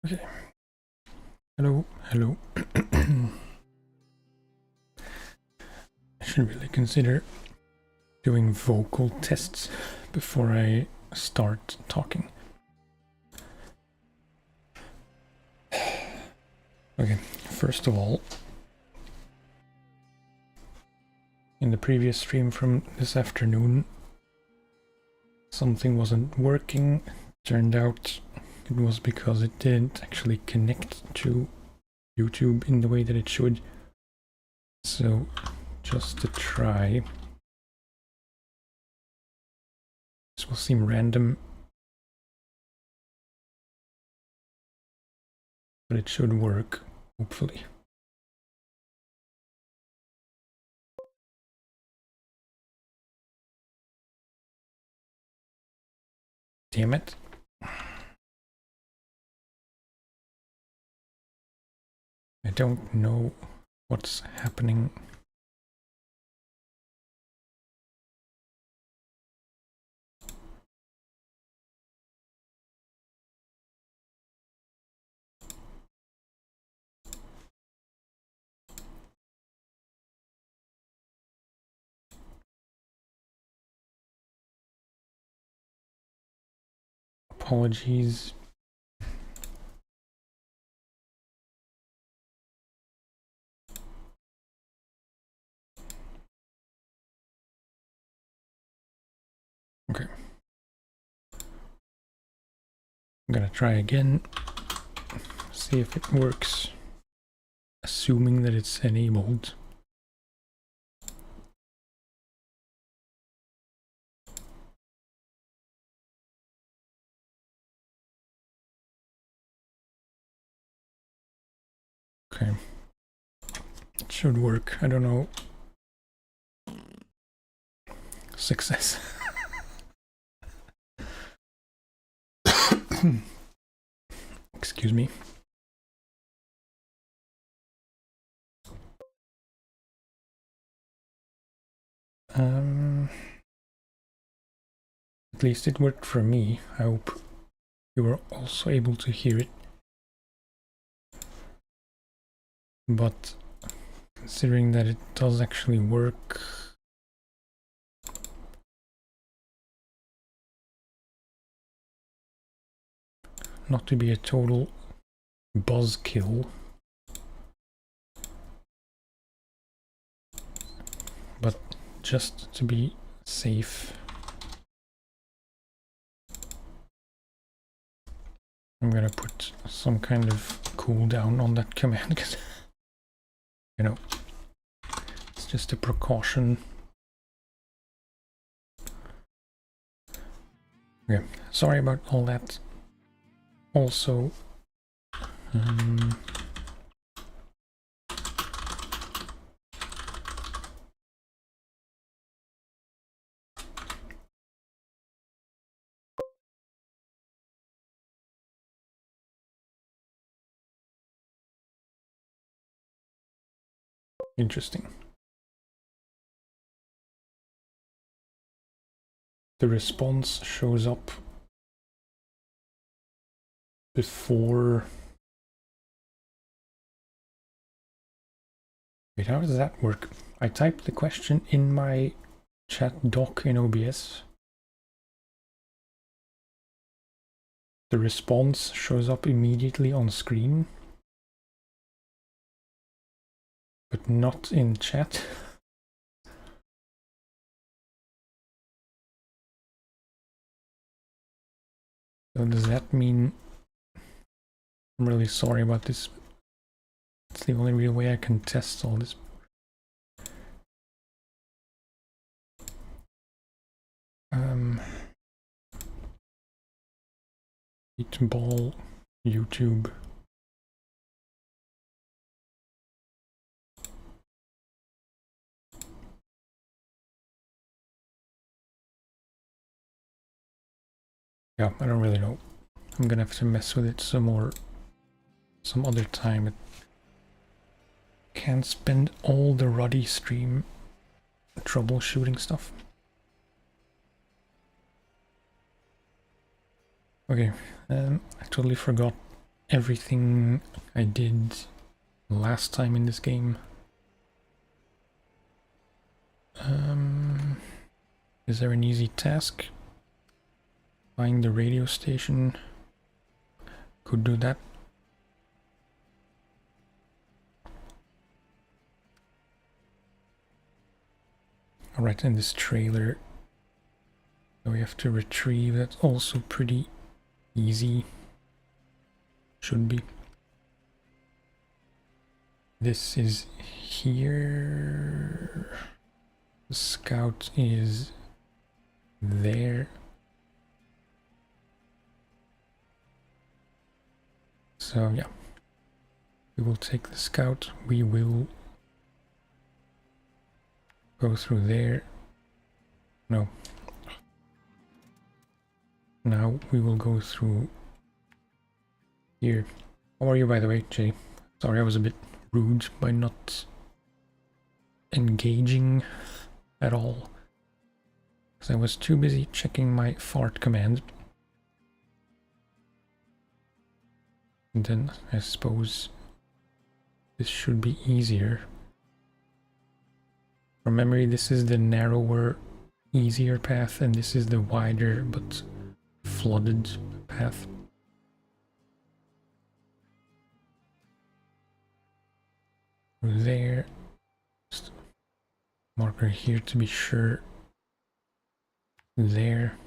Okay. Hello, hello. I should really consider doing vocal tests before I start talking. Okay, first of all, in the previous stream from this afternoon, something wasn't working. Turned out it was because it didn't actually connect to YouTube in the way that it should. So, just to try. This will seem random, but it should work, hopefully. Damn it. I don't know what's happening. Apologies. Okay. I'm gonna try again, see if it works, assuming that it's enabled. Okay. It should work. I don't know. Success. Excuse me. At least it worked for me. I hope you were also able to hear it. But considering that it does actually work, not to be a total buzzkill, but just to be safe, I'm gonna put some kind of cooldown on that command because, you know, it's just a precaution. Okay, sorry about all that. Also, interesting. The response shows up before. Wait, how does that work? I typed the question in my chat doc in OBS. The response shows up immediately on screen, but not in chat. So does that mean... I'm really sorry about this. It's the only real way I can test all this. Ball YouTube. Yeah, I don't really know. I'm gonna have to mess with it some other time. It can't spend all the ruddy stream troubleshooting stuff. Okay, I totally forgot everything I did last time in this game. Is there an easy task? Find the radio station. Could do that. Alright, in this trailer we have to retrieve. That's also pretty easy. Should be. This is here. The scout is there. So yeah, we will take the scout. We will go through there. No. Now we will go through here. How are you, by the way, Jay? Sorry, I was a bit rude by not engaging at all, because I was too busy checking my fart command. And then I suppose this should be easier. From memory, this is the narrower, easier path, and this is the wider but flooded path. There. Just marker here to be sure. There.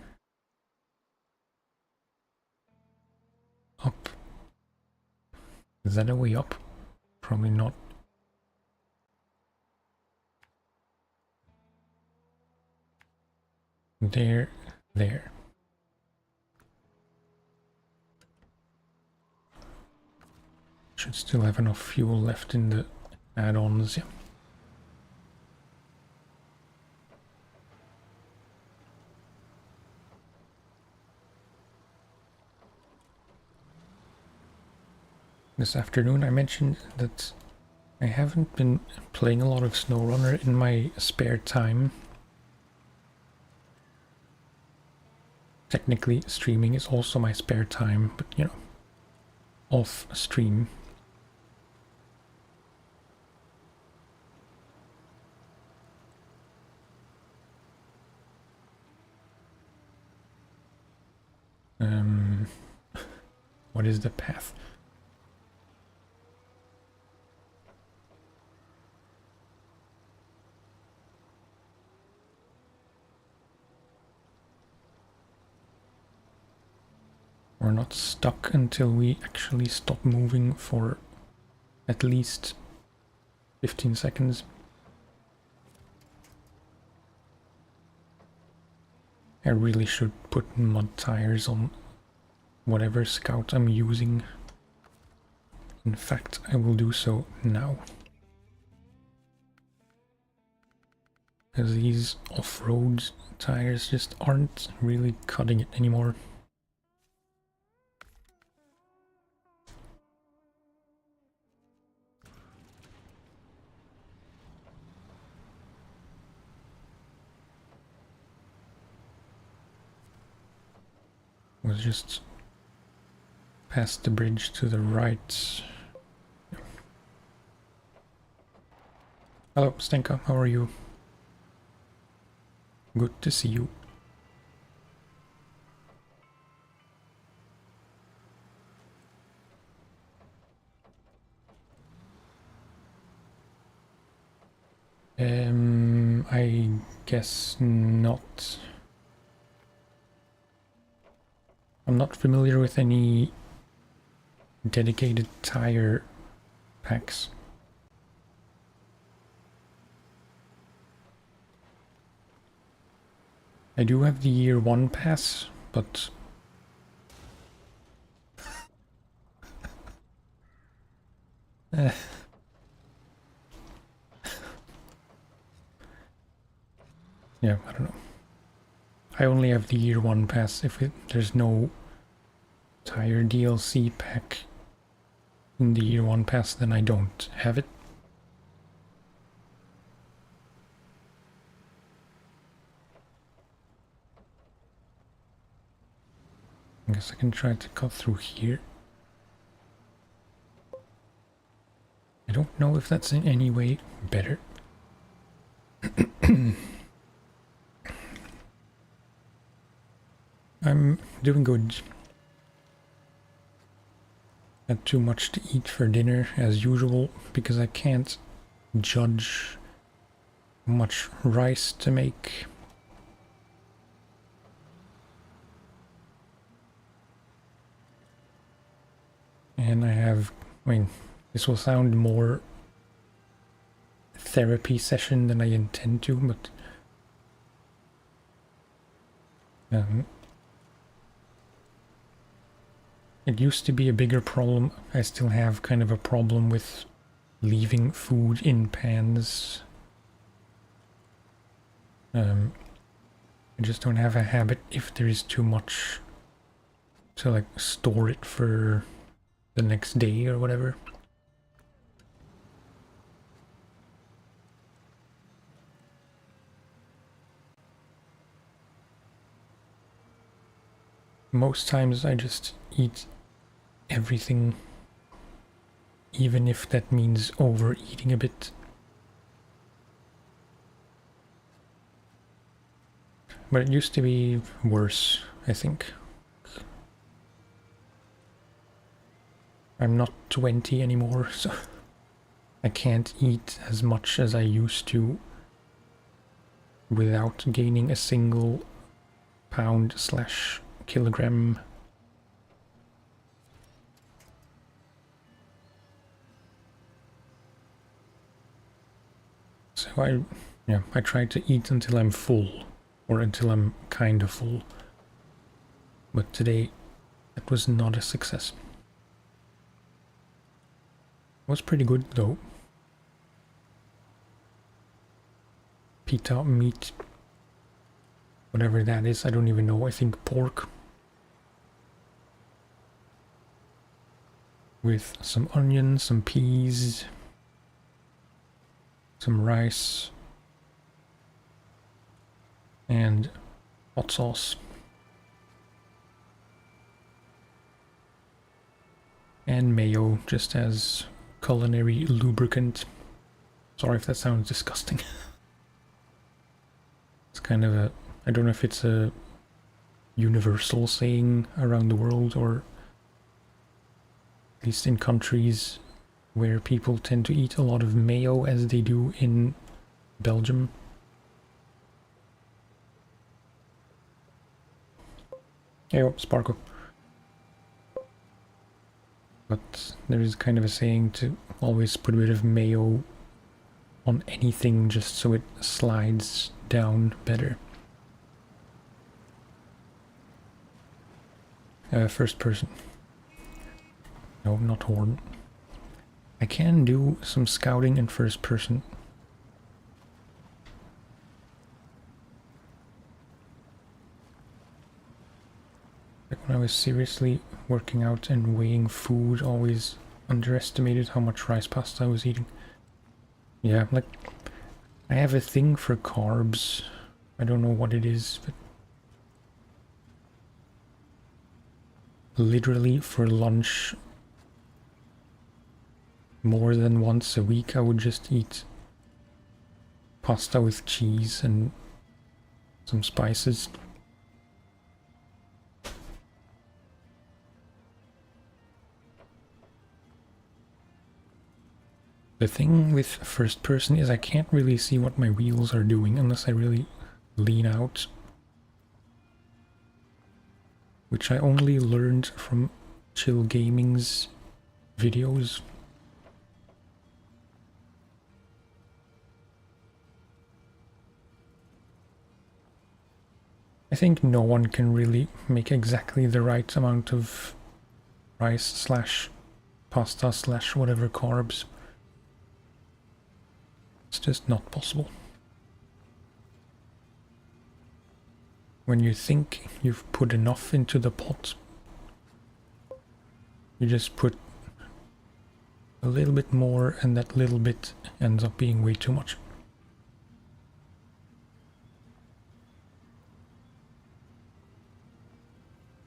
Up. Is that a way up? Probably not. There. There. Should still have enough fuel left in the add-ons, yeah. This afternoon I mentioned that I haven't been playing a lot of SnowRunner in my spare time. Technically, streaming is also my spare time, but you know, off stream. What is the path? We're not stuck until we actually stop moving for at least 15 seconds. I really should put mud tires on whatever scout I'm using. In fact, I will do so now. Because these off-road tires just aren't really cutting it anymore. Was just past the bridge to the right. Hello, Stenka, how are you? Good to see you. I guess not. I'm not familiar with any dedicated tire packs. I do have the year 1 pass, but yeah, I don't know. I only have the year 1 pass. If there's no tire DLC pack in the year 1 pass, then I don't have it. I guess I can try to cut through here. don't know if that's in any way better. I'm doing good. Had too much to eat for dinner as usual because I can't judge how much rice to make. And I mean, this will sound more therapy session than I intend to, but it used to be a bigger problem. I still have kind of a problem with leaving food in pans. I just don't have a habit if there is too much to like store it for the next day or whatever. Most times I just eat everything, even if that means overeating a bit. But it used to be worse, I think. I'm not 20 anymore, so I can't eat as much as I used to without gaining a single pound/kilogram. So I try to eat until I'm full, or until I'm kind of full. But today, that was not a success. It was pretty good though. Pita meat, whatever that is, I don't even know. I think pork with some onions, some peas, some rice, and hot sauce. And mayo, just as culinary lubricant. Sorry if that sounds disgusting. It's kind of a... I don't know if it's a universal saying around the world, or at least in countries where people tend to eat a lot of mayo, as they do in Belgium. Hey, Sparkle. But there is kind of a saying to always put a bit of mayo on anything just so it slides down better. First person. No, not Horn. I can do some scouting in first person. Like when I was seriously working out and weighing food, always underestimated how much rice pasta I was eating. Yeah, like, I have a thing for carbs. I don't know what it is, but literally for lunch, more than once a week, I would just eat pasta with cheese and some spices. The thing with first person is I can't really see what my wheels are doing unless I really lean out. Which I only learned from Chill Gaming's videos. I think no one can really make exactly the right amount of rice/pasta/whatever carbs. It's just not possible. When you think you've put enough into the pot, you just put a little bit more, and that little bit ends up being way too much.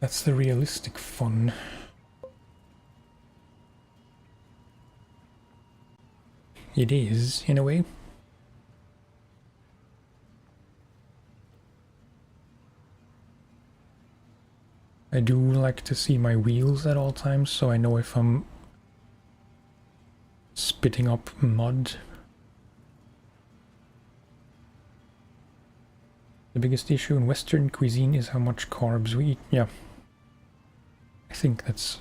That's the realistic fun. it is, in a way. I do like to see my wheels at all times, so I know if I'm spitting up mud. The biggest issue in Western cuisine is how much carbs we eat. Yeah. I think that's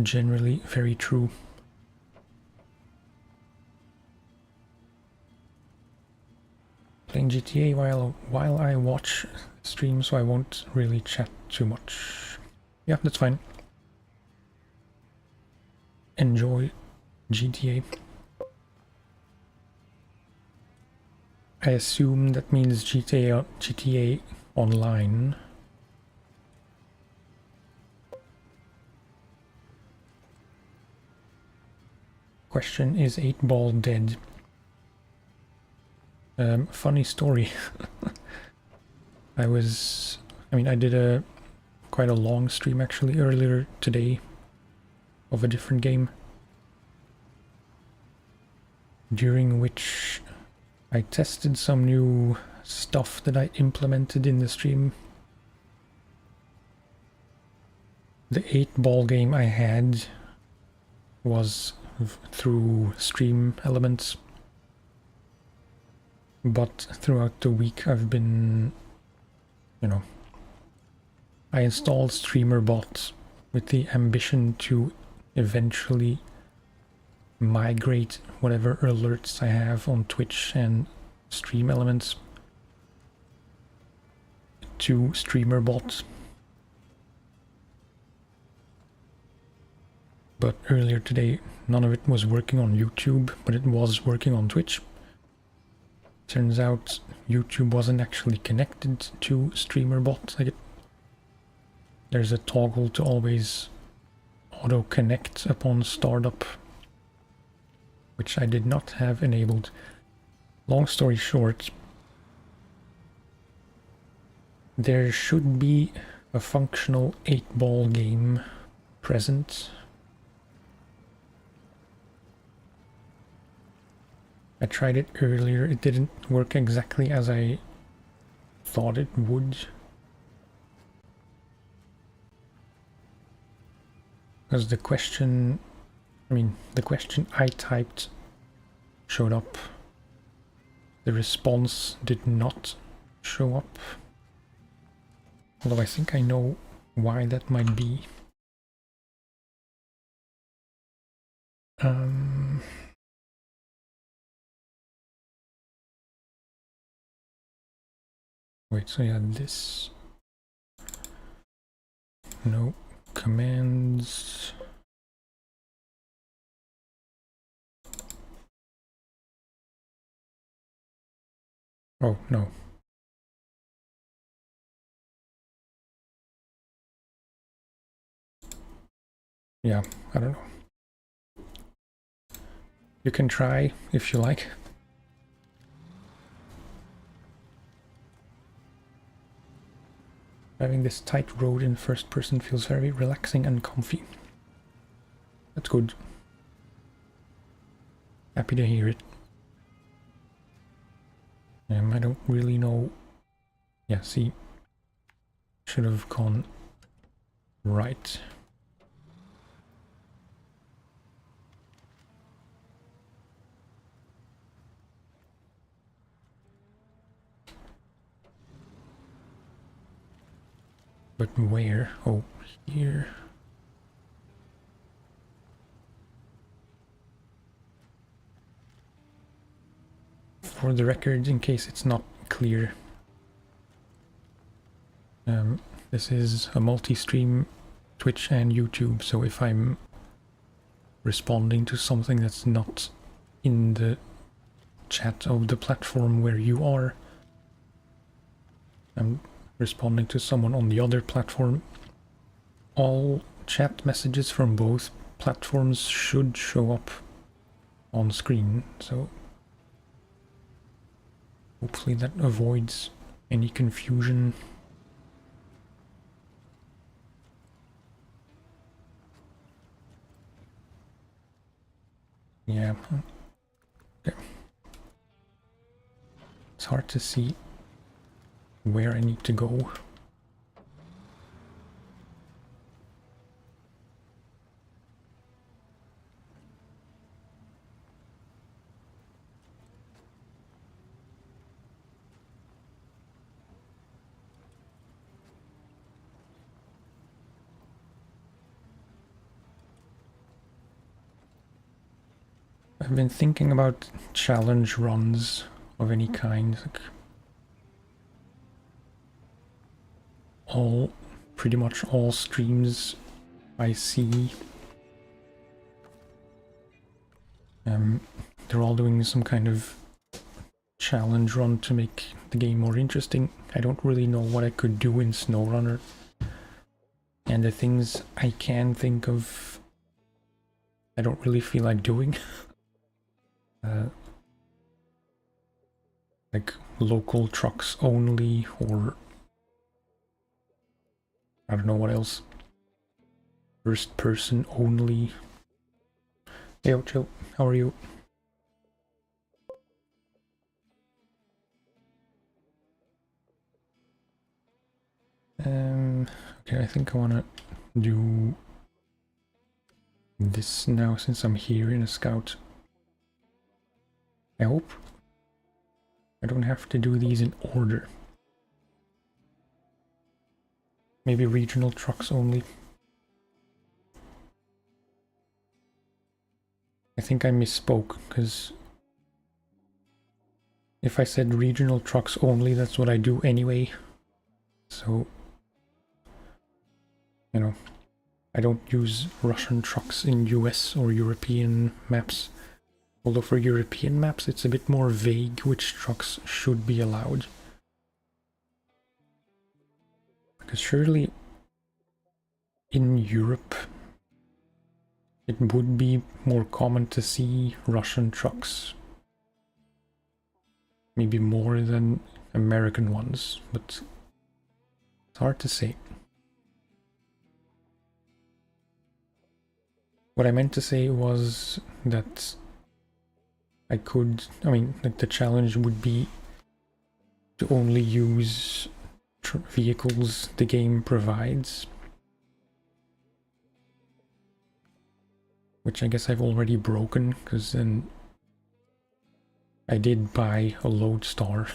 generally very true. Playing GTA while I watch stream, so I won't really chat too much. Yeah, that's fine. Enjoy GTA. I assume that means GTA Online. Question, is 8-Ball dead? Funny story. I did quite a long stream actually earlier today of a different game, during which I tested some new stuff that I implemented in the stream. The 8-Ball game I had was through stream elements, but throughout the week I've been, I installed StreamerBot with the ambition to eventually migrate whatever alerts I have on Twitch and stream elements to StreamerBot. But earlier today, none of it was working on YouTube, but it was working on Twitch. Turns out YouTube wasn't actually connected to StreamerBot. There's a toggle to always auto-connect upon startup, which I did not have enabled. Long story short, there should be a functional 8-Ball game present. I tried it earlier, it didn't work exactly as I thought it would. Because the question I typed showed up. The response did not show up. Although I think I know why that might be. Wait, so yeah, this... No, commands... Oh, no. Yeah, I don't know. You can try if you like. Driving this tight road in first person feels very relaxing and comfy. That's good. Happy to hear it. I don't really know. Yeah, see. Should have gone right. But where? Oh, here. For the record, in case it's not clear, this is a multi-stream Twitch and YouTube, so if I'm responding to something that's not in the chat of the platform where you are, I'm responding to someone on the other platform, all chat messages from both platforms should show up on screen, so hopefully that avoids any confusion. Yeah. Okay. It's hard to see where I need to go. I've been thinking about challenge runs of any kind. Like pretty much all streams I see, they're all doing some kind of challenge run to make the game more interesting. I don't really know what I could do in SnowRunner, and the things I can think of, I don't really feel like doing. Like local trucks only, or I don't know what else. First person only. Hey, chill. How are you? Okay, I think I wanna do this now since I'm here in a scout. I hope I don't have to do these in order. Maybe regional trucks only. I think I misspoke, because if I said regional trucks only, that's what I do anyway. So, you know, I don't use Russian trucks in US or European maps. Although for European maps it's a bit more vague which trucks should be allowed. Because surely in Europe it would be more common to see Russian trucks. Maybe more than American ones, but it's hard to say. What I meant to say was that I mean, like the challenge would be to only use vehicles the game provides. Which I guess I've already broken, because then I did buy a Lodestar,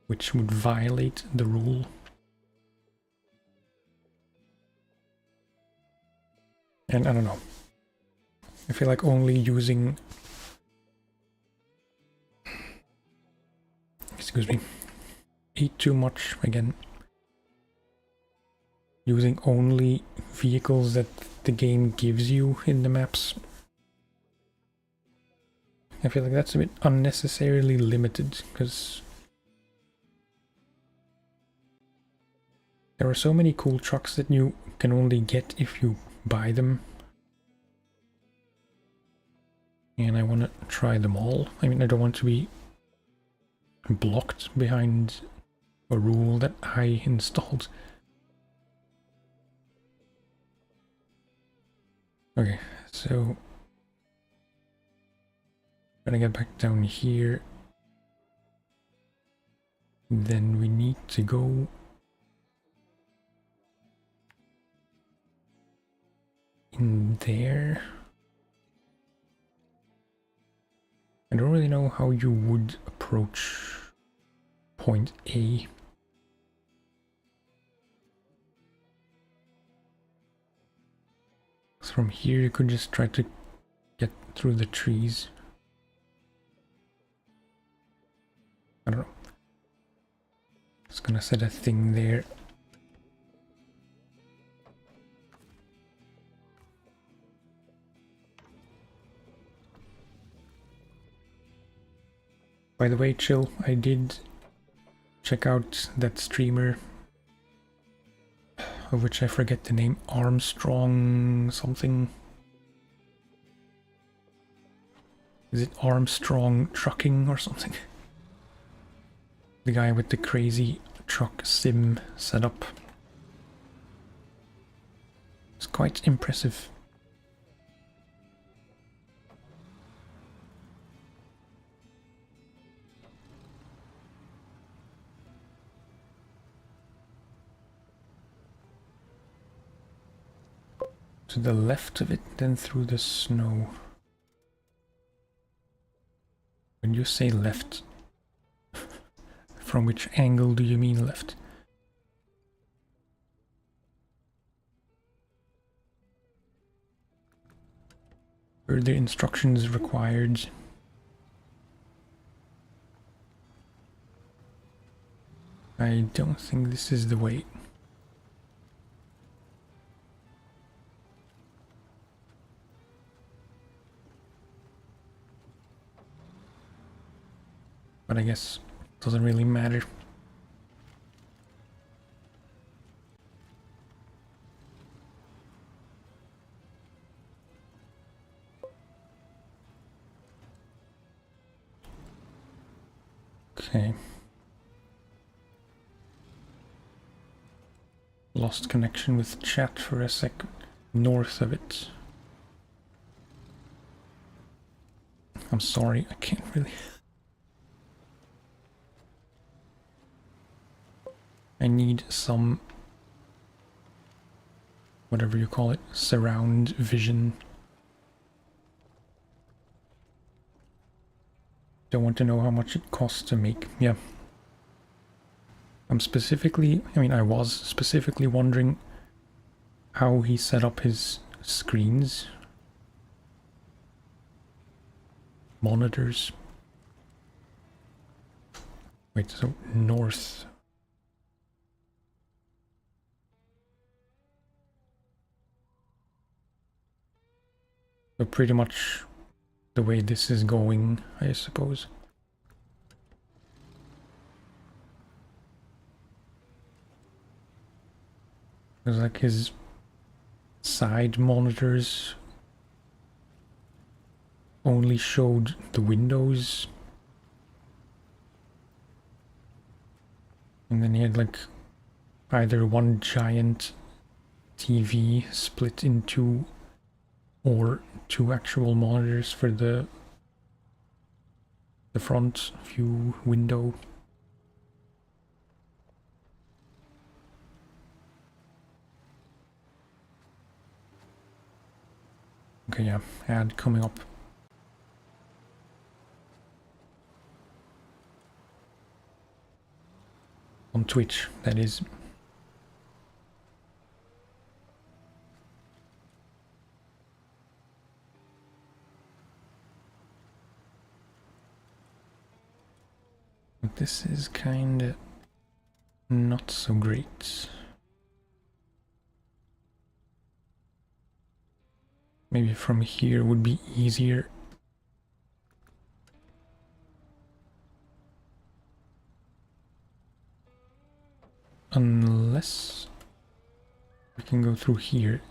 which would violate the rule. And I don't know. I feel like only using... Excuse me. Eat too much again. Using only vehicles that the game gives you in the maps. I feel like that's a bit unnecessarily limited, because there are so many cool trucks that you can only get if you buy them. And I want to try them all. I mean, I don't want to be blocked behind a rule that I installed. Okay, so gonna get back down here. Then we need to go in there. I don't really know how you would approach point A. So from here you could just try to get through the trees. I don't know. Just gonna set a thing there. By the way, chill, I did check out that streamer, of which I forget the name, Armstrong something. Is it Armstrong Trucking or something? The guy with the crazy truck sim setup. It's quite impressive. the left of it, then through the snow. When you say left, from which angle do you mean left? Further instructions required. I don't think this is the way. But I guess it doesn't really matter. Okay. Lost connection with chat for a sec north of it. I'm sorry, I can't really. I need some, whatever you call it, surround vision. Don't want to know how much it costs to make. Yeah. I was specifically wondering how he set up his screens. Monitors. Wait, so north. So pretty much the way this is going, I suppose. There's like his side monitors only showed the windows. And then he had like either one giant TV split in two or two actual monitors for the front view window. Okay, yeah, ad coming up. On Twitch, that is. But this is kinda not so great. Maybe from here would be easier. Unless we can go through here.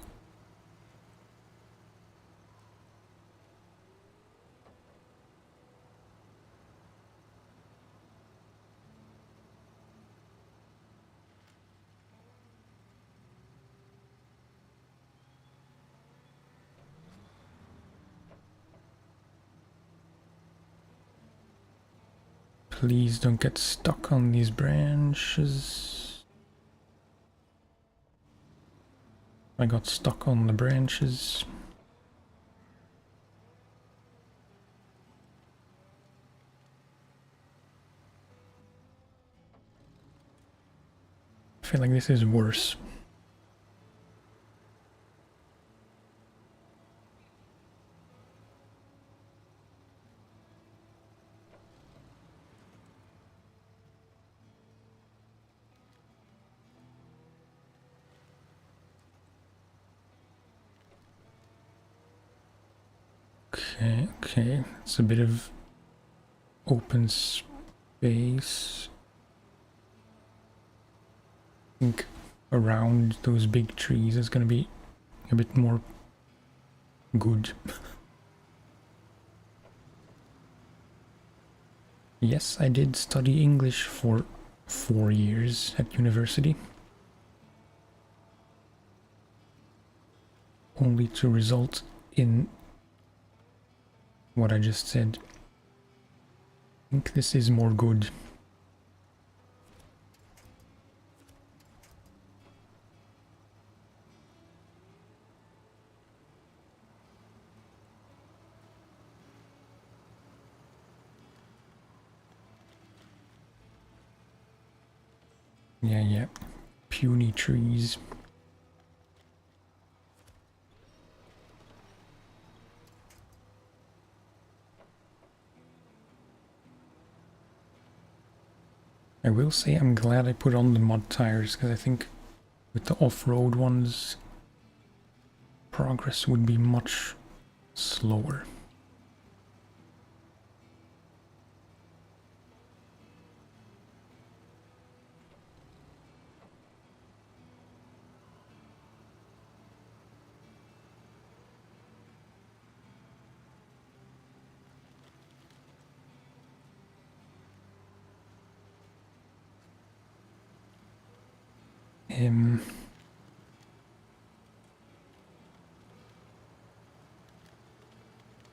Please don't get stuck on these branches. I got stuck on the branches. I feel like this is worse. Okay, it's a bit of open space. I think around those big trees is gonna be a bit more good. Yes, I did study English for 4 years at university. Only to result in what I just said. I think this is more good. Yeah. Puny trees. I will say I'm glad I put on the mud tires, because I think with the off-road ones, progress would be much slower.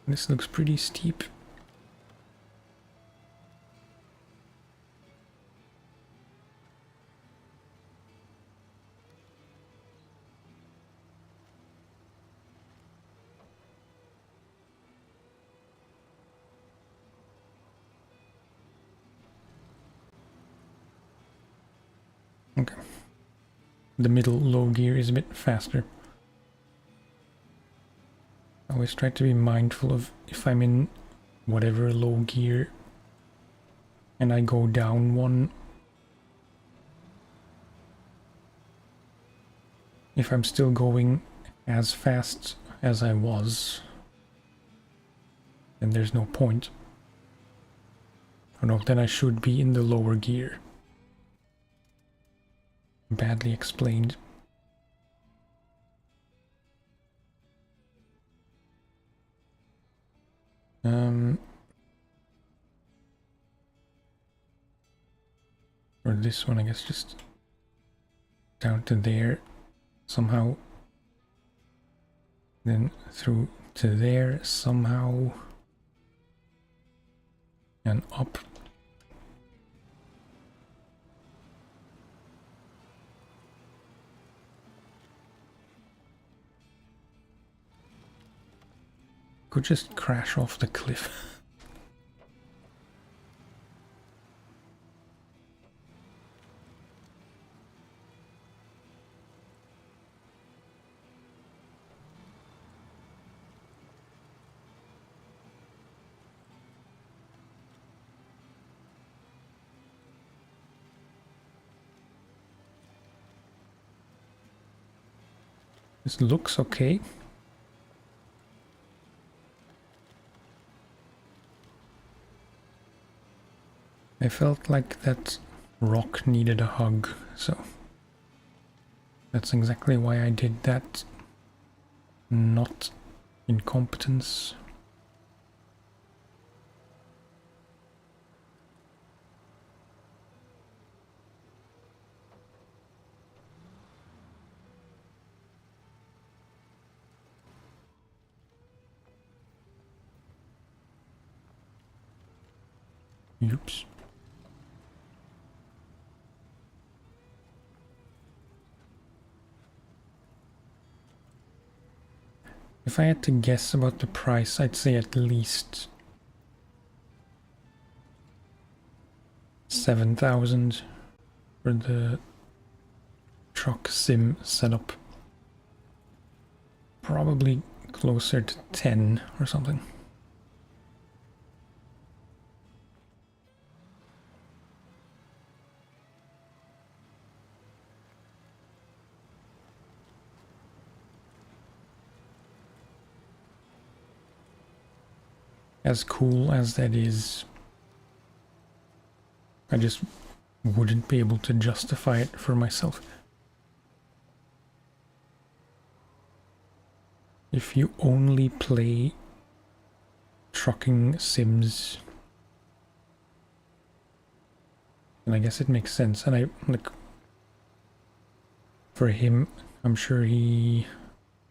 This looks pretty steep. Okay. The middle low gear is a bit faster. I always try to be mindful of if I'm in whatever low gear and I go down one, if I'm still going as fast as I was, then there's no point. Oh no, then I should be in the lower gear. Badly explained. Or this one, I guess, just down to there somehow. Then through to there somehow. And up. Could just crash off the cliff. This looks okay. I felt like that rock needed a hug, so that's exactly why I did that. Not incompetence. Oops. If I had to guess about the price, I'd say at least 7,000 for the truck sim setup. Probably closer to 10 or something. As cool as that is, I just wouldn't be able to justify it for myself. If you only play trucking sims, then I guess it makes sense. And I like, for him, I'm sure he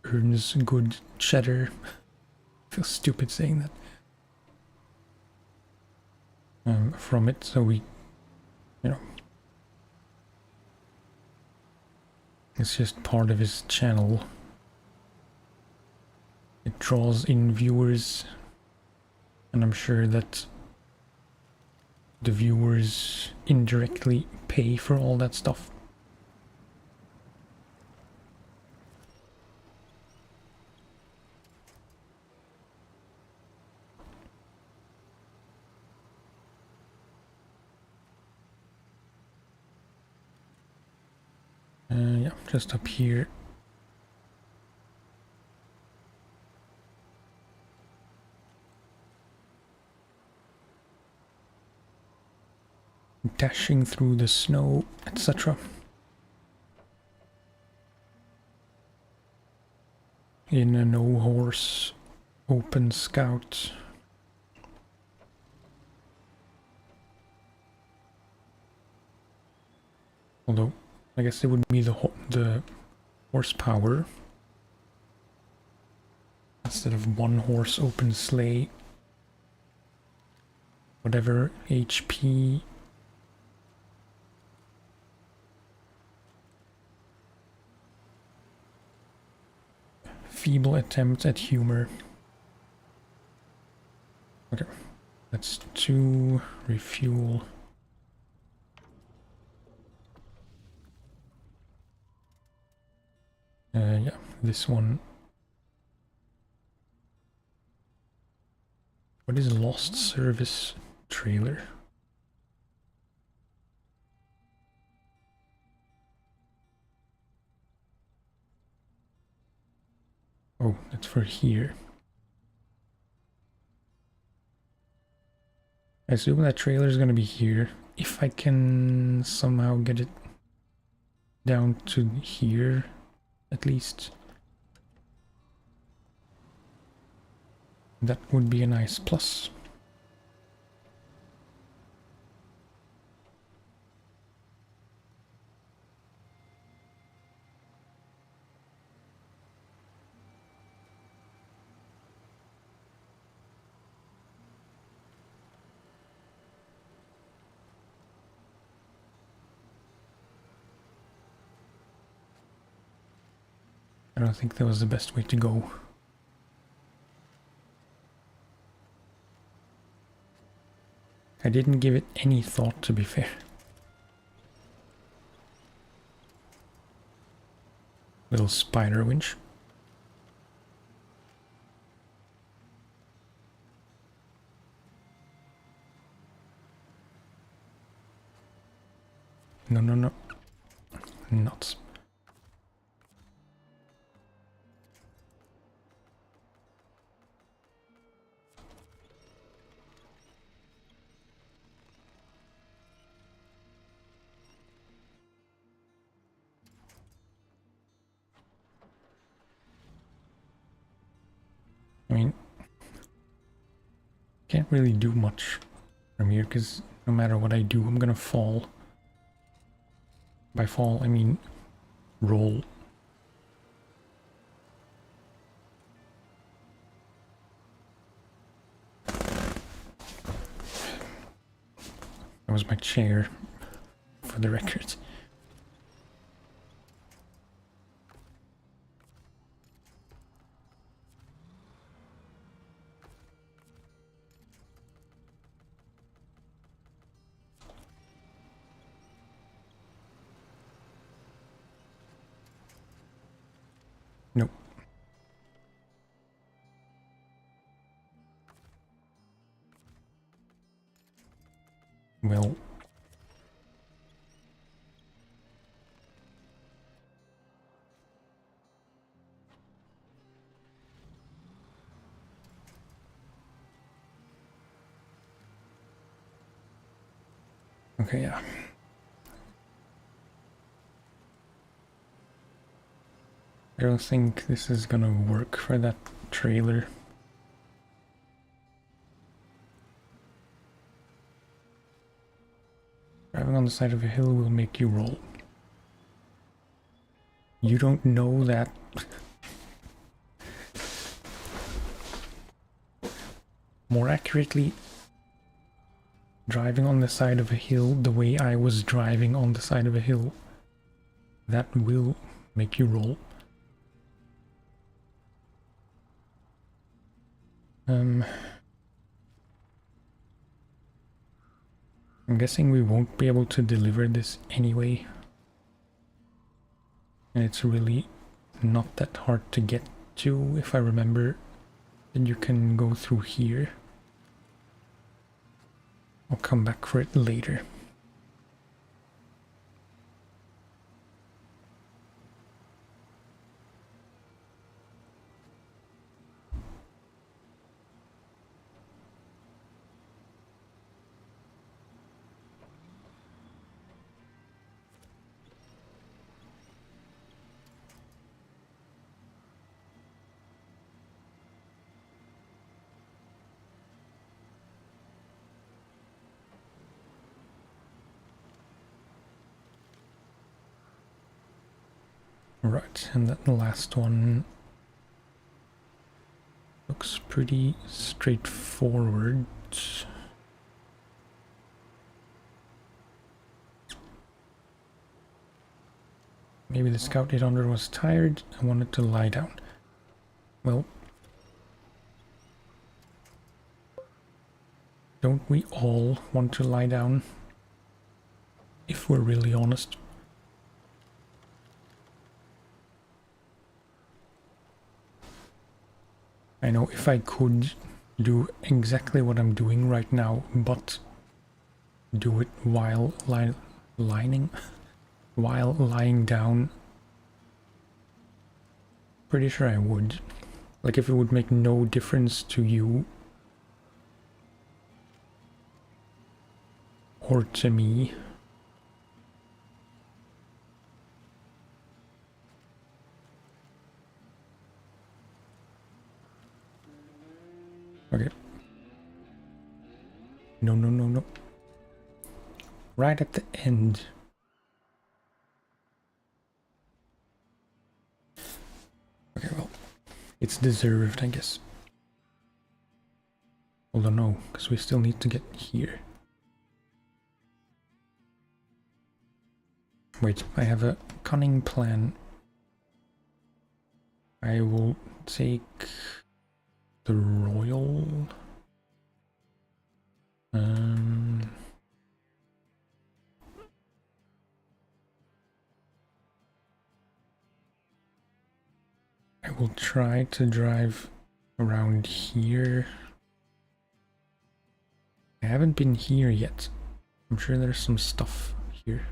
earns good cheddar. I feel stupid saying that. From it, so we, you know, it's just part of his channel. It draws in viewers, and I'm sure that the viewers indirectly pay for all that stuff. Yeah, just up here. Dashing through the snow, etc. In a no-horse open scout. Although, I guess it would be the horsepower instead of one horse open sleigh. Whatever HP. Feeble attempt at humor. Okay, that's 2 refuel. Yeah, this one. What is lost service trailer? Oh, that's for here. I assume that trailer is going to be here. If I can somehow get it down to here, at least. That would be a nice plus. I don't think that was the best way to go. I didn't give it any thought, to be fair. Little spider winch. No, no, no. Nuts. I mean, can't really do much from here because no matter what I do, I'm gonna fall. By fall, I mean roll. That was my chair, for the record. Nope. Well. Okay, yeah. I don't think this is gonna work for that trailer. Driving on the side of a hill will make you roll. You don't know that. More accurately, driving on the side of a hill the way I was driving on the side of a hill, that will make you roll. I'm guessing we won't be able to deliver this anyway. And it's really not that hard to get to, if I remember. Then you can go through here. I'll come back for it later. Right, and that last one looks pretty straightforward. Maybe the Scout 800 was tired and wanted to lie down. Well, don't we all want to lie down? If we're really honest. I know if I could do exactly what I'm doing right now, but do it while while lying down, pretty sure I would. Like if it would make no difference to you or to me. Okay. No, no, no, no. Right at the end. Okay, well, it's deserved, I guess. Although no, because we still need to get here. Wait, I have a cunning plan. I will take the royal. I will try to drive around here. I haven't been here yet. I'm sure there's some stuff here.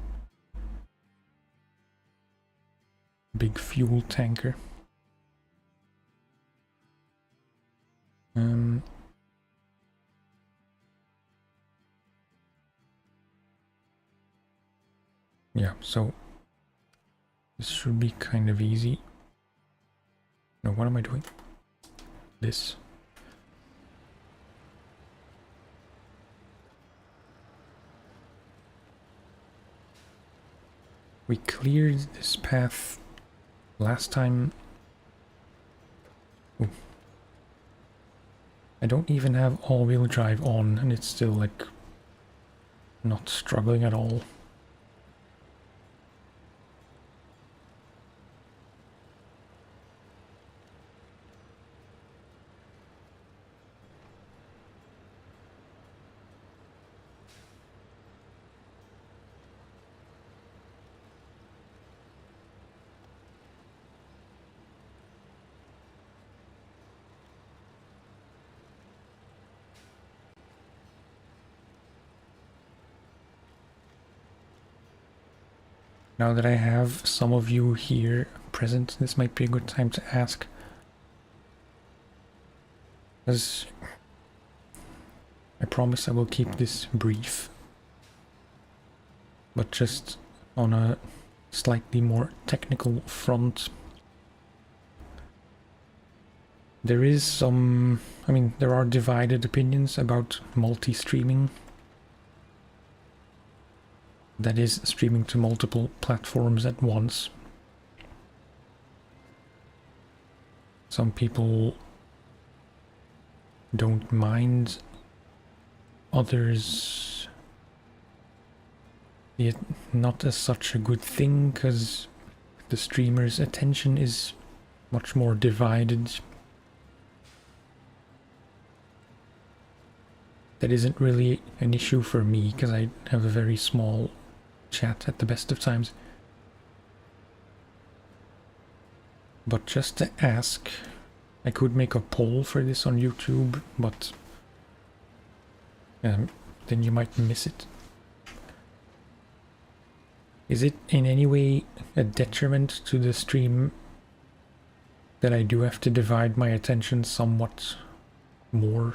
Big fuel tanker. Yeah, so this should be kind of easy. No, what am I doing? This. We cleared this path last time. Ooh. I don't even have all-wheel drive on, and it's still like not struggling at all. Now that I have some of you here present, this might be a good time to ask. As I promise I will keep this brief, but just on a slightly more technical front. There is some, I mean, there are divided opinions about multi-streaming. That is, streaming to multiple platforms at once. Some people don't mind, others yet not as such a good thing, because the streamer's attention is much more divided. that isn't really an issue for me because I have a very small chat at the best of times. But just to ask, I could make a poll for this on YouTube, but then you might miss it. Is it in any way a detriment to the stream that I do have to divide my attention somewhat more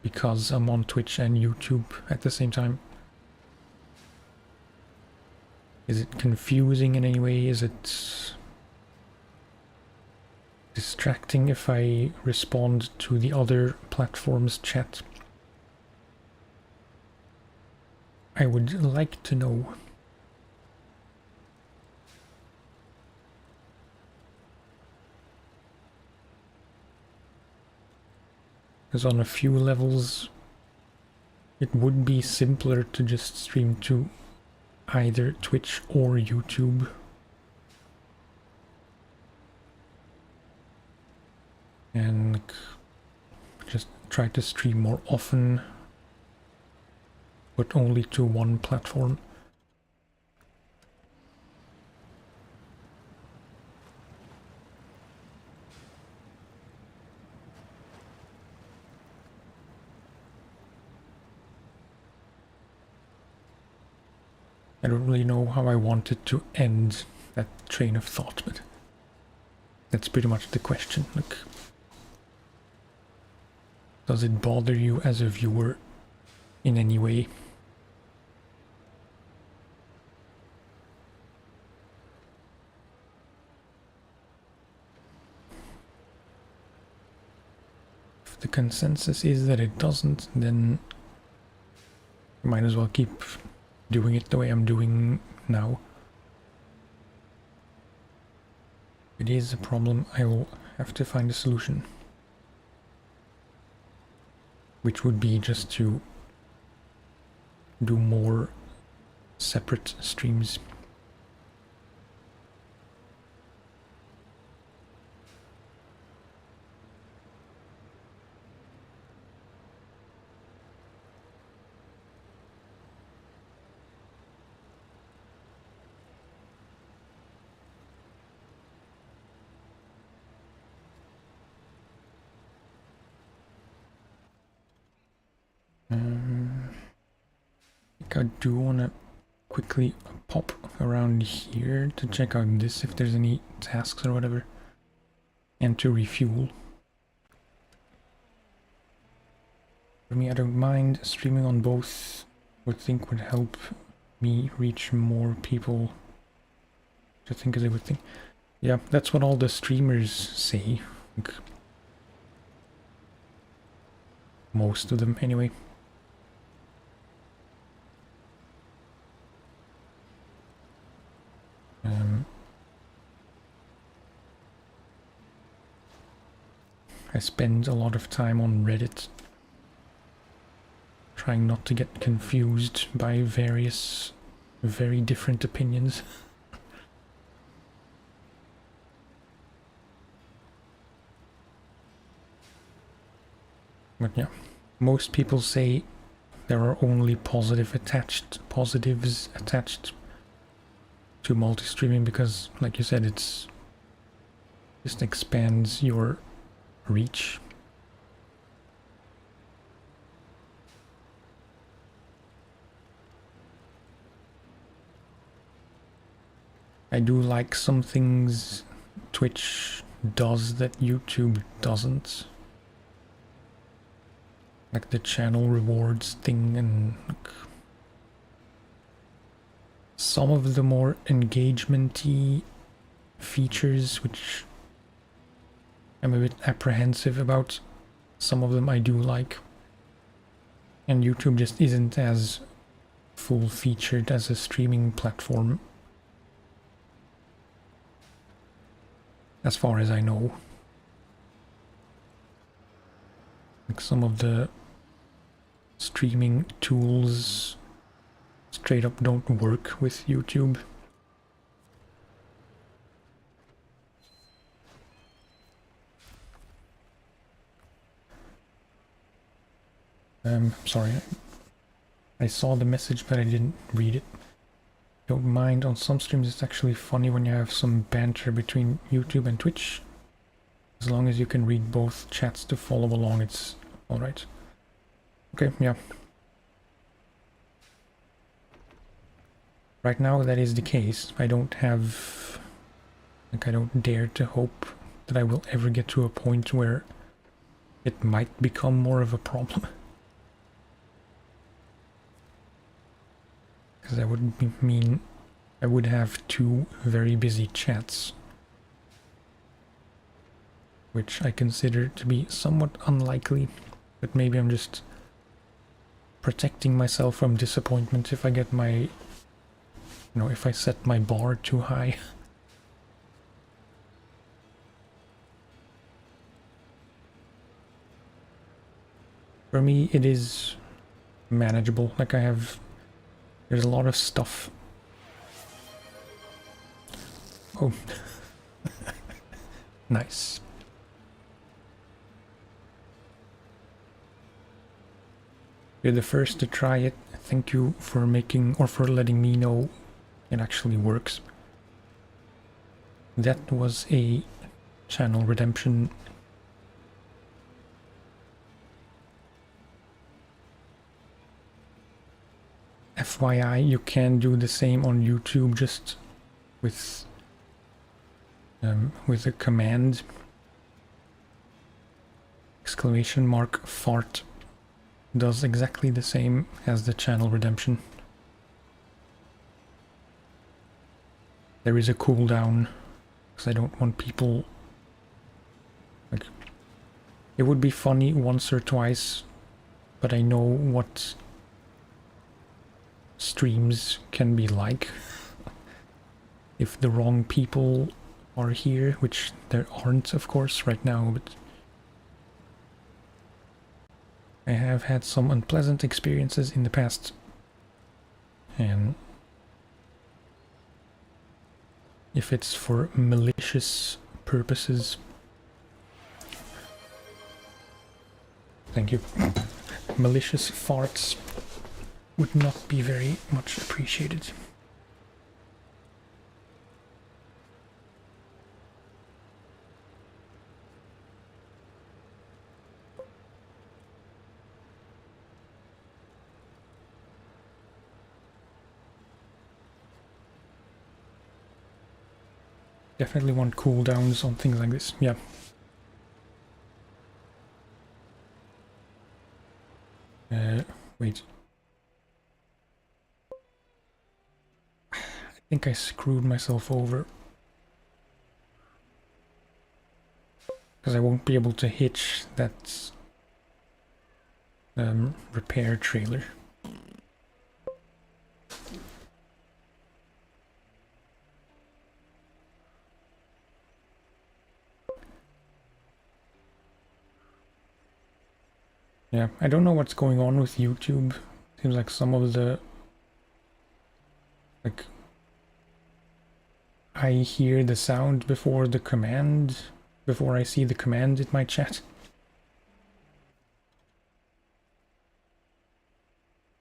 because I'm on Twitch and YouTube at the same time? Is it confusing in any way? Is it distracting if I respond to the other platform's chat? I would like to know. Because on a few levels, it would be simpler to just stream to either Twitch or YouTube. And just try to stream more often, but only to one platform. I don't really know how I wanted to end that train of thought, but that's pretty much the question. Like, does it bother you as a viewer in any way? If the consensus is that it doesn't, then I might as well keep doing it the way I'm doing now. If it is a problem, I will have to find a solution. Which would be just to do more separate streams. I do want to quickly pop around here to check out this if there's any tasks or whatever, and to refuel. For me, I don't mind streaming on both. Would think would help me reach more people, which I think is a good thing. Yeah, that's what all the streamers say. Like, most of them anyway. I spend a lot of time on Reddit trying not to get confused by various very different opinions. But yeah, most people say there are only positives attached to multi-streaming because, like you said, it's just expands your reach. I do like some things Twitch does that YouTube doesn't. Like the channel rewards thing and like some of the more engagement-y features, which I'm a bit apprehensive about. Some of them I do like. And YouTube just isn't as full-featured as a streaming platform, as far as I know. Like some of the streaming tools straight up don't work with YouTube. Sorry. I saw the message, but I didn't read it. Don't mind, on some streams it's actually funny when you have some banter between YouTube and Twitch. As long as you can read both chats to follow along, it's alright. Okay, yeah. Right now that is the case. I don't have... Like, I don't dare to hope that I will ever get to a point where it might become more of a problem. Because that would mean I would have 2 very busy chats, which I consider to be somewhat unlikely, but maybe I'm just protecting myself from disappointment if I get my, you know, if I set my bar too high. For me, it is manageable. Like, there's a lot of stuff. Oh. Nice. You're the first to try it. Thank you for making, or for letting me know it actually works. That was a channel redemption. FYI, you can do the same on YouTube, just with a command. Exclamation mark fart does exactly the same as the channel redemption. There is a cooldown, because I don't want people... Like, it would be funny once or twice, but I know what streams can be like if the wrong people are here, which there aren't, of course, right now, but I have had some unpleasant experiences in the past, and if it's for malicious purposes... Thank you. Malicious farts would not be very much appreciated. Definitely want cooldowns on things like this, yeah. Wait. I think I screwed myself over. Because I won't be able to hitch that repair trailer. Yeah, I don't know what's going on with YouTube. Seems like some of the... Like... I hear the sound before the command... Before I see the command in my chat.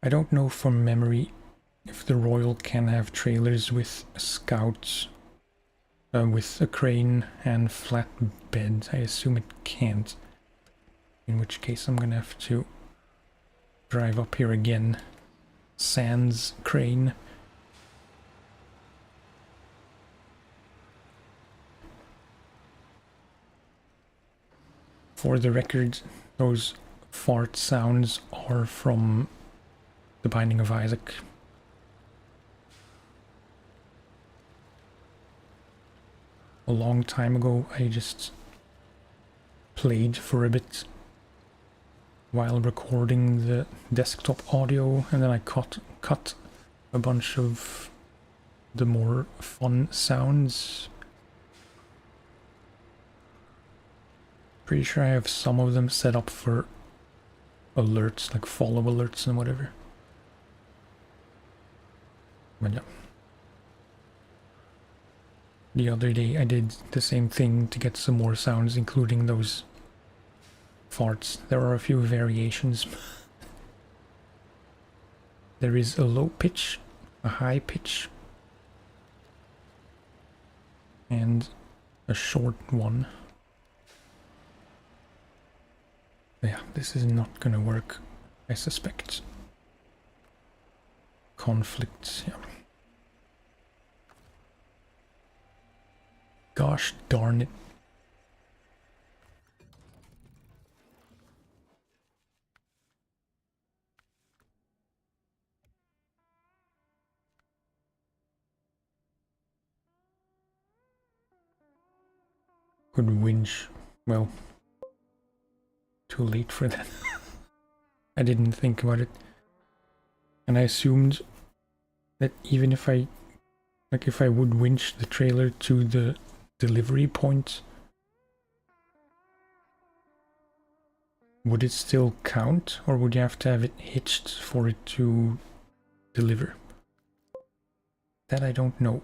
I don't know from memory if the Royal can have trailers with scouts, with a crane and flatbed. I assume it can't. In which case I'm gonna have to drive up here again. Sans crane. For the record, those fart sounds are from The Binding of Isaac. A long time ago, I just played for a bit while recording the desktop audio, and then I cut a bunch of the more fun sounds. Pretty sure I have some of them set up for alerts, like follow alerts and whatever. But yeah. The other day I did the same thing to get some more sounds, including those farts. There are a few variations. There is a low pitch, a high pitch, and a short one. Yeah, this is not gonna work, I suspect. Conflict, yeah. Gosh darn it. Could winch. Well, too late for that. I didn't think about it. And I assumed that even if I would winch the trailer to the delivery point, would it still count, or would you have to have it hitched for it to deliver? That I don't know.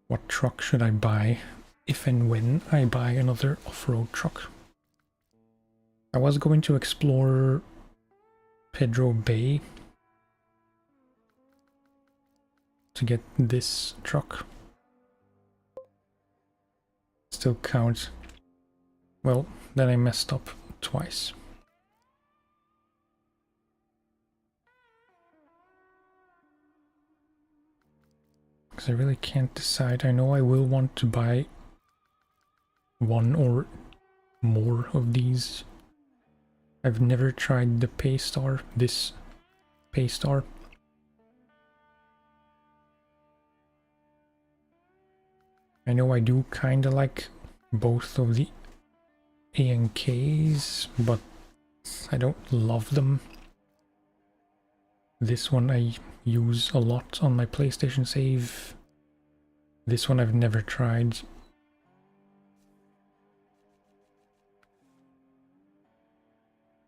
What truck should I buy if and when I buy another off-road truck? I was going to explore Pedro Bay to get this truck. Still counts. Well, then I messed up twice. Because I really can't decide. I know I will want to buy one or more of these. I've never tried the Paystar, this Paystar. I know I do kinda like both of the ANKs, but I don't love them. This one I use a lot on my PlayStation save. This one I've never tried.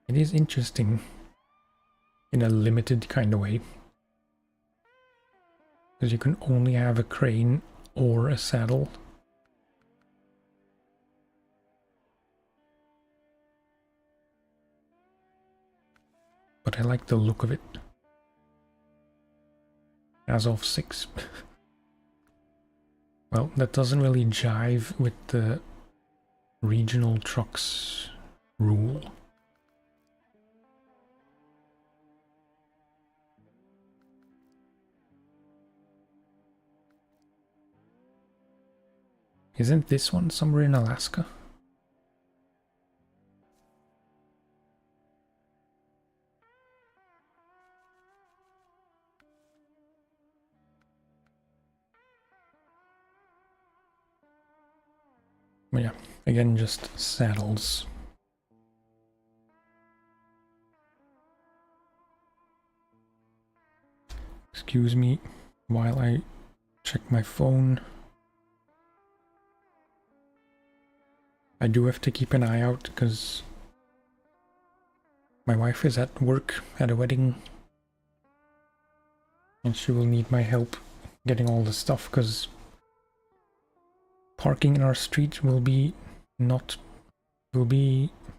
It is interesting in a limited kind of way, because you can only have a crane or a saddle. But I like the look of it. As of 6. Well, that doesn't really jive with the regional trucks rule. Isn't this one somewhere in Alaska? Well, yeah, again, just saddles. Excuse me while I check my phone. I do have to keep an eye out because my wife is at work at a wedding and she will need my help getting all the stuff because parking in our street will be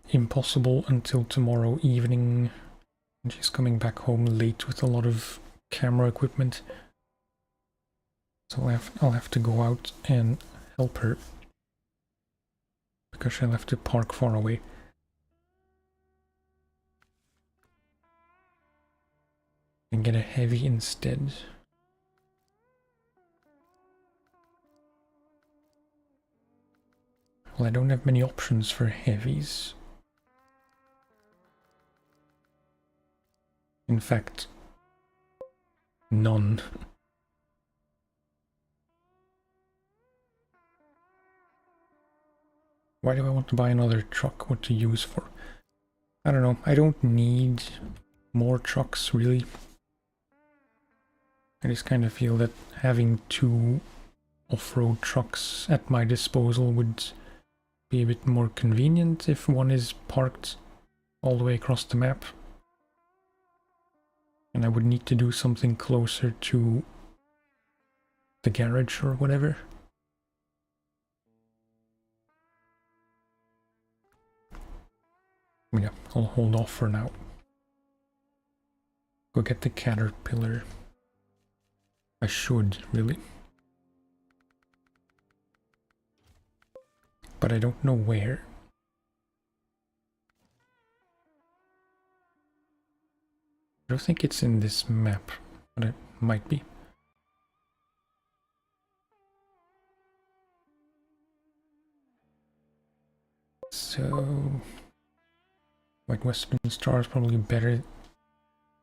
impossible until tomorrow evening. And she's coming back home late with a lot of camera equipment. So I'll have to go out and help her. Because she'll have to park far away. And get a heavy instead. Well, I don't have many options for heavies. In fact, none. Why do I want to buy another truck? What to use for? I don't know. I don't need more trucks, really. I just kind of feel that having 2 off-road trucks at my disposal would be a bit more convenient if one is parked all the way across the map. And I would need to do something closer to the garage or whatever. Yeah, I'll hold off for now. Go get the caterpillar. I should, really. But I don't know where. I don't think it's in this map, but it might be. So, White Western Star is probably better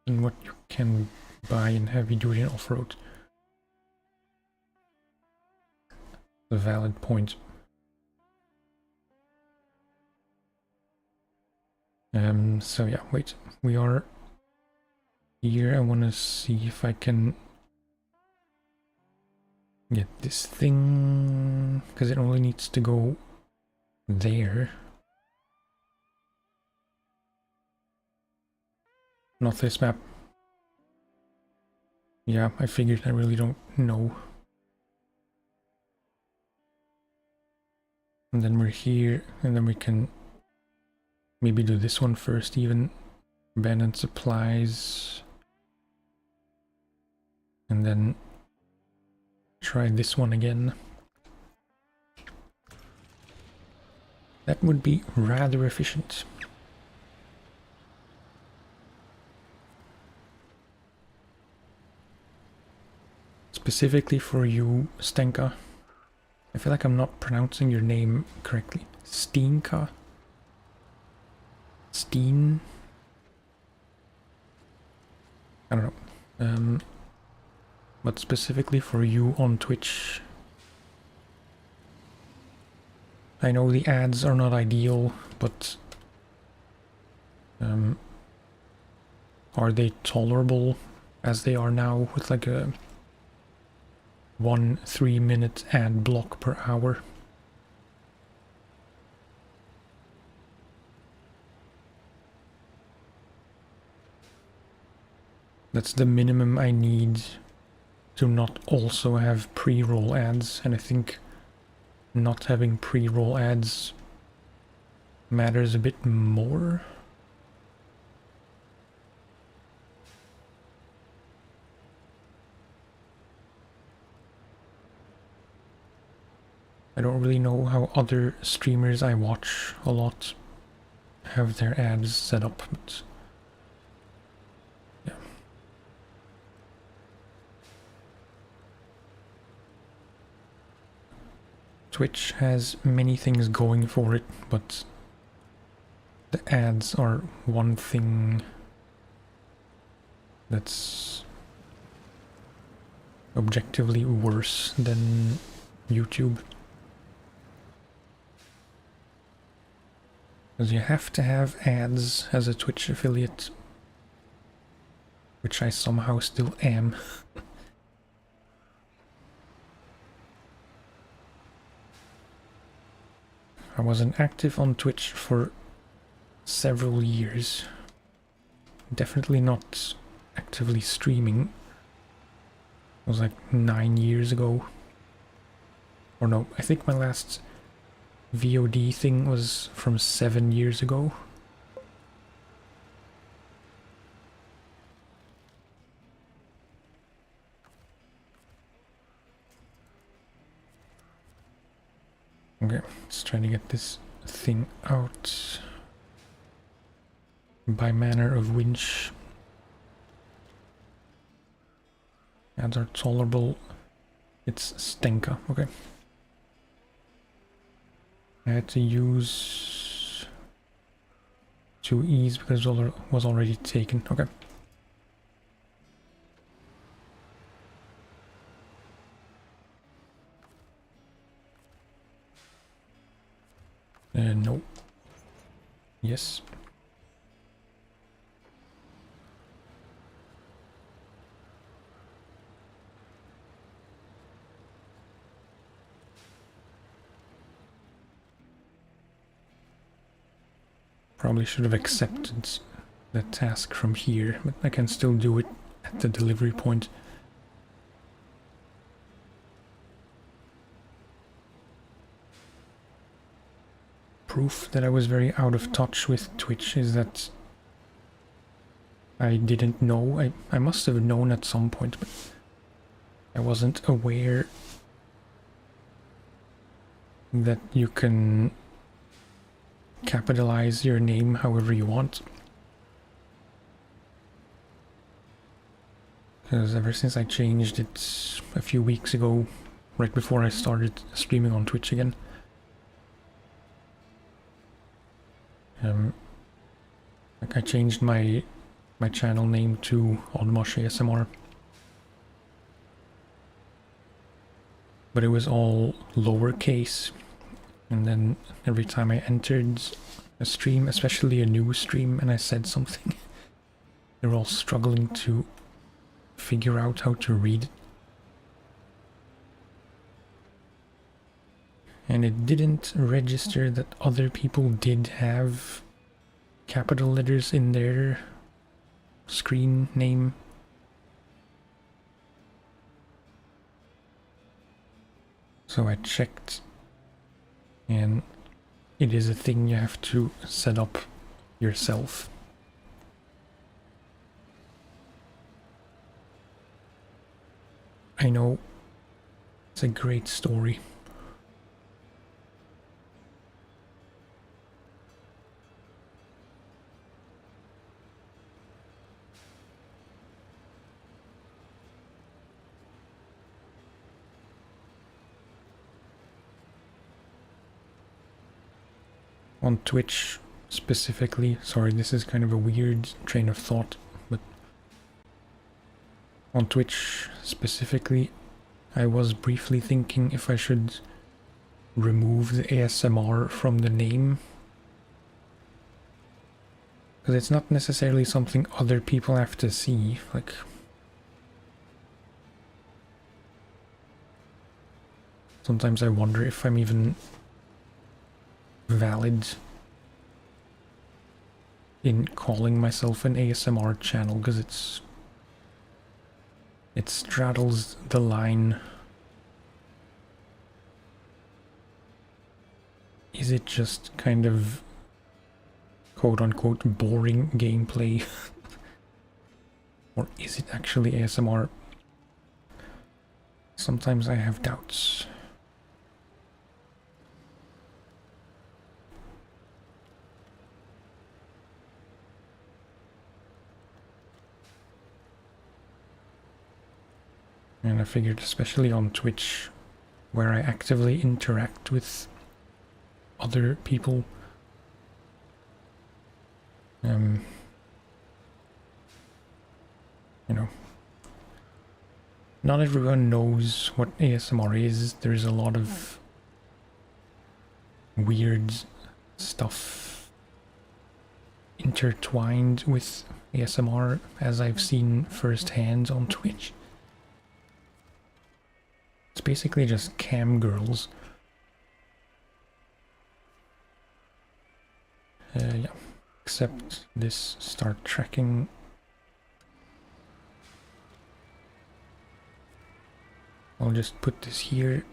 than what you can buy in heavy duty and off-road. A valid point. So yeah, wait, we are here. I want to see if I can get this thing, because it only needs to go there. Not this map. Yeah, I figured. I really don't know. And then we're here, and then we can maybe do this one first even. Abandoned supplies. And then try this one again. That would be rather efficient. Specifically for you, Stenka. I feel like I'm not pronouncing your name correctly. Steenka? Steen? I don't know. But specifically for you on Twitch. I know the ads are not ideal, but are they tolerable as they are now with like a 1 3-minute ad block per hour? That's the minimum I need to not also have pre-roll ads, and I think not having pre-roll ads matters a bit more. I don't really know how other streamers I watch a lot have their ads set up, but yeah. Twitch has many things going for it, but the ads are one thing that's objectively worse than YouTube. Because you have to have ads as a Twitch affiliate, which I somehow still am. I wasn't active on Twitch for several years. Definitely not actively streaming. It was like 9 years ago. Or no, I think my last VOD thing was from 7 years ago. Okay, let's try to get this thing out. By manner of winch. Ads are tolerable. It's Stenka, okay. I had to use 2E's because it was already taken. Okay. No. Yes. Probably should have accepted the task from here, but I can still do it at the delivery point. Proof that I was very out of touch with Twitch is that I didn't know, I must have known at some point, but I wasn't aware that you can capitalize your name however you want. Because ever since I changed it a few weeks ago, right before I started streaming on Twitch again, like I changed my channel name to Mush ASMR, but it was all lowercase, and then every time I entered a stream, especially a new stream, and I said something, they're all struggling to figure out how to read it. And it didn't register that other people did have capital letters in their screen name. So I checked, and it is a thing you have to set up yourself. I know, it's a great story. On Twitch specifically, sorry, this is kind of a weird train of thought, but on Twitch specifically, I was briefly thinking if I should remove the ASMR from the name, because it's not necessarily something other people have to see. Like, sometimes I wonder if I'm even valid in calling myself an ASMR channel, because it straddles the line. Is it just kind of quote-unquote boring gameplay? Or is it actually ASMR? Sometimes I have doubts. And I figured, especially on Twitch, where I actively interact with other people, you know, not everyone knows what ASMR is. There's a lot of weird stuff intertwined with ASMR, as I've seen firsthand on Twitch. It's basically just cam girls. Yeah, except this start tracking. I'll just put this here.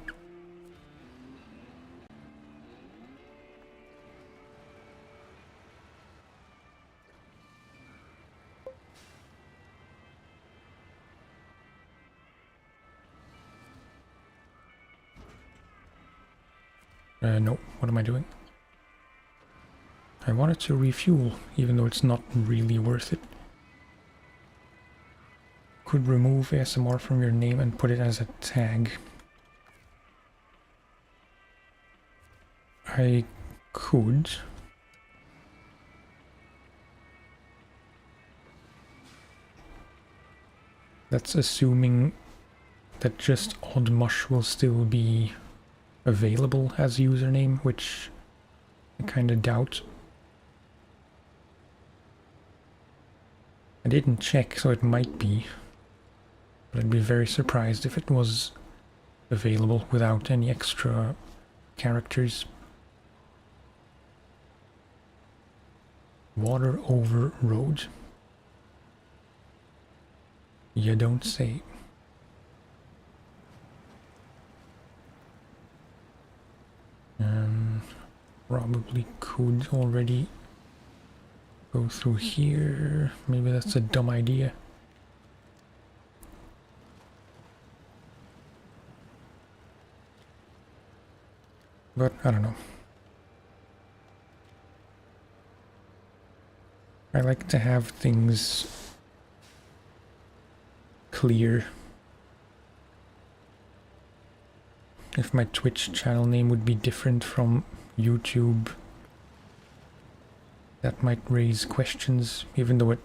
No, what am I doing? I wanted to refuel, even though it's not really worth it. Could remove ASMR from your name and put it as a tag. I could. That's assuming that just Oddmush will still be available as username, which I kind of doubt. I didn't check, so it might be, but I'd be very surprised if it was available without any extra characters. Water over road. You don't say. Probably could already go through here. Maybe that's a dumb idea. But I don't know. I like to have things clear. If my Twitch channel name would be different from YouTube, that might raise questions, even though it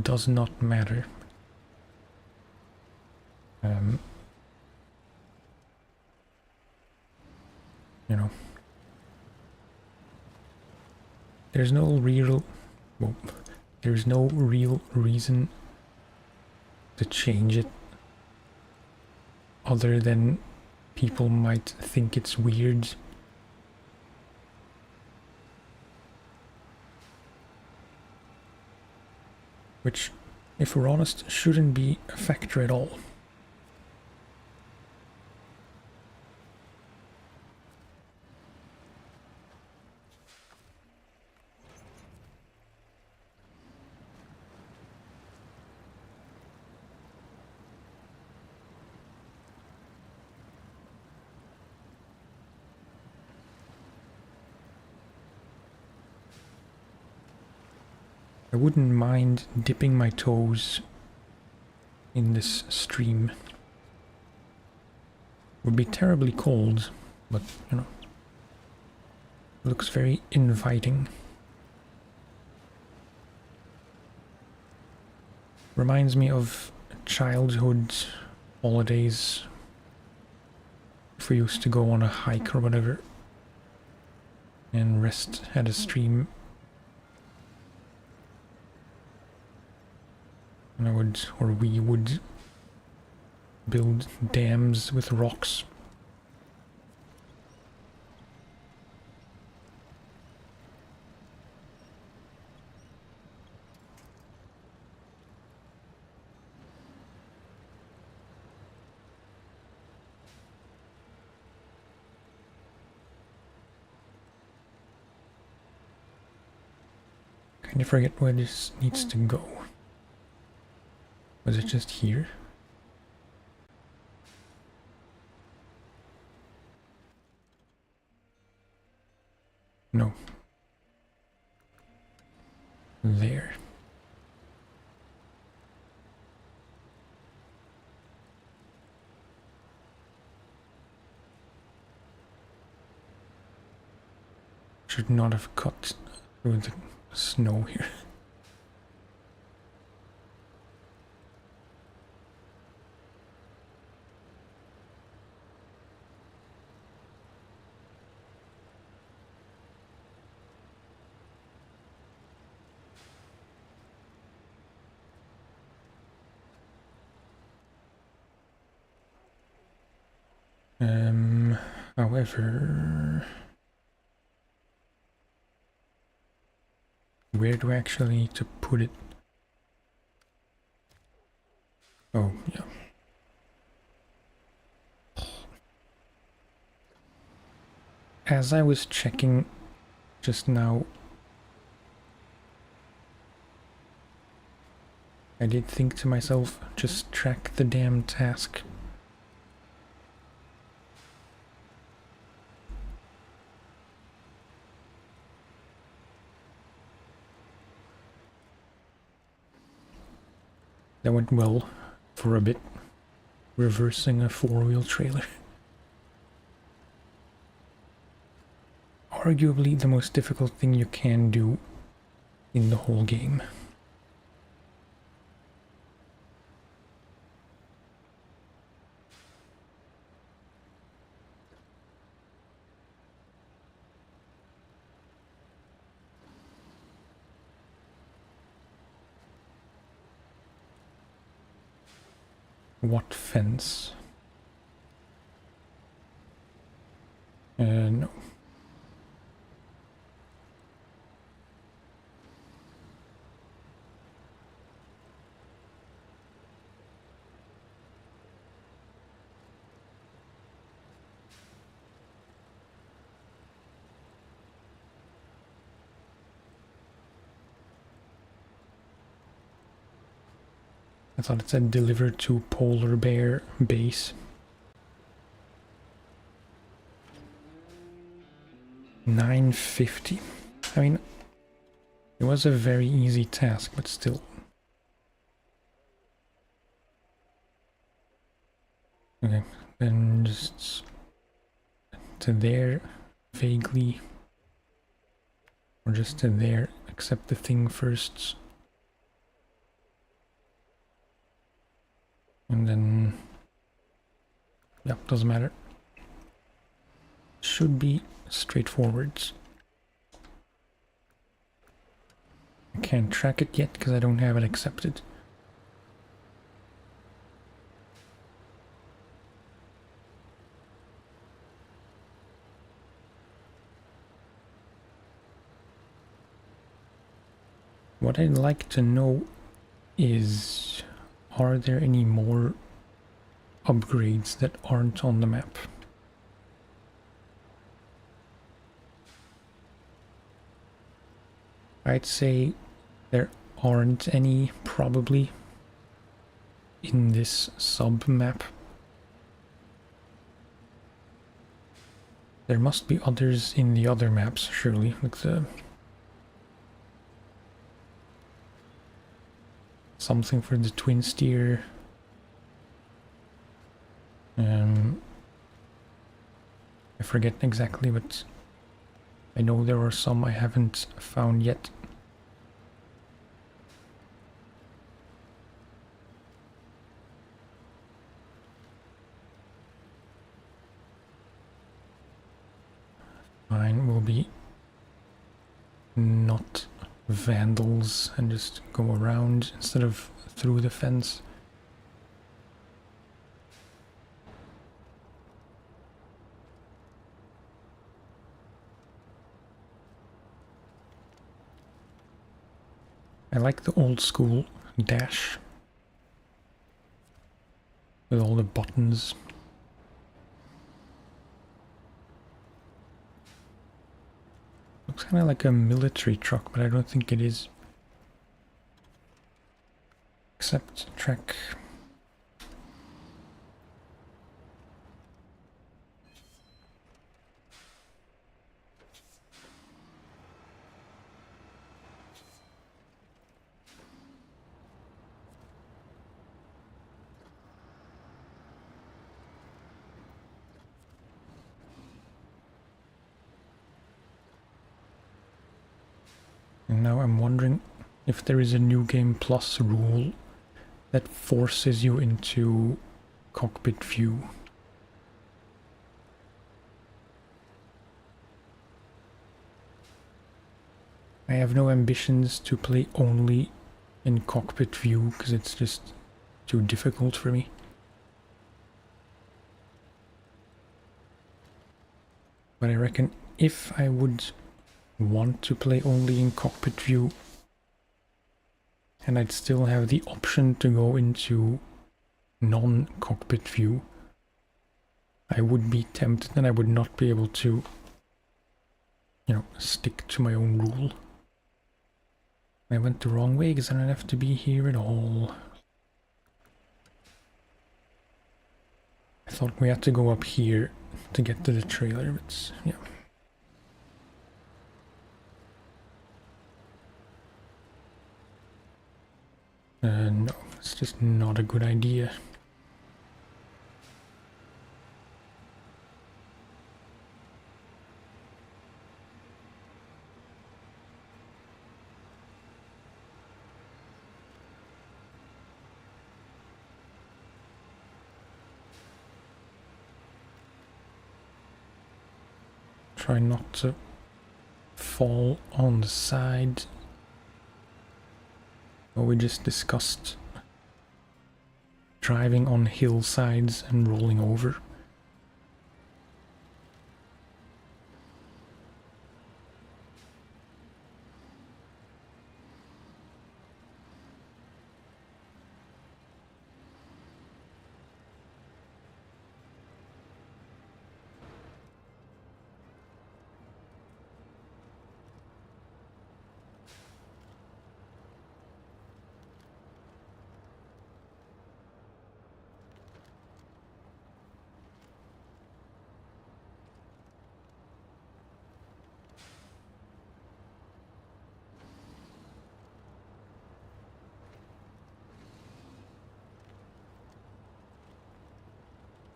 does not matter. You know, there's no real, well, there's no real reason to change it other than people might think it's weird. Which, if we're honest, shouldn't be a factor at all. I wouldn't mind dipping my toes in this stream. Would be terribly cold, but you know, looks very inviting. Reminds me of childhood holidays. If we used to go on a hike or whatever and rest at a stream. And I would, or we would, build dams with rocks. Kind of forget where this needs to go. Was it just here? No. There. Should not have cut through the snow here. However, where do I actually need to put it? Oh, yeah. As I was checking just now, I did think to myself, just track the damn task. That went well for a bit, reversing a four-wheel trailer. Arguably the most difficult thing you can do in the whole game. What fence? No. I thought it said deliver to polar bear base. 950. I mean, it was a very easy task, but still. Okay, then just to there, vaguely. Or just to there, accept the thing first. And then, yeah, doesn't matter. Should be straightforward. I can't track it yet because I don't have it accepted. What I'd like to know is, are there any more upgrades that aren't on the map? I'd say there aren't any, probably, in this sub-map. There must be others in the other maps, surely, like the... something for the twin steer. I forget exactly, but I know there are some I haven't found yet. Mine will be not vandals and just go around instead of through the fence. I like the old school dash with all the buttons. Looks kind of like a military truck, but I don't think it is. Except track. And now I'm wondering if there is a new game plus rule that forces you into cockpit view. I have no ambitions to play only in cockpit view because it's just too difficult for me. But I reckon if I would want to play only in cockpit view and I'd still have the option to go into non-cockpit view, I would be tempted and I would not be able to, you know, stick to my own rule. I went the wrong way because I don't have to be here at all. I thought we had to go up here to get to the trailer, but yeah. No, it's just not a good idea. Try not to fall on the side. Well, we just discussed driving on hillsides and rolling over.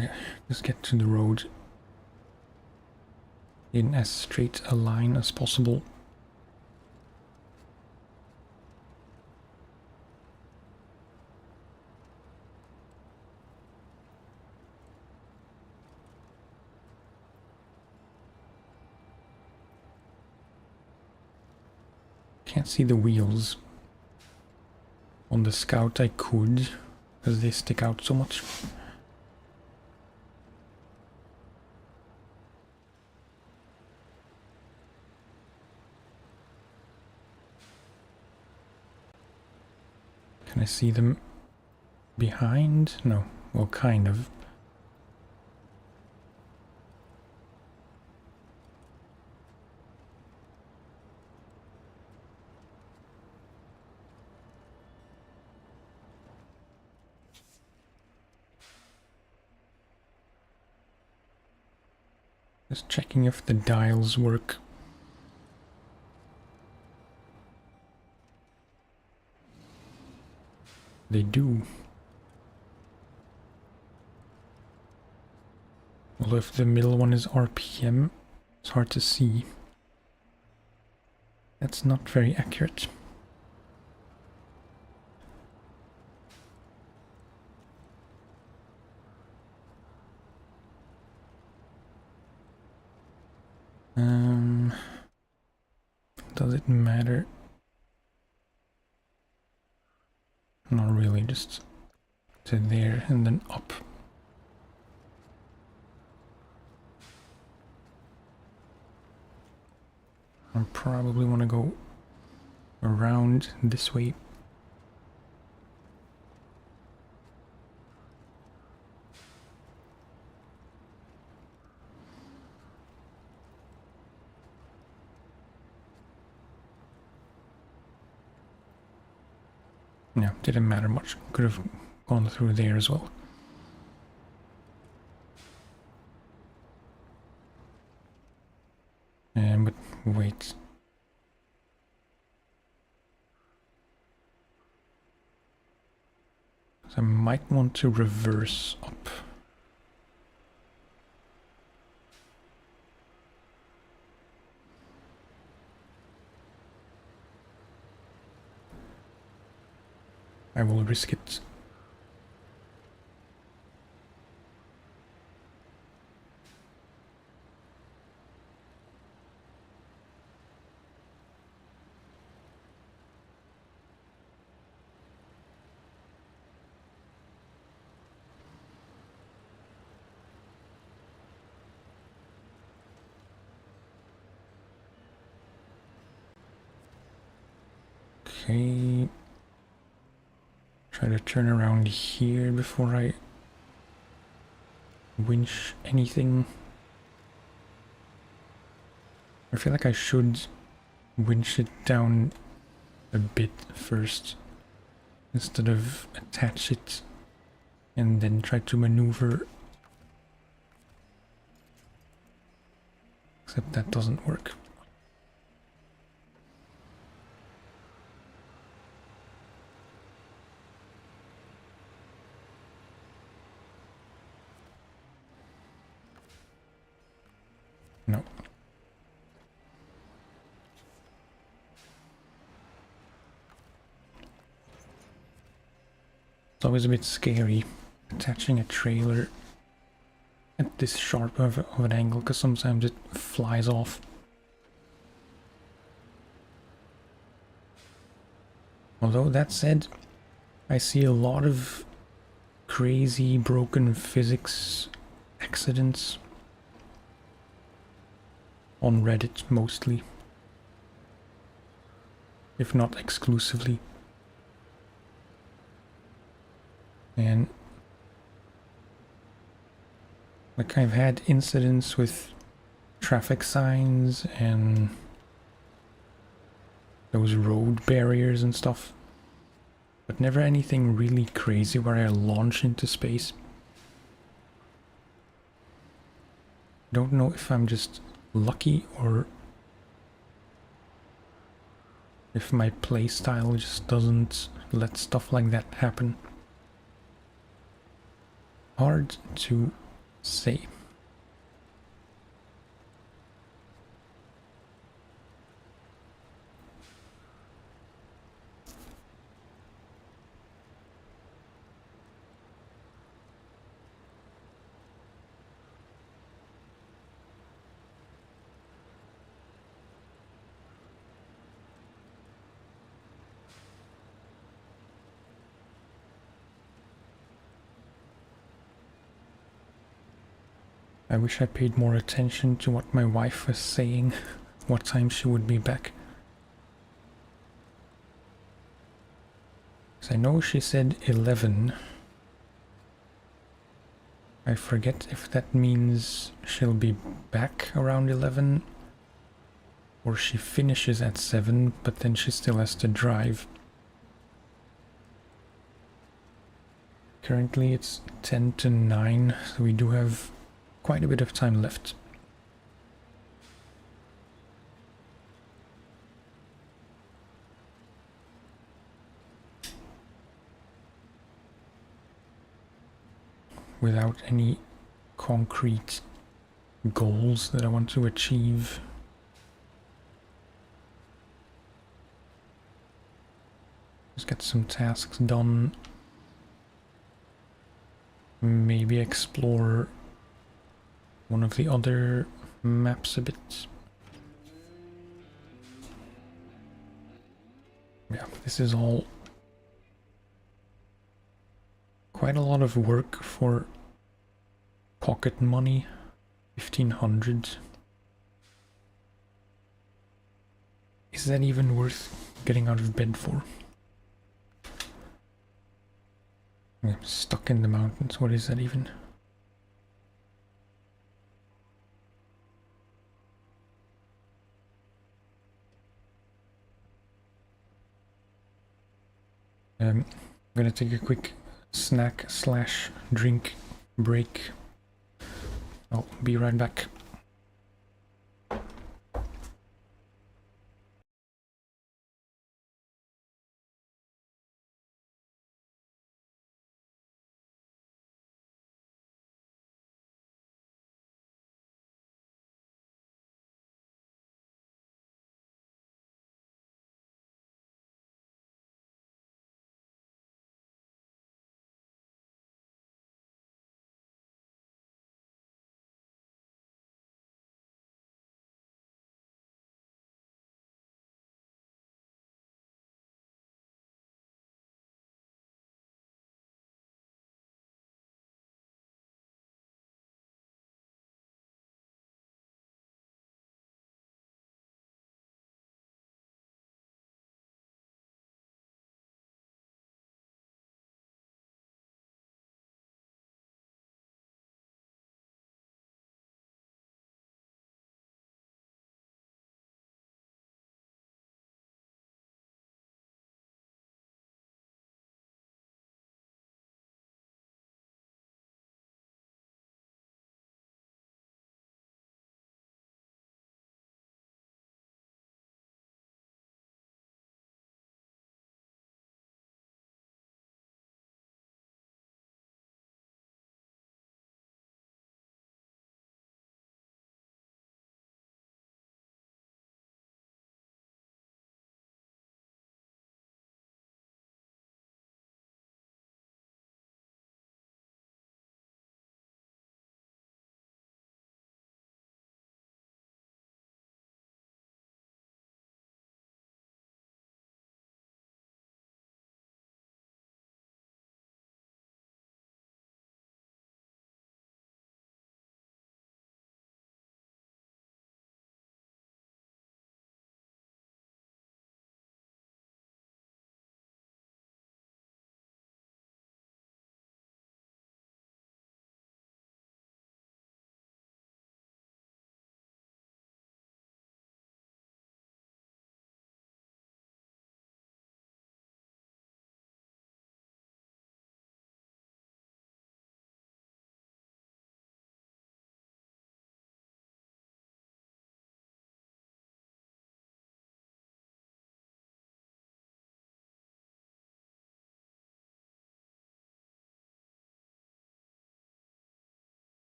Okay, just get to the road in as straight a line as possible. Can't see the wheels. On the Scout I could, because they stick out so much. Can I see them behind? No. Well, kind of. Just checking if the dials work. They do. Although if the middle one is RPM, it's hard to see. That's not very accurate. Does it matter? Not really, just to there and then up. I probably want to go around this way. Yeah, didn't matter much. Could have gone through there as well. But wait. So I might want to reverse up. I will risk it. Okay. Try to turn around here before I winch anything. I feel like I should winch it down a bit first instead of attach it and then try to maneuver. Except that doesn't work. No. It's always a bit scary attaching a trailer at this sharp of an angle, because sometimes it flies off. Although that said, I see a lot of crazy broken physics accidents on Reddit mostly, if not exclusively. And like I've had incidents with traffic signs and those road barriers and stuff, but never anything really crazy where I launch into space. Don't know if I'm just lucky or if my playstyle just doesn't let stuff like that happen. Hard to say. I wish I paid more attention to what my wife was saying, what time she would be back. Because I know she said 11. I forget if that means she'll be back around 11 or she finishes at 7, but then she still has to drive. Currently it's 10 to 9, so we do have quite a bit of time left. Without any concrete goals that I want to achieve. Just get some tasks done. Maybe explore one of the other maps a bit. Yeah, this is all quite a lot of work for pocket money. 1500. Is that even worth getting out of bed for? I'm stuck in the mountains. What is that even? I'm gonna take a quick snack slash drink break. I'll be right back.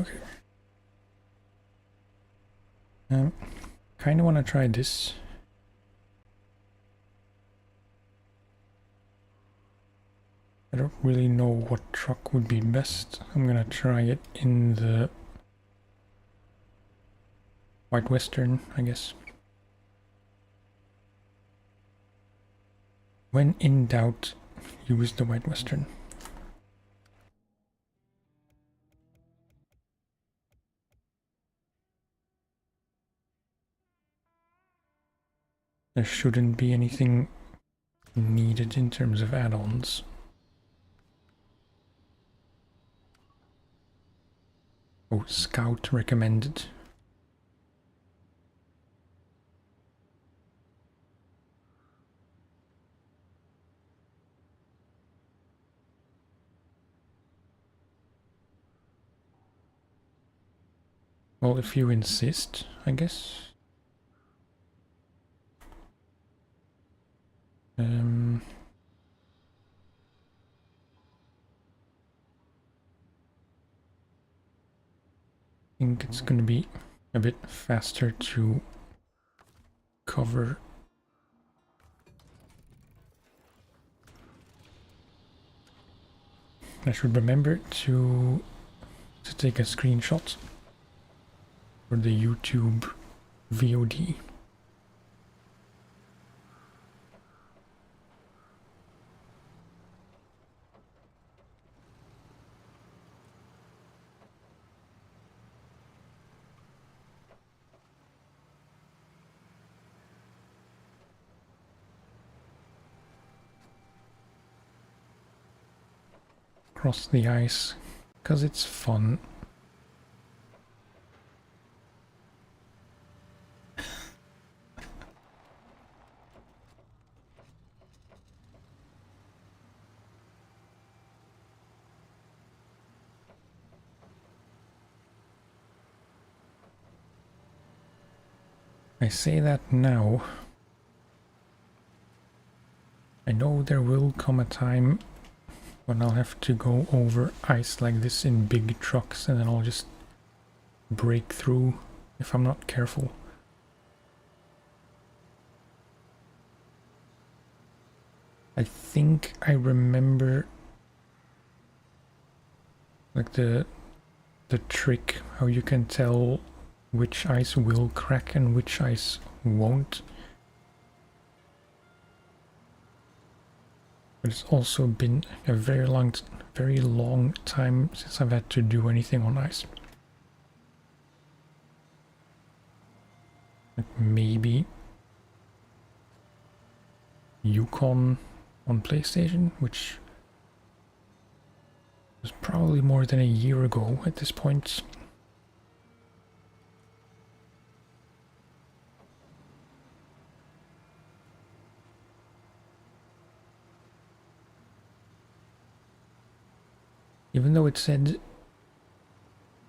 Okay. Kind of want to try this. I don't really know what truck would be best. I'm gonna try it in the White Western, I guess. When in doubt, use the White Western. There shouldn't be anything needed in terms of add-ons. Oh, Scout recommended. Well, if you insist, I guess. I think it's gonna be a bit faster to cover. I should remember to take a screenshot for the YouTube VOD. Cross the ice, because it's fun. I say that now. I know there will come a time when I'll have to go over ice like this in big trucks and then I'll just break through if I'm not careful. I think I remember like the trick how you can tell which ice will crack and which ice won't. But it's also been a very long time since I've had to do anything on ice. Like maybe Yukon on PlayStation, which was probably more than a year ago at this point. Even though it said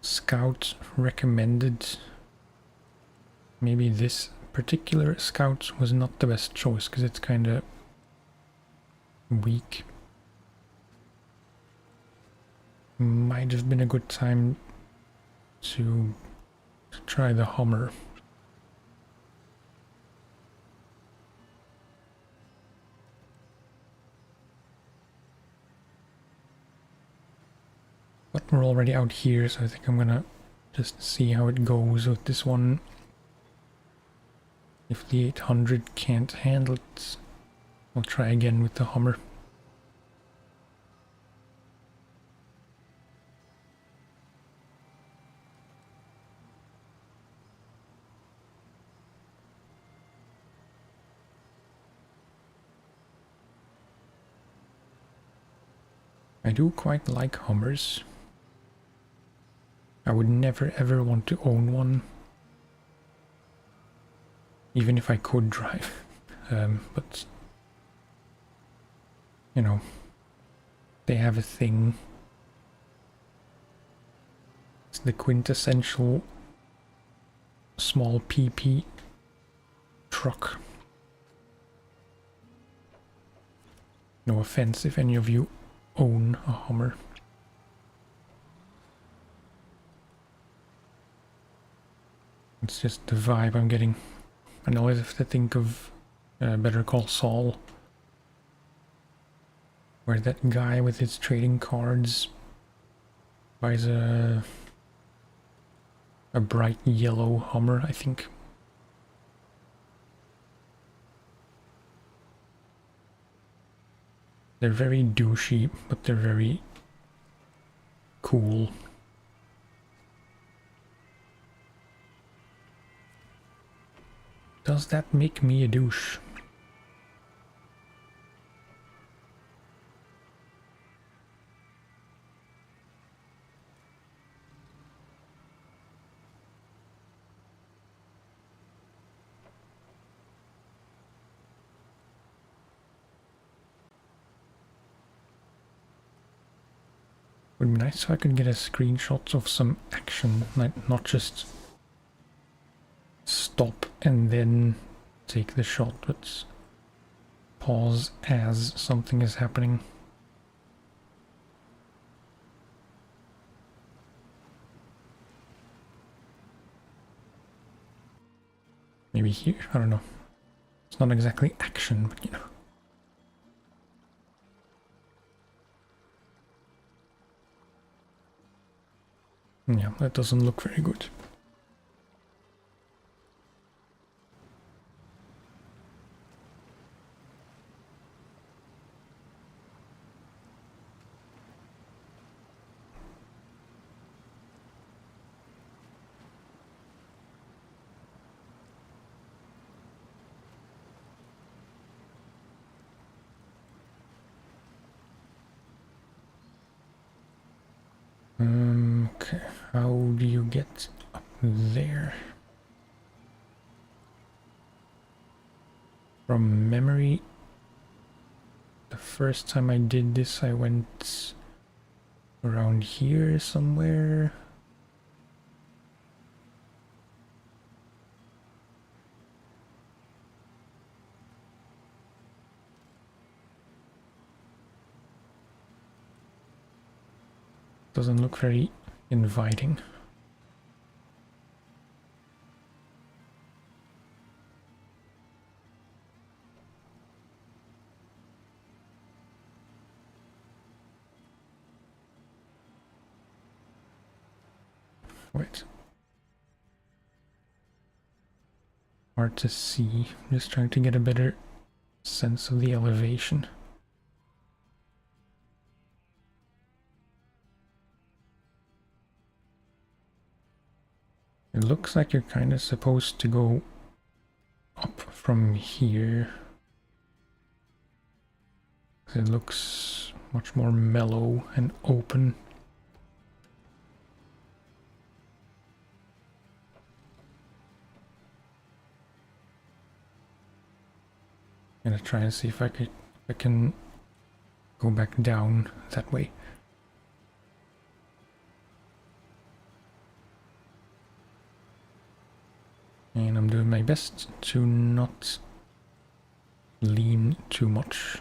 Scout recommended, maybe this particular Scout was not the best choice because it's kind of weak. Might have been a good time to try the Hummer. But we're already out here, so I think I'm gonna just see how it goes with this one. If the 800 can't handle it, I'll try again with the Hummer. I do quite like Hummers. I would never ever want to own one, even if I could drive. But you know, they have a thing. It's the quintessential small PP truck. No offense if any of you own a Hummer. It's just the vibe I'm getting. I always have to think of Better Call Saul, where that guy with his trading cards buys a bright yellow Hummer, I think. They're very douchey, but they're very cool. Does that make me a douche? Would be nice if I could get a screenshot of some action, like not just stop and then take the shot, but pause as something is happening. Maybe here, I don't know. It's not exactly action, but you know. Yeah, that doesn't look very good. Okay, how do you get up there? From memory, the first time I did this, I went around here somewhere. Doesn't look very inviting. Wait. Hard to see. I'm just trying to get a better sense of the elevation. It looks like you're kind of supposed to go up from here. It looks much more mellow and open. I'm gonna try and see if I can go back down that way. And I'm doing my best to not lean too much.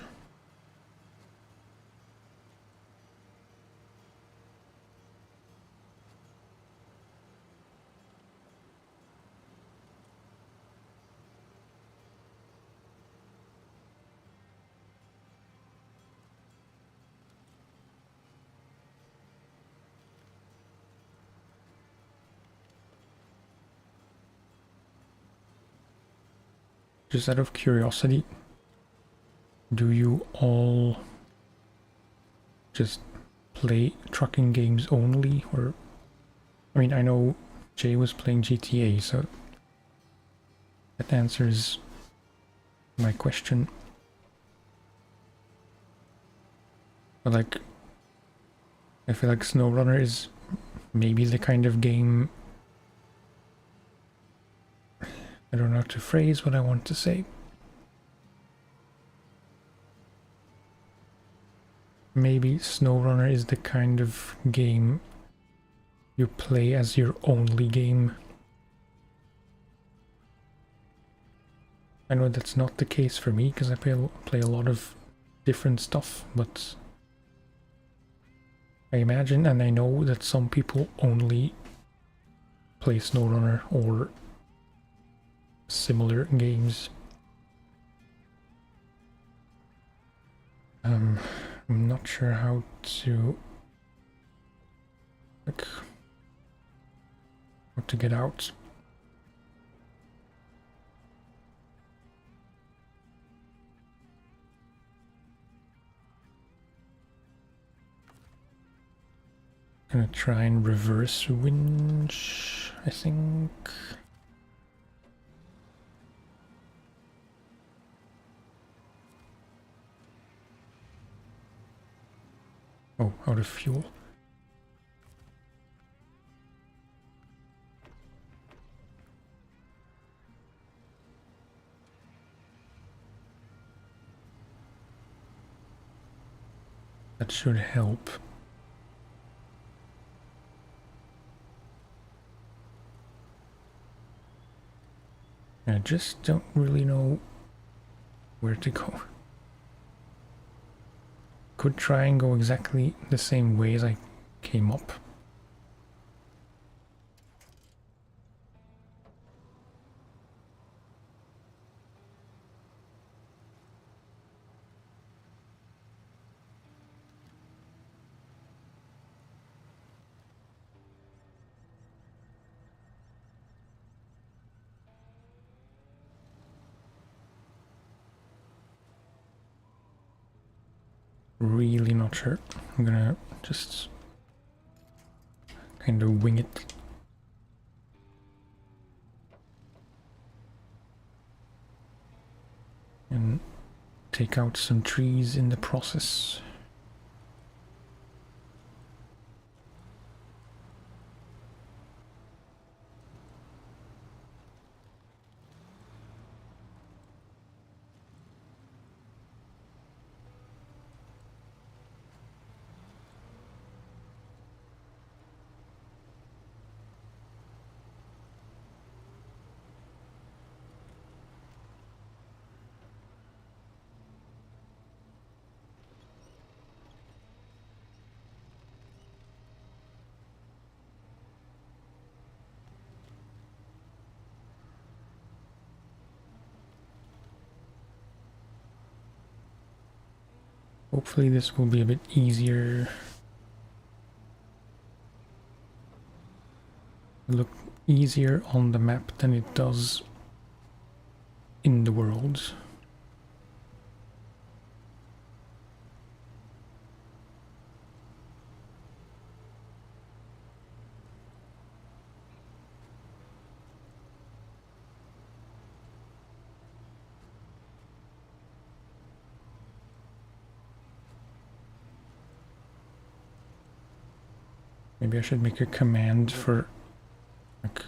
Just out of curiosity, do you all just play trucking games only? Or, I mean, I know Jay was playing GTA, so that answers my question. But like, I feel like SnowRunner is maybe the kind of game, I don't know how to phrase what I want to say. Maybe SnowRunner is the kind of game you play as your only game. I know that's not the case for me, because I play a lot of different stuff, but I imagine and I know that some people only play SnowRunner or similar games. I'm not sure how to how to get out. Gonna try and reverse winch, I think. Oh, out of fuel. That should help. I just don't really know where to go. Could try and go exactly the same way as I came up. Really not sure. I'm gonna just kind of wing it. And take out some trees in the process. Hopefully this will be a bit easier. Look easier on the map than it does in the world. Maybe I should make a command for like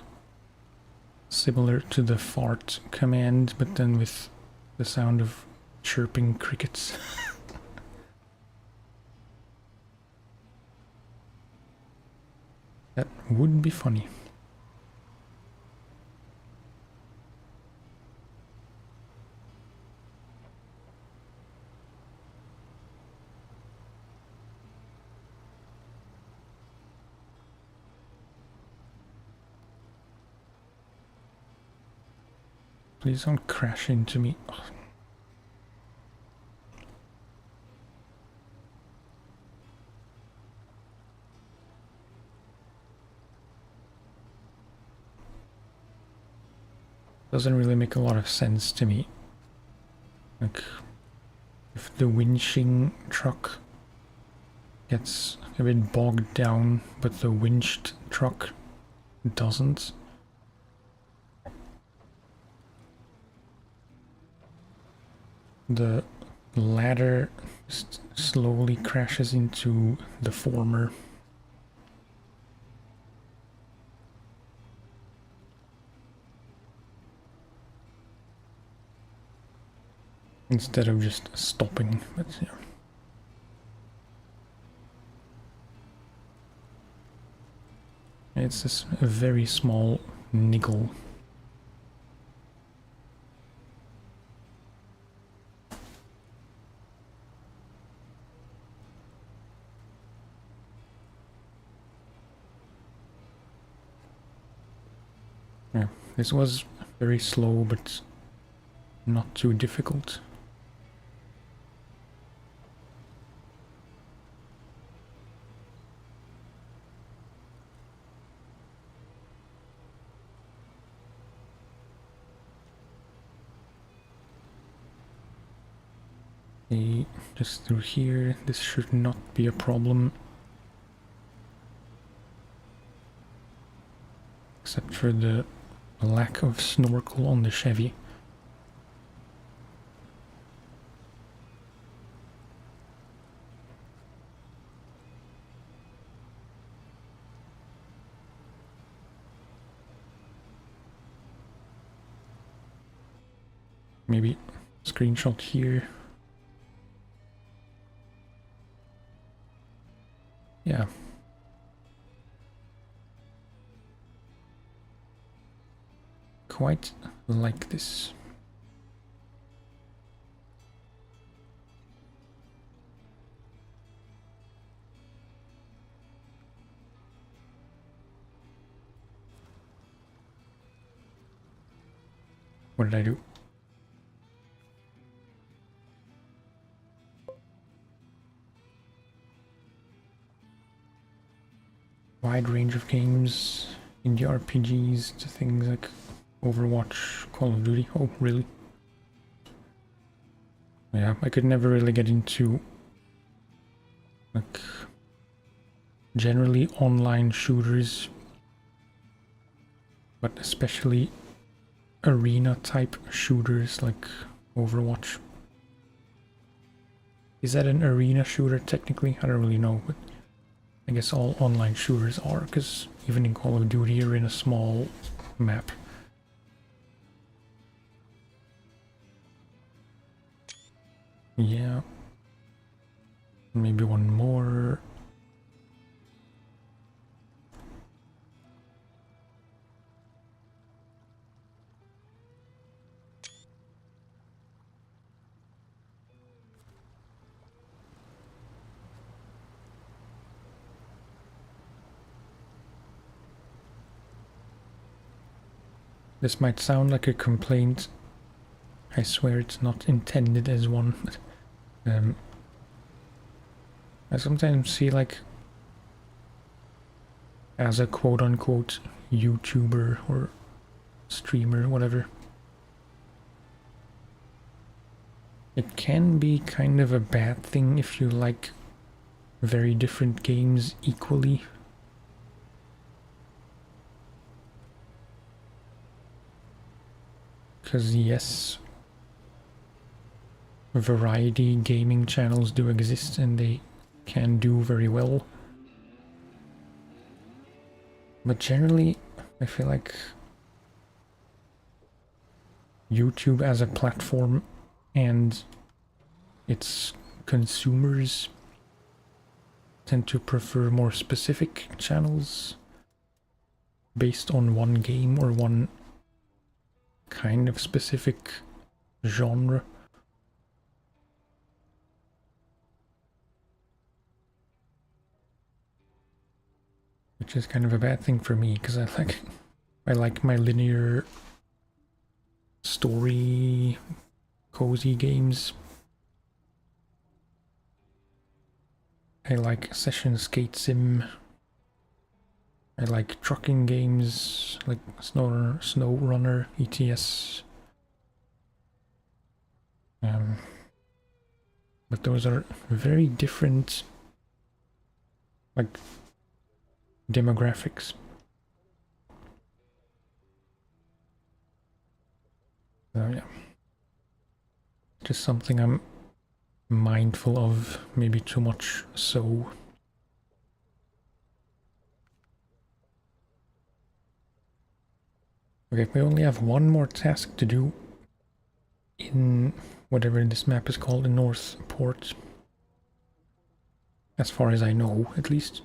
similar to the fart command, but then with the sound of chirping crickets. That would be funny. Please don't crash into me. Ugh. Doesn't really make a lot of sense to me. Like, if the winching truck gets a bit bogged down, but the winched truck doesn't. The ladder just slowly crashes into the former. Instead of just stopping, but yeah. It's just a very small niggle. Yeah, this was Very slow, but not too difficult. Okay, just through here, this should not be a problem. Except for the lack of snorkel on the Chevy. Maybe screenshot here. Yeah. Quite like this. What did I do? Wide range of games, indie RPGs, to things like Overwatch, Call of Duty. Oh, really? Yeah, I could never really get into like generally online shooters, but especially arena type shooters like Overwatch. Is that an arena shooter technically? I don't really know, but I guess all online shooters are, because even in Call of Duty you're in a small map. Yeah. Maybe one more. This might sound like a complaint. I swear it's not intended as one. I sometimes see, like, as a quote-unquote YouTuber or streamer, whatever, it can be kind of a bad thing if you like very different games equally. Because yes, variety gaming channels do exist and they can do very well. But generally, I feel like YouTube as a platform and its consumers tend to prefer more specific channels based on one game or one kind of specific genre. Which is kind of a bad thing for me, because I like my linear story cozy games. I like session skate sim. I like trucking games like SnowRunner, ETS. But those are very different, like, demographics. So yeah, just something I'm mindful of, maybe too much so. Okay, we only have one more task to do in whatever this map is called, in North Porth. As far as I know, at least.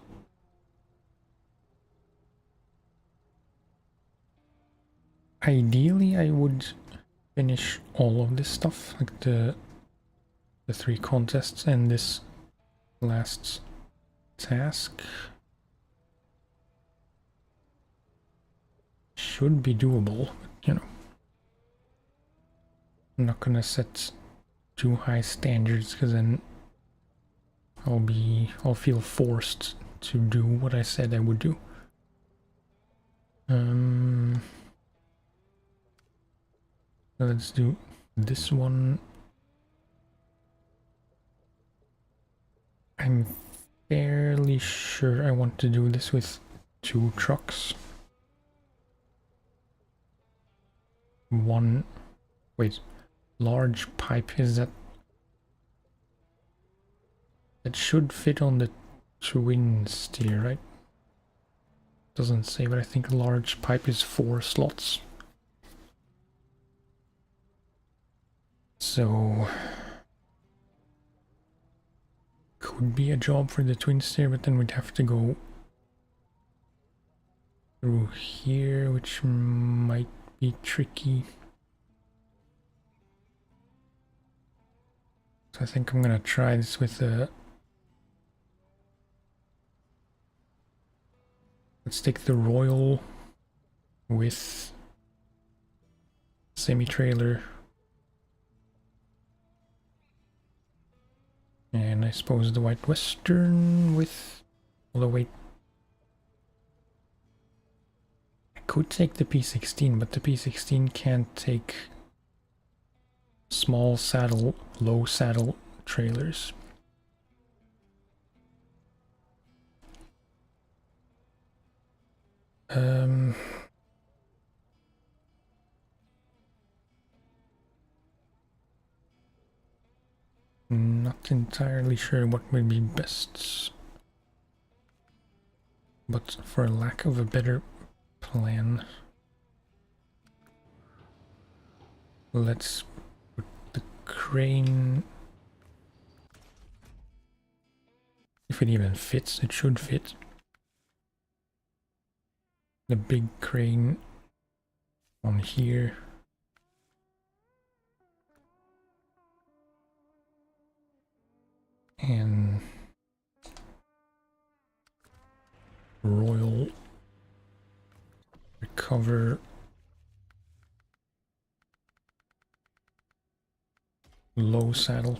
Ideally, I would finish all of this stuff, like the 3 contests and this last task. Should be doable, but, you know, I'm not gonna set too high standards because then I'll feel forced to do what I said I would do. Let's do this one. I'm fairly sure I want to do this with 2 trucks. One, wait, large pipe, is that? That should fit on the twin steer, right? Doesn't say, but I think a large pipe is 4 slots. So could be a job for the twin steer, but then we'd have to go through here, which might be tricky. So I think I'm gonna try this with the... Let's take the Royal with semi-trailer. And I suppose the White Western with... Although wait... I could take the P16, but the P16 can't take small saddle, low saddle trailers. Not entirely sure what would be best, but for lack of a better plan, let's put the crane, if it even fits, it should fit, the big crane on here. And Royal recover low saddle.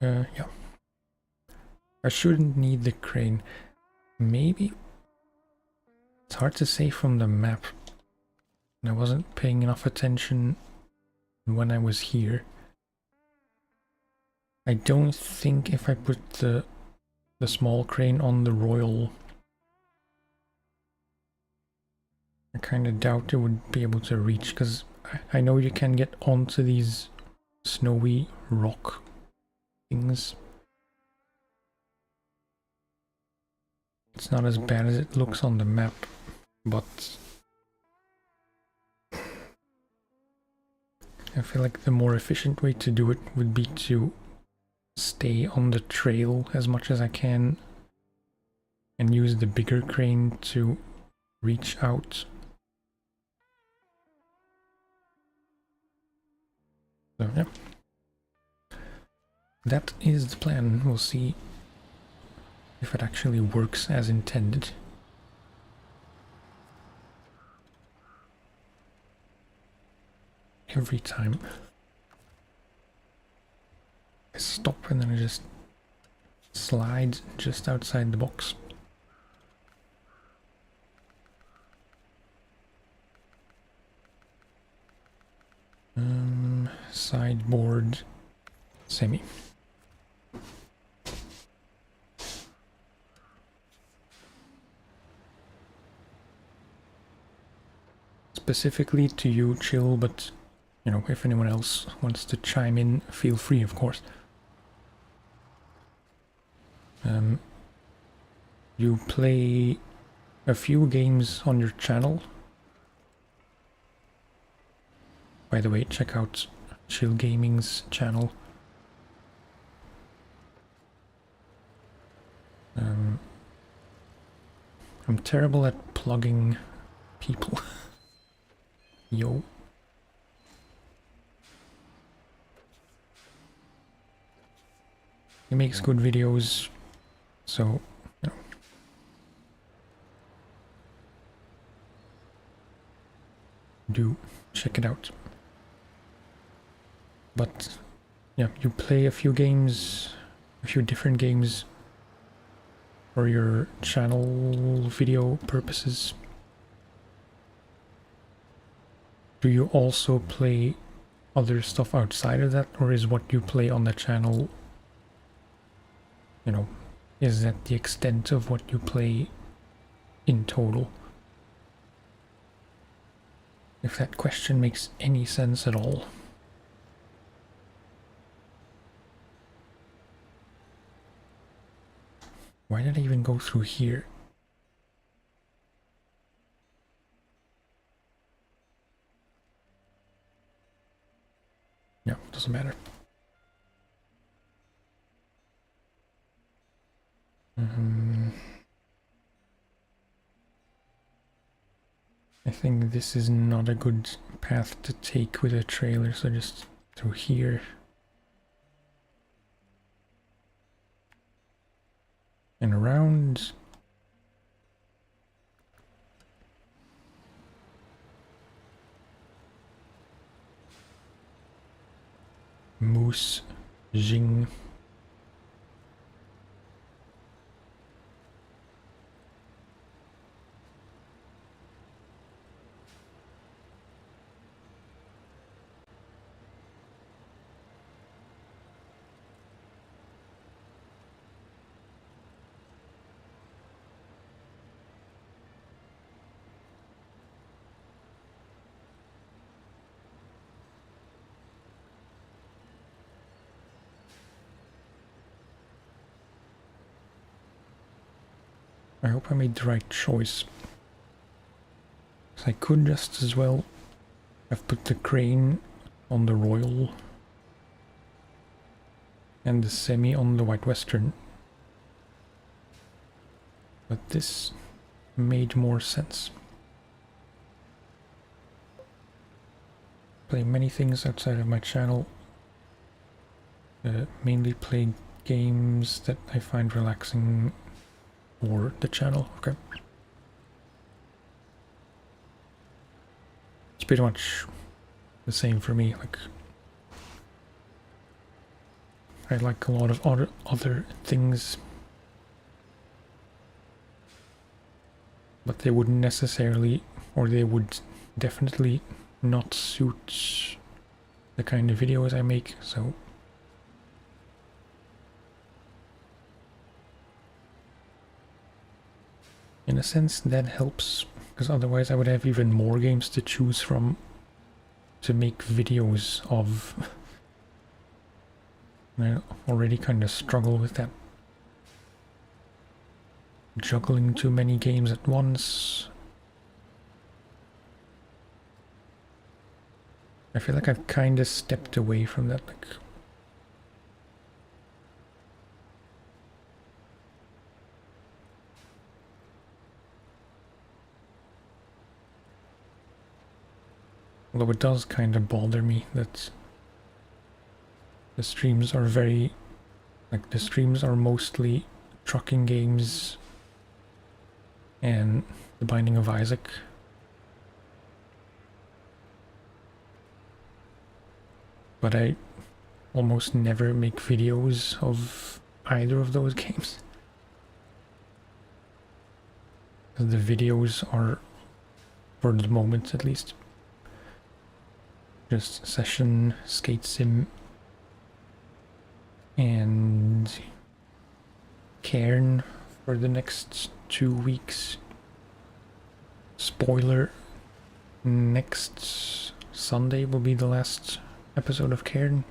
Yeah. I shouldn't need the crane. Maybe. It's hard to say from the map. I wasn't paying enough attention when I was here. I don't think if I put the small crane on the Royal, I kind of doubt it would be able to reach, because I know you can get onto these snowy rock things. It's not as bad as it looks on the map, but I feel like the more efficient way to do it would be to stay on the trail as much as I can and use the bigger crane to reach out. So yeah, that is the plan. We'll see if it actually works as intended. Every time I stop and then I just slide just outside the box. Sideboard semi. Specifically to you, Chill, but you know, if anyone else wants to chime in, feel free, of course. You play a few games on your channel. By the way, check out Chill Gaming's channel. I'm terrible at plugging people. Yo. He makes good videos, so, you know. Do check it out. But, yeah, you play a few games, a few different games for your channel video purposes. Do you also play other stuff outside of that, or is what you play on the channel, you know, is that the extent of what you play in total? If that question makes any sense at all. Why did I even go through here? Yeah, doesn't matter. I think this is not a good path to take with a trailer, so just through here. And around. Moose Jing. I hope I made the right choice. I could just as well have put the crane on the Royal and the Semi on the White Western. But this made more sense. Play many things outside of my channel. Mainly play games that I find relaxing for the channel. Okay. It's pretty much the same for me. Like, I like a lot of other things, but they wouldn't necessarily, or they would definitely not suit the kind of videos I make, so in a sense that helps, because otherwise I would have even more games to choose from to make videos of. And I already kind of struggle with that. Juggling too many games at once. I feel like I've kind of stepped away from that. Like, although it does kind of bother me that the streams are very, like, the streams are mostly trucking games and The Binding of Isaac. But I almost never make videos of either of those games. The videos are, for the moment at least, just Session, Skate Sim, and Cairn for the next 2 weeks. Spoiler, next Sunday will be the last episode of Cairn.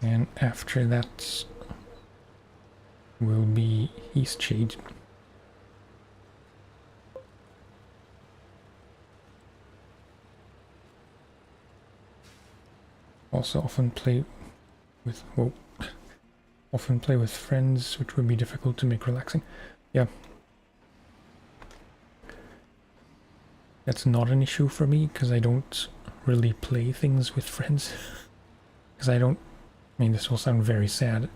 And after that will be Eastshade. Also often play with friends, which would be difficult to make relaxing. Yeah, That's not an issue for me because I don't really play things with friends. Because I don't... I mean, this will sound very sad.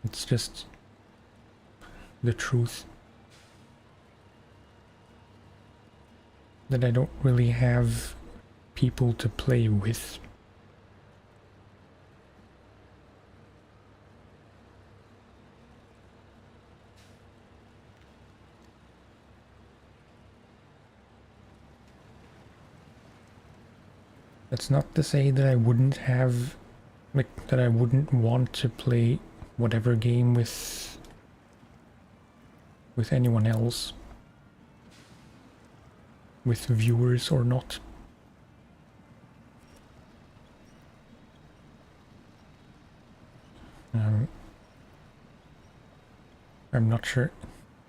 It's just the truth. That I don't really have people to play with. That's not to say that I wouldn't have, like, that I wouldn't want to play whatever game with anyone else, with viewers or not. I'm not sure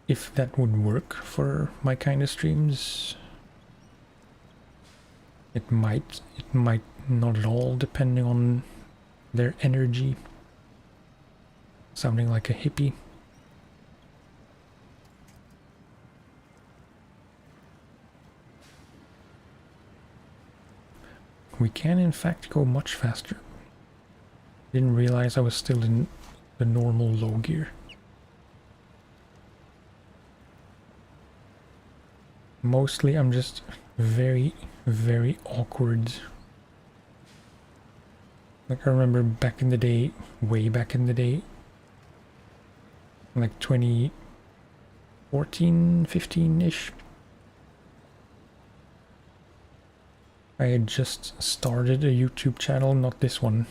if that would work for my kind of streams. It might not at all, depending on their energy. Sounding like a hippie. We can in fact go much faster. Didn't realize I was still in the normal low gear. Mostly I'm just very, very awkward. Like I remember back in the day, way back in the day, like 2014, 15-ish. I had just started a YouTube channel, not this one.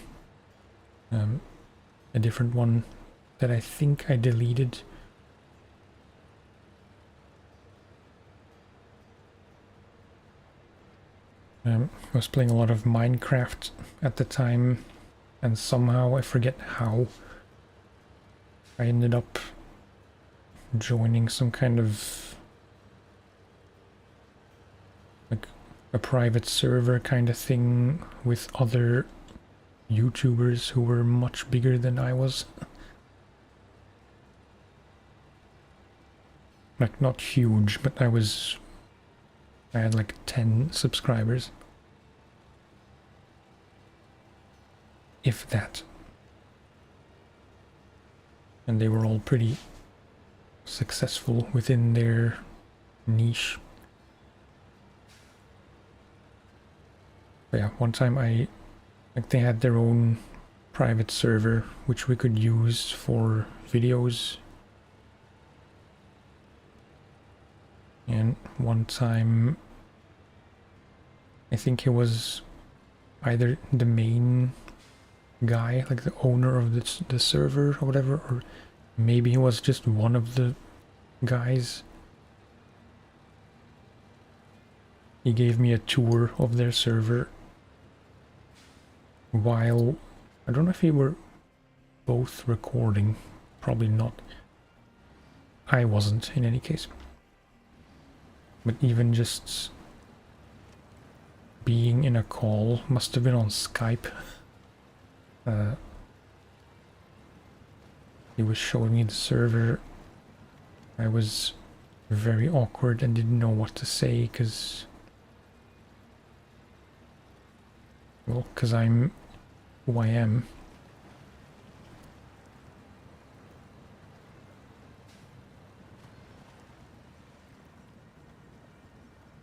A different one that I think I deleted. I was playing a lot of Minecraft at the time, and somehow, I forget how, I ended up joining some kind of like a private server kind of thing with other YouTubers who were much bigger than I was. Like not huge, but I had like 10 subscribers. If that. And they were all pretty successful within their niche. But yeah, one time they had their own private server which we could use for videos. And one time, I think he was either the main guy, like the owner of the server or whatever, or maybe he was just one of the guys. He gave me a tour of their server while, I don't know if we were both recording, probably not. I wasn't in any case. But even just being in a call, must have been on Skype. He was showing me the server. I was very awkward and didn't know what to say because I'm who I am.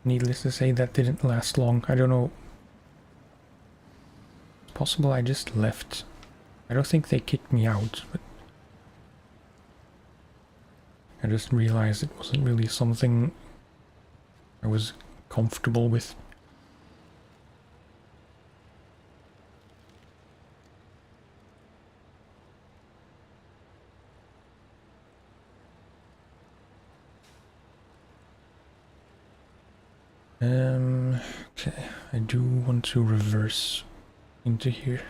Needless to say, that didn't last long. I don't know. It's possible I just left. I don't think they kicked me out, but I just realized it wasn't really something I was comfortable with. Okay, I do want to reverse into here.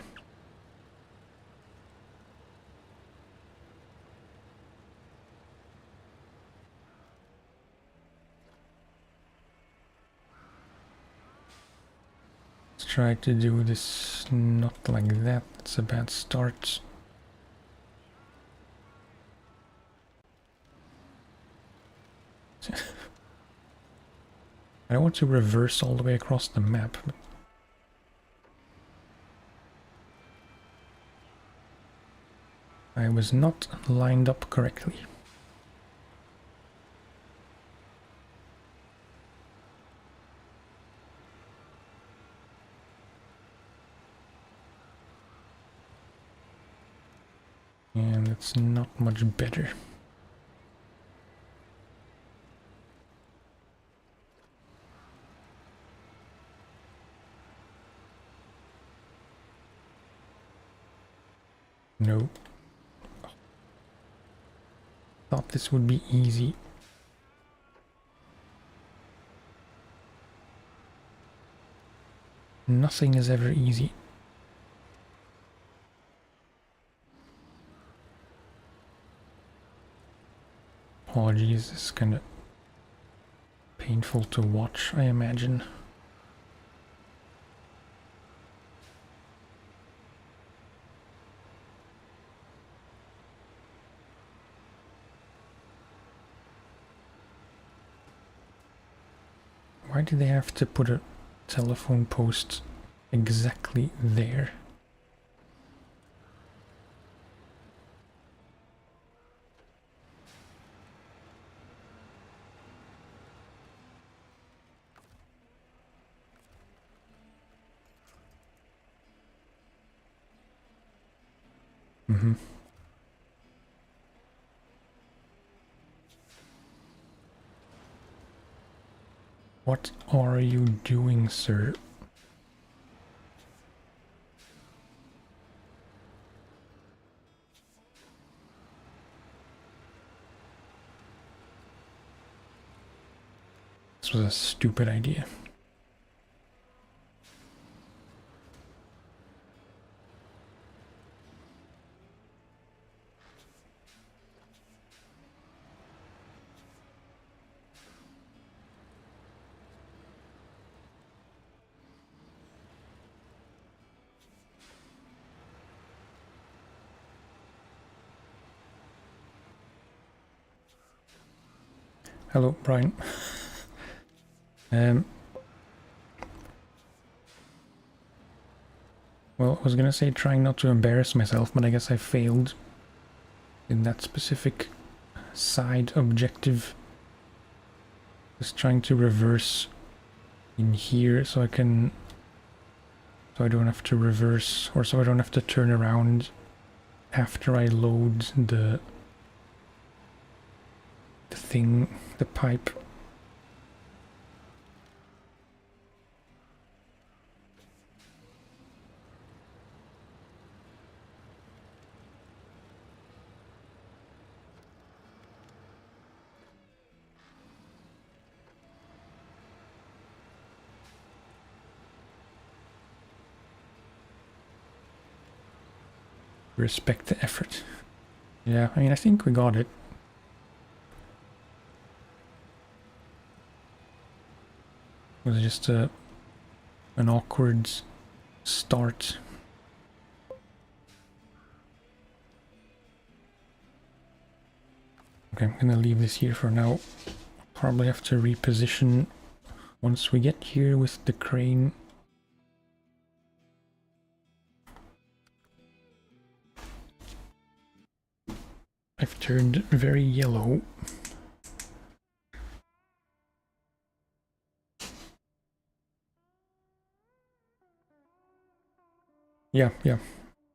Let's try to do this not like that. It's a bad start. I don't want to reverse all the way across the map, but I was not lined up correctly. And it's not much better. No. Thought this would be easy. Nothing is ever easy. Apologies, this is kind of painful to watch, I imagine. Why do they have to put a telephone post exactly there? What are you doing, sir? This was a stupid idea. Hello, Brian. Well, I was gonna say trying not to embarrass myself, but I guess I failed in that specific side objective. Just trying to reverse in here so I can... so I don't have to reverse, or so I don't have to turn around after I load the thing, the pipe. Respect the effort. Yeah, I mean, I think we got it. It was just an awkward start. Okay, I'm gonna leave this here for now. Probably have to reposition once we get here with the crane. I've turned very yellow. Yeah.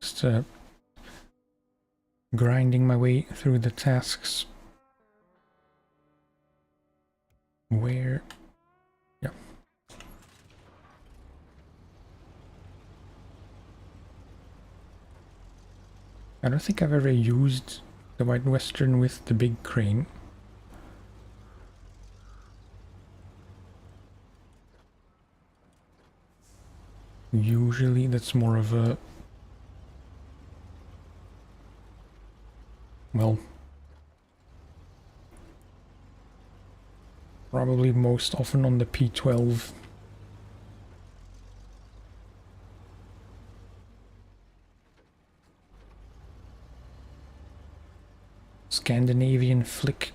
Just grinding my way through the tasks. Where? Yeah. I don't think I've ever used the White Western with the big crane. Usually that's more of a... well... probably most often on the P12. Scandinavian flick.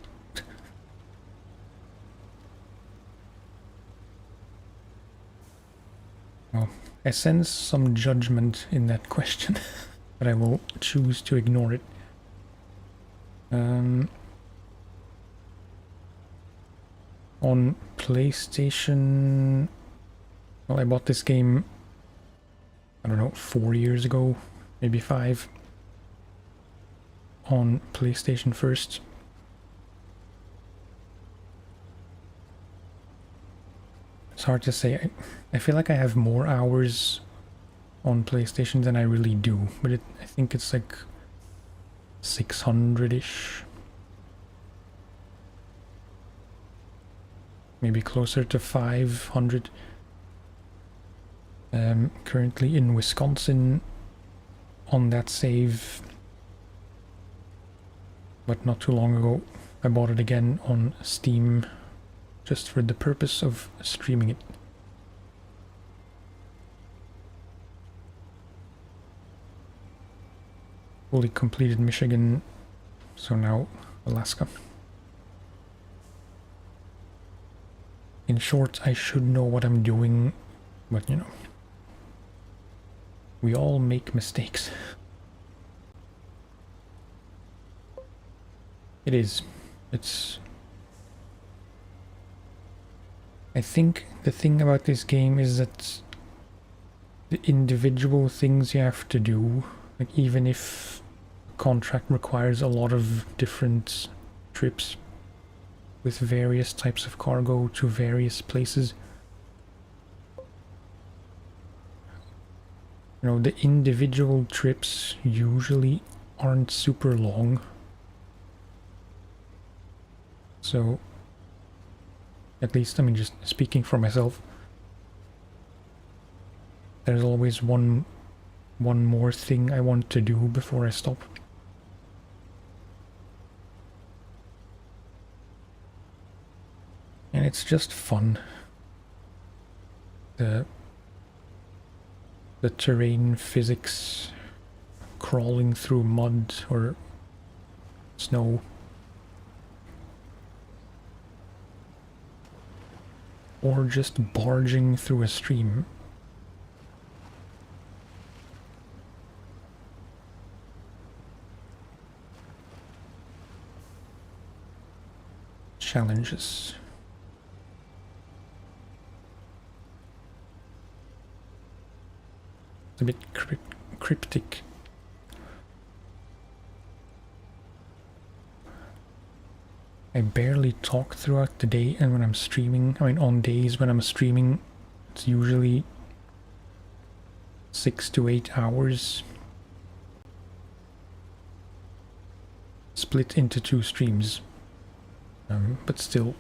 Well, I sense some judgment in that question, but I will choose to ignore it. On PlayStation... Well, I bought this game, I don't know, 4 years ago, maybe 5. On PlayStation first. It's hard to say. I feel like I have more hours on PlayStation than I really do, but I think it's like 600-ish. Maybe closer to 500. Currently in Wisconsin on that save, but not too long ago I bought it again on Steam just for the purpose of streaming it. Fully completed Michigan, so now Alaska. In short, I should know what I'm doing, but you know, we all make mistakes. It is. It's... I think the thing about this game is that the individual things you have to do, like even if a contract requires a lot of different trips with various types of cargo to various places, you know, the individual trips usually aren't super long. So, at least, I mean, just speaking for myself, there's always one more thing I want to do before I stop. And it's just fun. The terrain physics, crawling through mud or snow, or just barging through a stream. Challenges. It's a bit cryptic. I barely talk throughout the day, and when I'm streaming, I mean on days when I'm streaming, it's usually 6 to 8 hours split into 2 streams, but still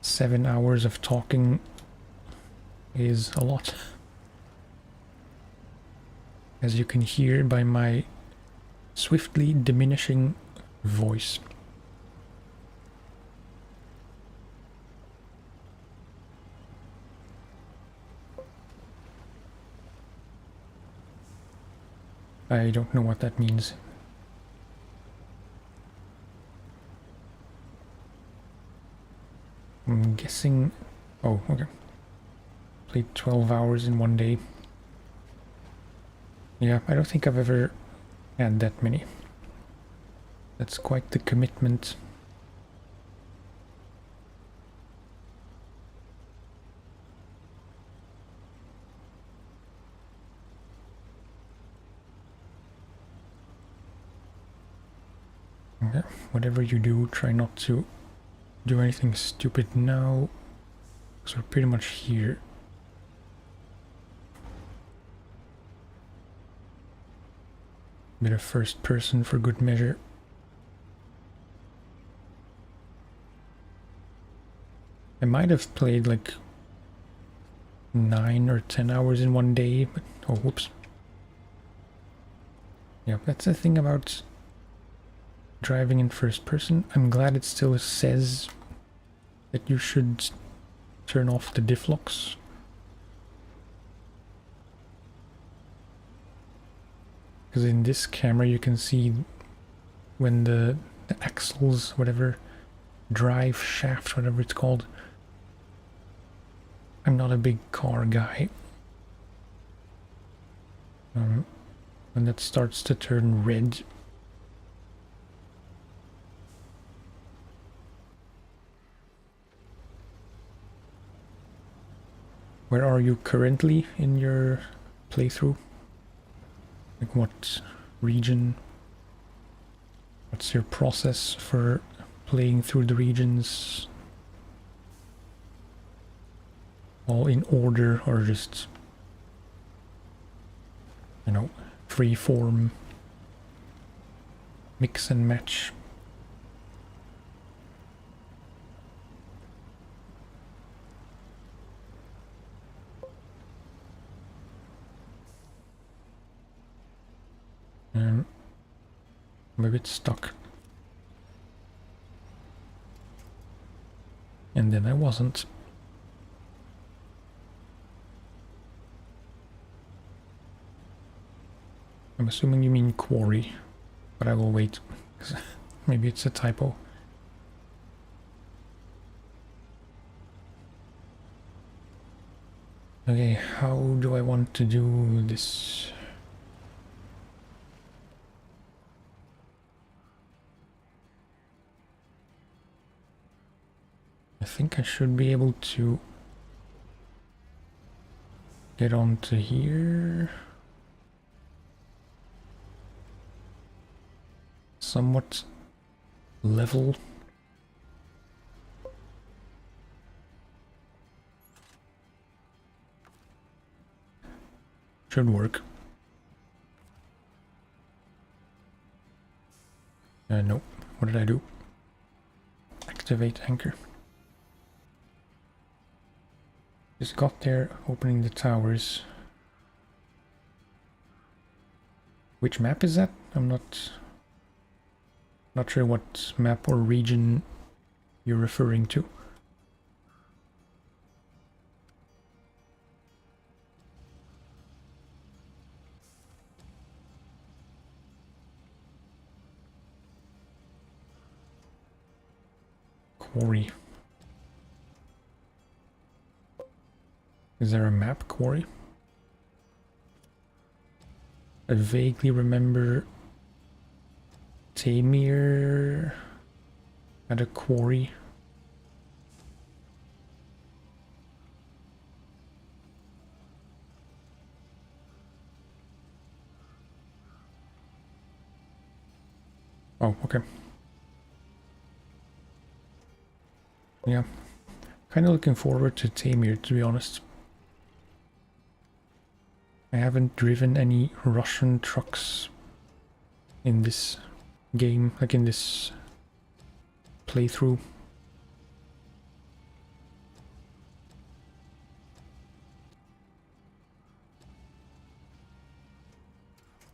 7 hours of talking is a lot, as you can hear by my swiftly diminishing voice. I don't know what that means. I'm guessing... Oh, okay. Played 12 hours in one day. Yeah, I don't think I've ever had that many. That's quite the commitment. Yeah, whatever you do, try not to do anything stupid now, because we're pretty much here. Bit of first person for good measure. I might have played like 9 or 10 hours in one day, but oh, whoops. Yeah, that's the thing about driving in first person. I'm glad it still says that you should turn off the diff locks. Because in this camera you can see when the axles, whatever, drive shaft, whatever it's called, I'm not a big car guy. When that starts to turn red, where are you currently in your playthrough? Like what region? What's your process for playing through the regions? All in order or just, you know, free form, mix and match? I'm a bit stuck. And then I wasn't. I'm assuming you mean quarry, but I will wait. Maybe it's a typo. Okay, how do I want to do this? I think I should be able to get onto here. Somewhat level. Should work. No. What did I do? Activate anchor. Just got there, opening the towers. Which map is that? I'm not sure what map or region you're referring to. Quarry. Is there a map, quarry? I vaguely remember Tamir had a quarry. Oh, okay. Yeah. Kind of looking forward to Tamir, to be honest. I haven't driven any Russian trucks in this game, like in this playthrough.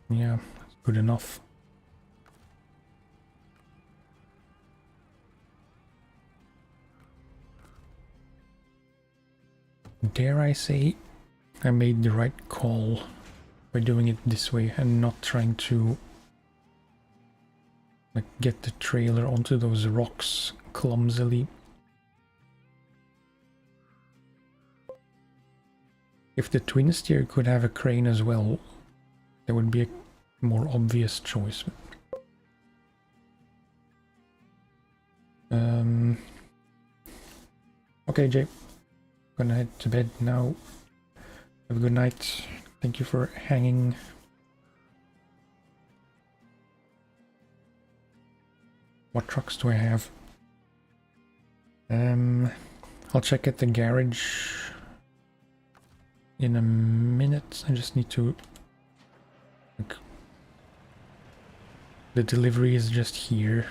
Yeah, that's good enough. Dare I say I made the right call by doing it this way and not trying to like get the trailer onto those rocks clumsily. If the twin steer could have a crane as well, there would be a more obvious choice. Okay, Jay. Gonna head to bed now. Have a good night. Thank you for hanging. What trucks do I have? I'll check at the garage in a minute. I just need to... Like, the delivery is just here,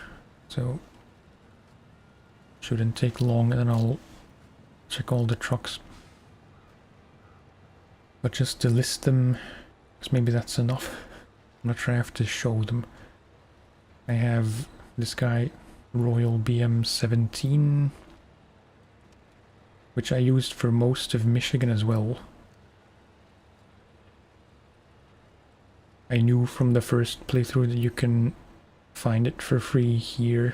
so shouldn't take long, and then I'll check all the trucks. But just to list them, because maybe that's enough. I'm not sure I have to show them. I have this guy, Royal BM17, which I used for most of Michigan as well. I knew from the first playthrough that you can find it for free here.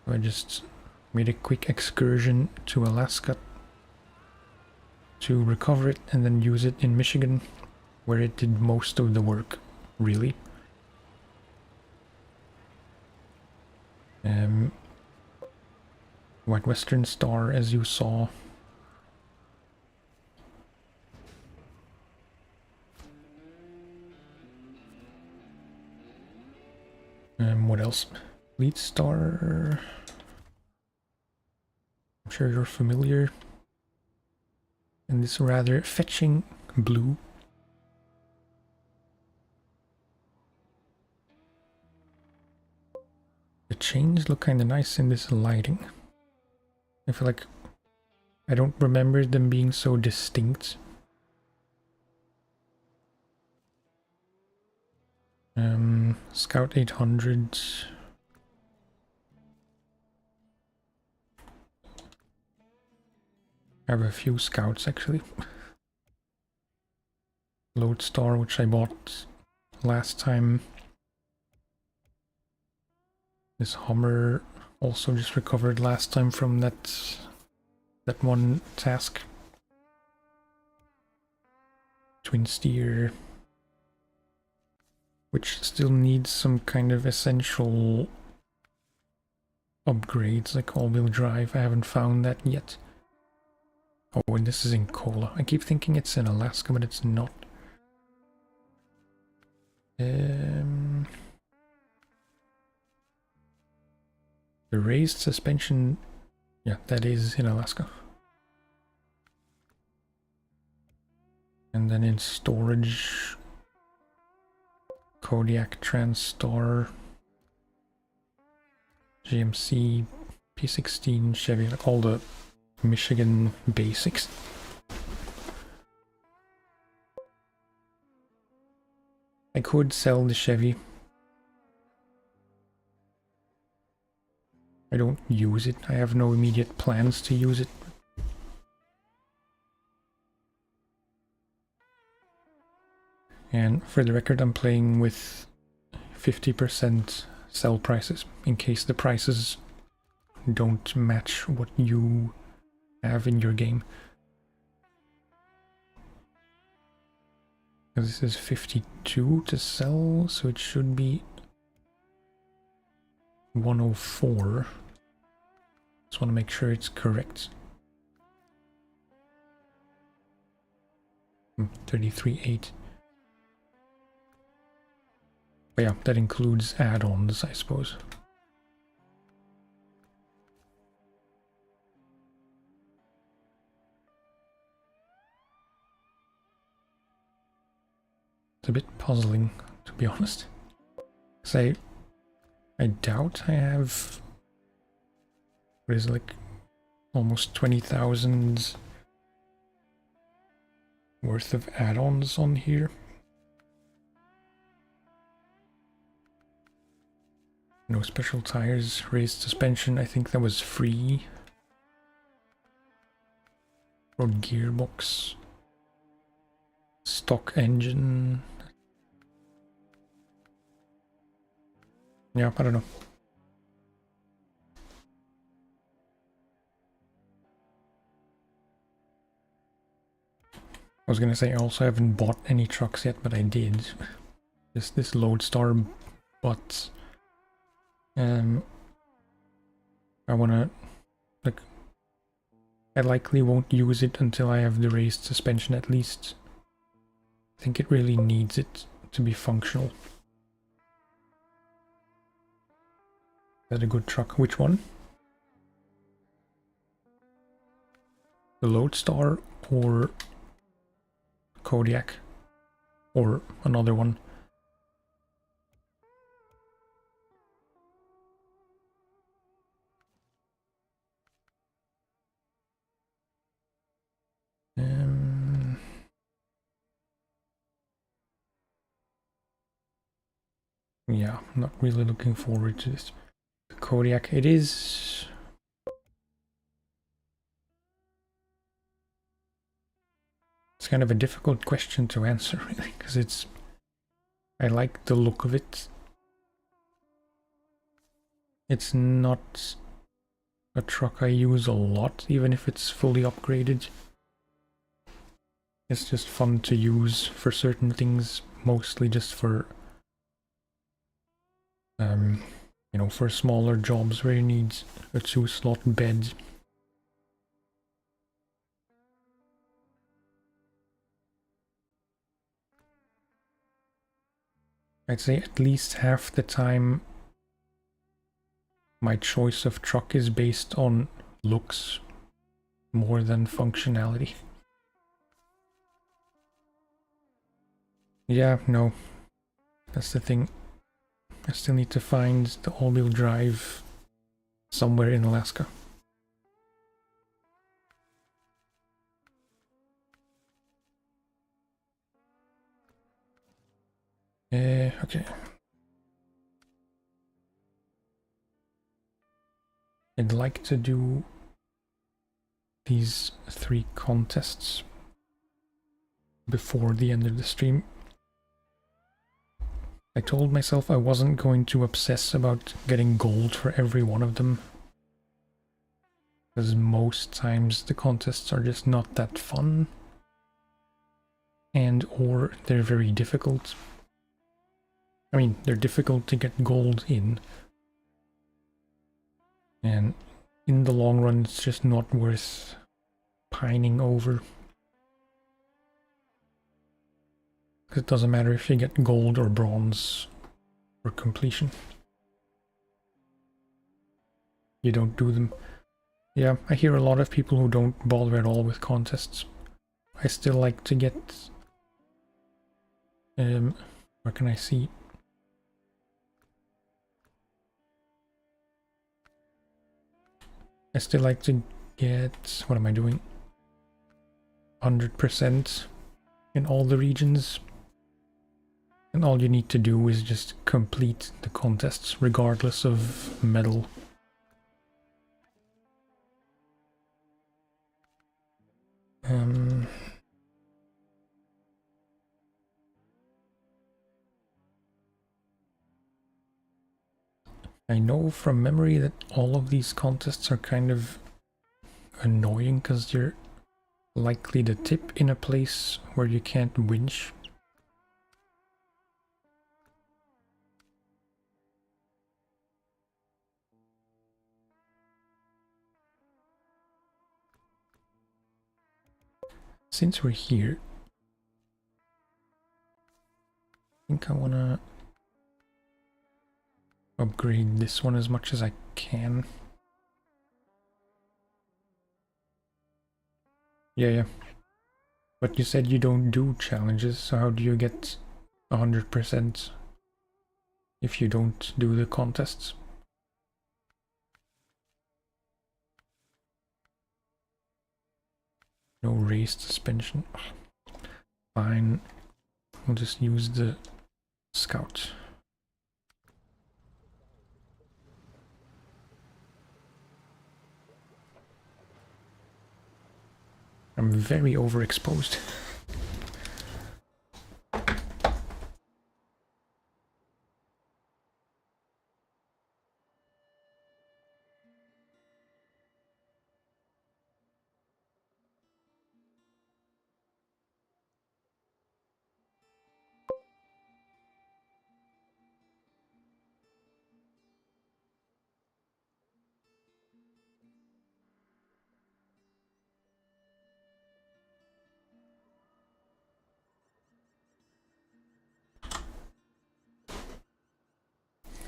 So I just Made a quick excursion to Alaska to recover it and then use it in Michigan, where it did most of the work, really. White Western Star, as you saw. What else? Fleet Star. I'm sure you're familiar. And this rather fetching blue. The chains look kind of nice in this lighting. I feel like I don't remember them being so distinct. Scout 800. I have a few scouts actually. Lodestar, which I bought last time. This Hummer also just recovered last time from that one task. Twin Steer, which still needs some kind of essential upgrades, like all-wheel drive. I haven't found that yet. Oh, and this is in Kola. I keep thinking it's in Alaska, but it's not. The raised suspension, yeah, that is in Alaska. And then in storage, Kodiak, Transstar, GMC, P16, Chevy, like all the Michigan basics. I could sell the Chevy. I don't use it. I have no immediate plans to use it. And for the record, I'm playing with 50% sell prices in case the prices don't match what you have in your game. This is 52 to sell, so it should be 104. Just want to make sure it's correct. 33.8. But yeah, that includes add-ons, I suppose. It's a bit puzzling, to be honest. Because I doubt I have, what is it, like almost 20,000 worth of add-ons on here. No special tires, raised suspension, I think that was free. Road gearbox, stock engine. Yeah, I don't know. I was gonna say I also haven't bought any trucks yet, but I did. This Lodestar, but I wanna, like, I likely won't use it until I have the raised suspension at least. I think it really needs it to be functional. Is that a good truck? Which one? The Lodestar or Kodiak? Or another one? Yeah, I'm not really looking forward to this. The Kodiak, it is... It's kind of a difficult question to answer, really, because it's... I like the look of it. It's not a truck I use a lot, even if it's fully upgraded. It's just fun to use for certain things, mostly just for, you know, for smaller jobs where you need a 2-slot bed. I'd say at least half the time my choice of truck is based on looks more than functionality. Yeah, no, that's the thing. I still need to find the all-wheel drive somewhere in Alaska. Okay. I'd like to do these 3 contests before the end of the stream. I told myself I wasn't going to obsess about getting gold for every one of them, because most times the contests are just not that fun, and or they're very difficult. I mean, they're difficult to get gold in, and in the long run it's just not worth pining over. Because it doesn't matter if you get gold or bronze for completion. You don't do them. Yeah, I hear a lot of people who don't bother at all with contests. I still like to get... where can I see? I still like to get... what am I doing? 100% in all the regions. And all you need to do is just complete the contests, regardless of medal. I know from memory that all of these contests are kind of annoying because you're likely to tip in a place where you can't winch. Since we're here, I think I want to upgrade this one as much as I can. Yeah. But you said you don't do challenges, so how do you get 100% if you don't do the contests? No raised suspension. Fine. We'll just use the scout. I'm very overexposed.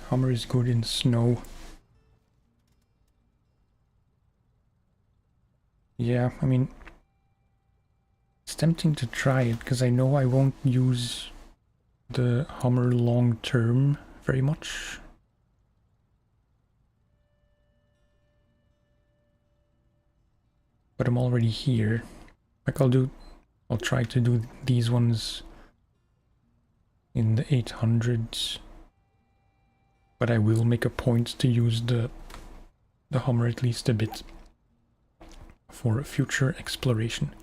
Hummer is good in snow. Yeah, I mean, it's tempting to try it because I know I won't use the Hummer long term very much. But I'm already here. Like I'll try to do these ones in the 800s. But I will make a point to use the Hummer at least a bit for future exploration.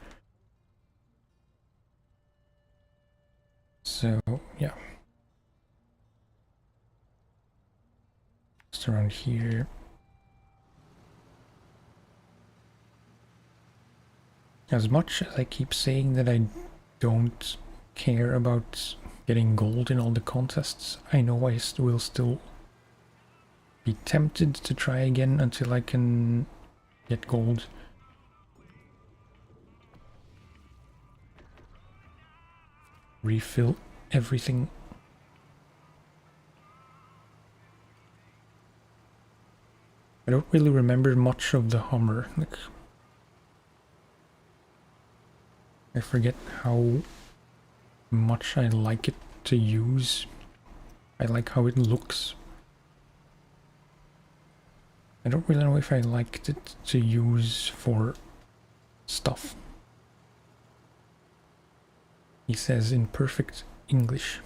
So, yeah. Just around here. As much as I keep saying that I don't care about getting gold in all the contests, I know I will still be tempted to try again until I can get gold. Refill everything. I don't really remember much of the Hummer. Like, I forget how much I like it to use. I like how it looks. I don't really know if I liked it to use for stuff. He says in perfect English.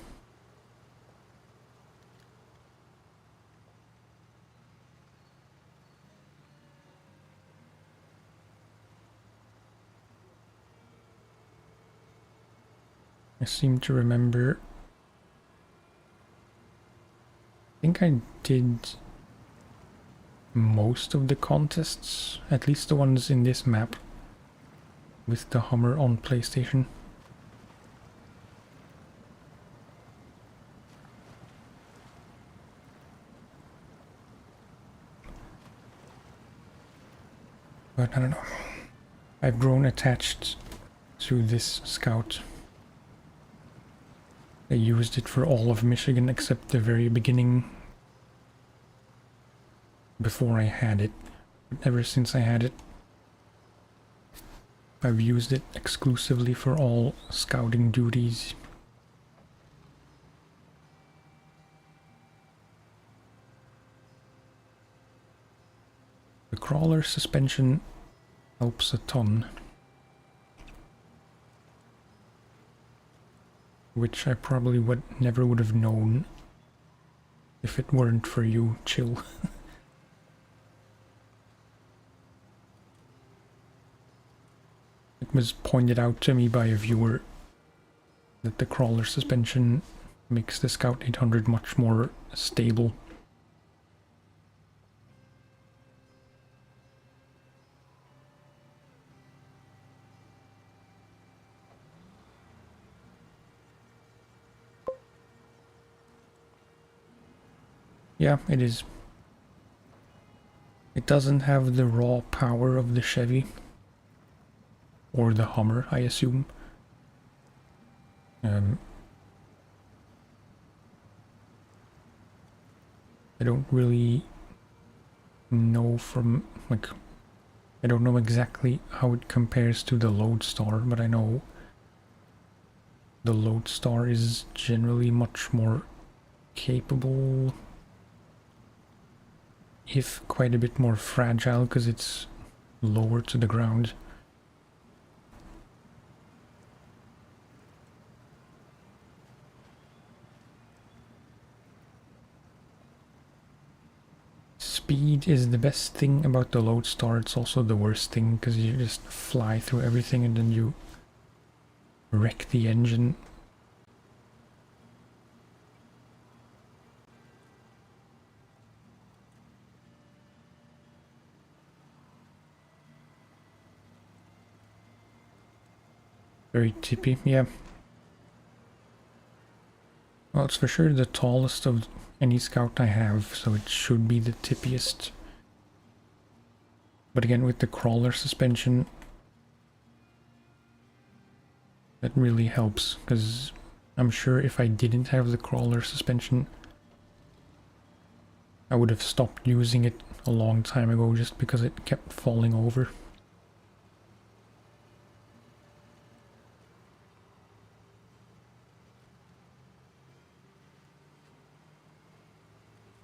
I seem to remember. I think I did most of the contests, at least the ones in this map, with the Hummer on PlayStation. But I don't know. I've grown attached to this scout. I used it for all of Michigan except the very beginning before I had it. But ever since I had it, I've used it exclusively for all scouting duties. The crawler suspension helps a ton, which I probably never would have known if it weren't for you, Chill. It was pointed out to me by a viewer that the crawler suspension makes the Scout 800 much more stable. Yeah, it is. It doesn't have the raw power of the Chevy. Or the Hummer, I assume. I don't really know from, like, I don't know exactly how it compares to the Lodestar, but I know the Lodestar is generally much more capable, if quite a bit more fragile, because it's lower to the ground. Speed is the best thing about the Lodestar. It's also the worst thing because you just fly through everything and then you wreck the engine. Very tippy, yeah. Well, it's for sure the tallest of any Scout I have, so it should be the tippiest. But again, with the crawler suspension, that really helps, because I'm sure if I didn't have the crawler suspension, I would have stopped using it a long time ago just because it kept falling over.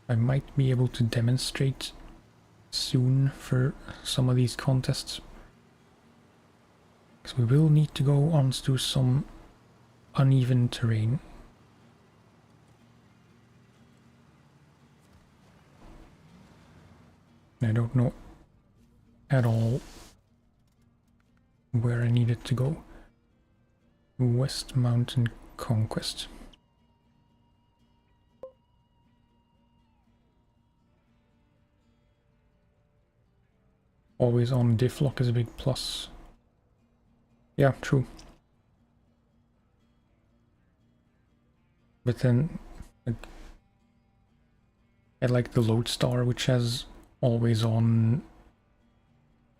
I might be able to demonstrate soon for some of these contests. Because we will need to go onto some uneven terrain. I don't know at all where I needed to go. West Mountain Conquest. Always on diff lock is a big plus. Yeah, true. But then I like the Lodestar, which has always on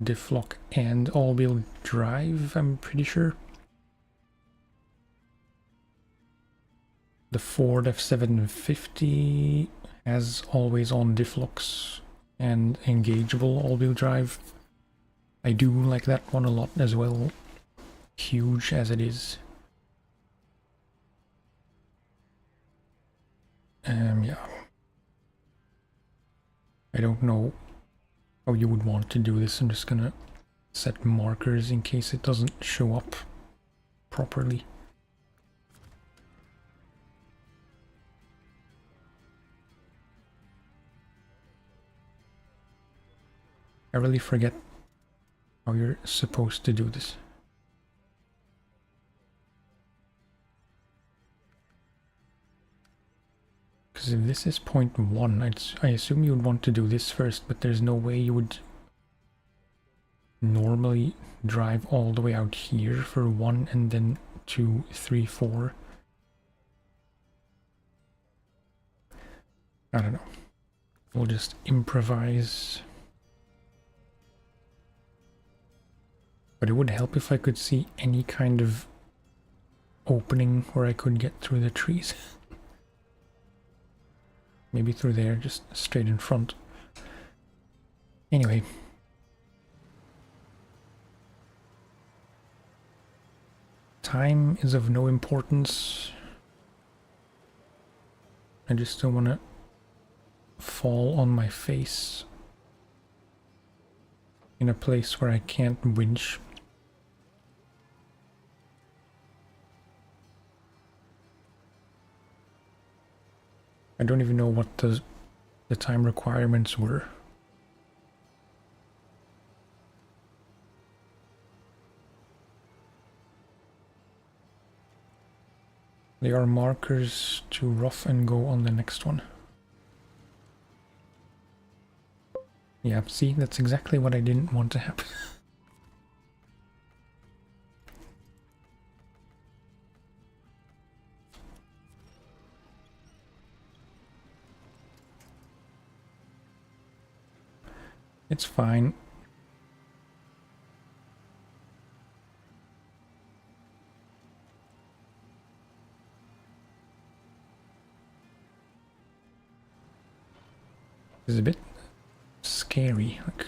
diff lock and all-wheel drive, I'm pretty sure. The Ford F750 has always on diff locks and engageable all-wheel drive. I do like that one a lot as well, huge as it is. Yeah. I don't know how you would want to do this. I'm just gonna set markers in case it doesn't show up properly. I really forget how you're supposed to do this. Because if this is point 1, I assume you would want to do this first, but there's no way you would normally drive all the way out here for 1 and then 2, 3, 4. I don't know. We'll just improvise. But it would help if I could see any kind of opening where I could get through the trees. Maybe through there, just straight in front. Anyway. Time is of no importance. I just don't want to fall on my face in a place where I can't winch. I don't even know what the time requirements were. They are markers to rough and go on the next one. Yeah, see, that's exactly what I didn't want to happen. It's fine. It's a bit scary, like...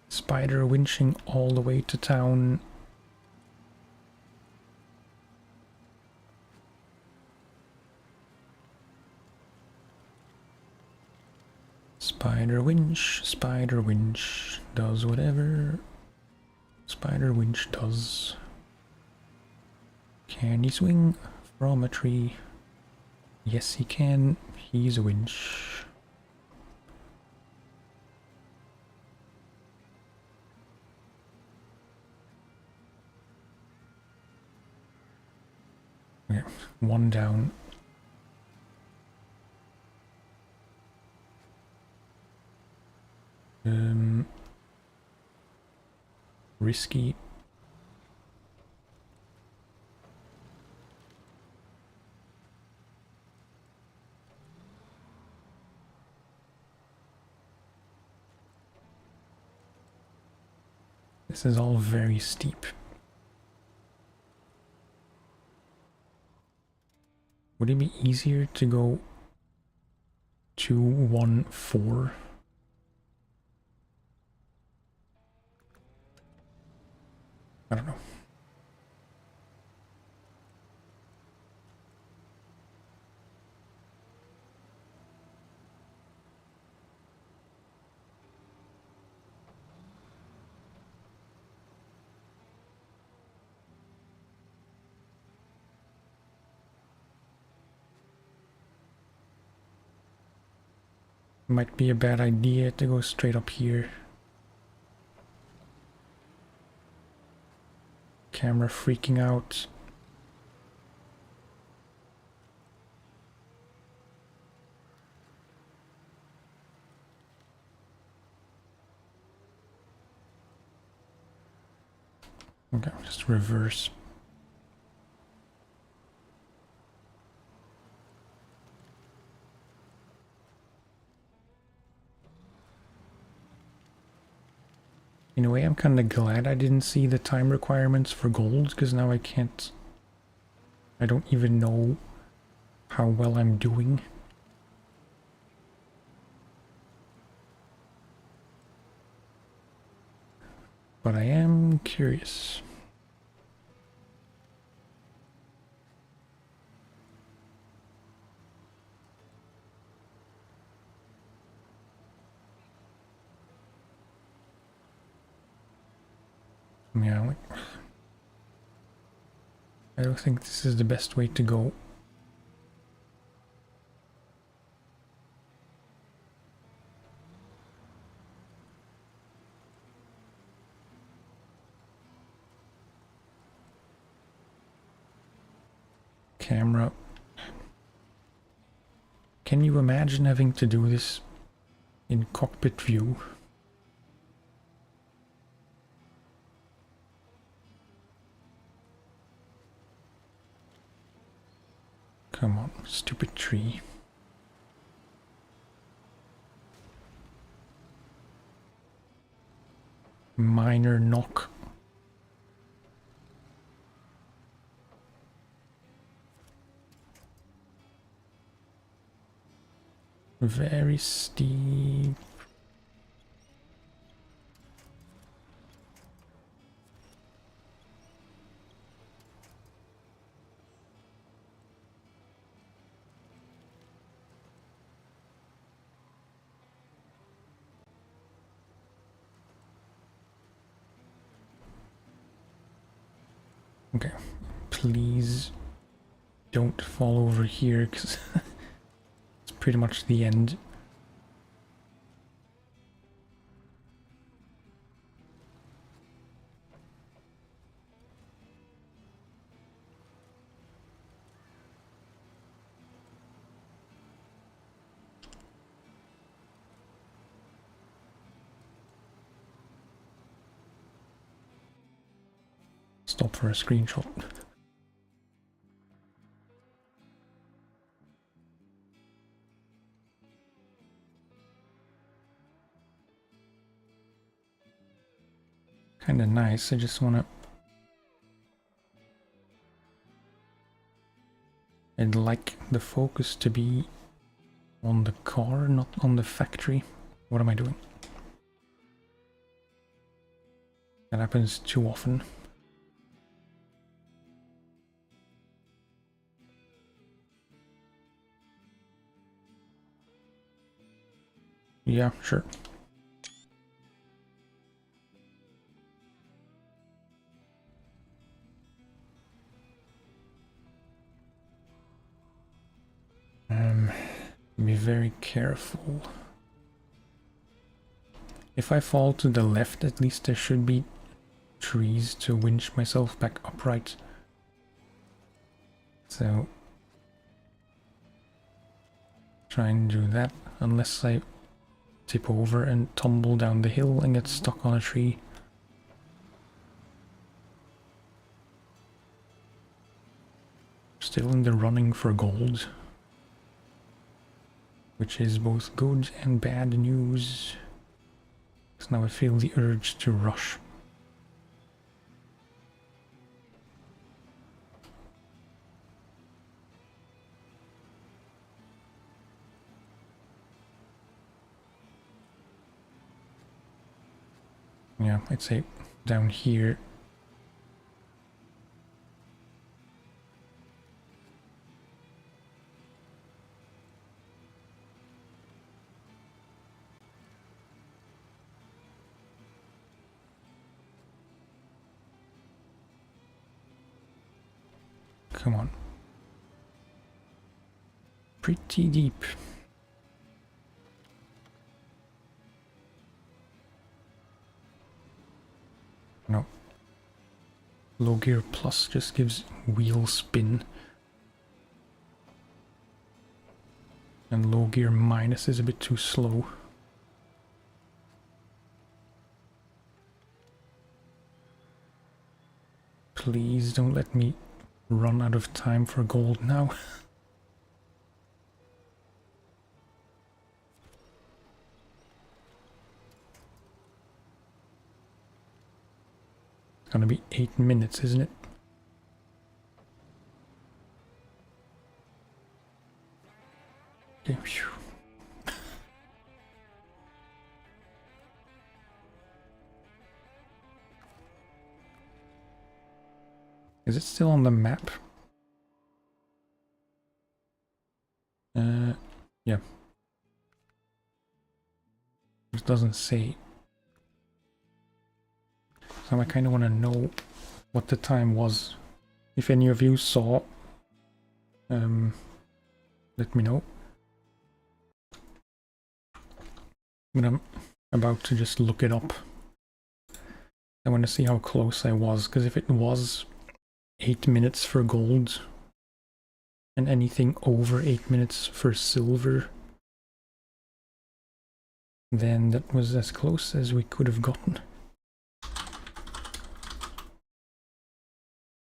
Spider winching all the way to town. Spider winch, does whatever spider winch does. Can he swing from a tree? Yes, he can. He's a winch. Okay, one down. Risky. This is all very steep. Would it be easier to go 2, 1, 4? I don't know. Might be a bad idea to go straight up here. Camera freaking out. Okay, just reverse. In a way, I'm kind of glad I didn't see the time requirements for gold, because now I can't... I don't even know how well I'm doing. But I am curious. Yeah, like, I don't think this is the best way to go. Camera. Can you imagine having to do this in cockpit view? Come on, stupid tree. Minor knock. Very steep. Okay, please don't fall over here, because it's pretty much the end. Stop for a screenshot. Kinda nice, I just wanna... I'd like the focus to be on the car, not on the factory. What am I doing? That happens too often. Yeah, sure. Be very careful. If I fall to the left, at least there should be trees to winch myself back upright. So try and do that, unless I tip over and tumble down the hill and get stuck on a tree. Still in the running for gold, which is both good and bad news. Because now I feel the urge to rush. Yeah, I'd say down here. Come on. Pretty deep. No. Low gear plus just gives wheel spin. And low gear minus is a bit too slow. Please don't let me run out of time for gold now. It's gonna be 8 minutes, isn't it? Okay, phew. Is it still on the map? Yeah. It doesn't say. So I kind of want to know what the time was. If any of you saw, let me know. But I'm about to just look it up. I want to see how close I was, because if it was 8 minutes for gold and anything over 8 minutes for silver, then that was as close as we could have gotten.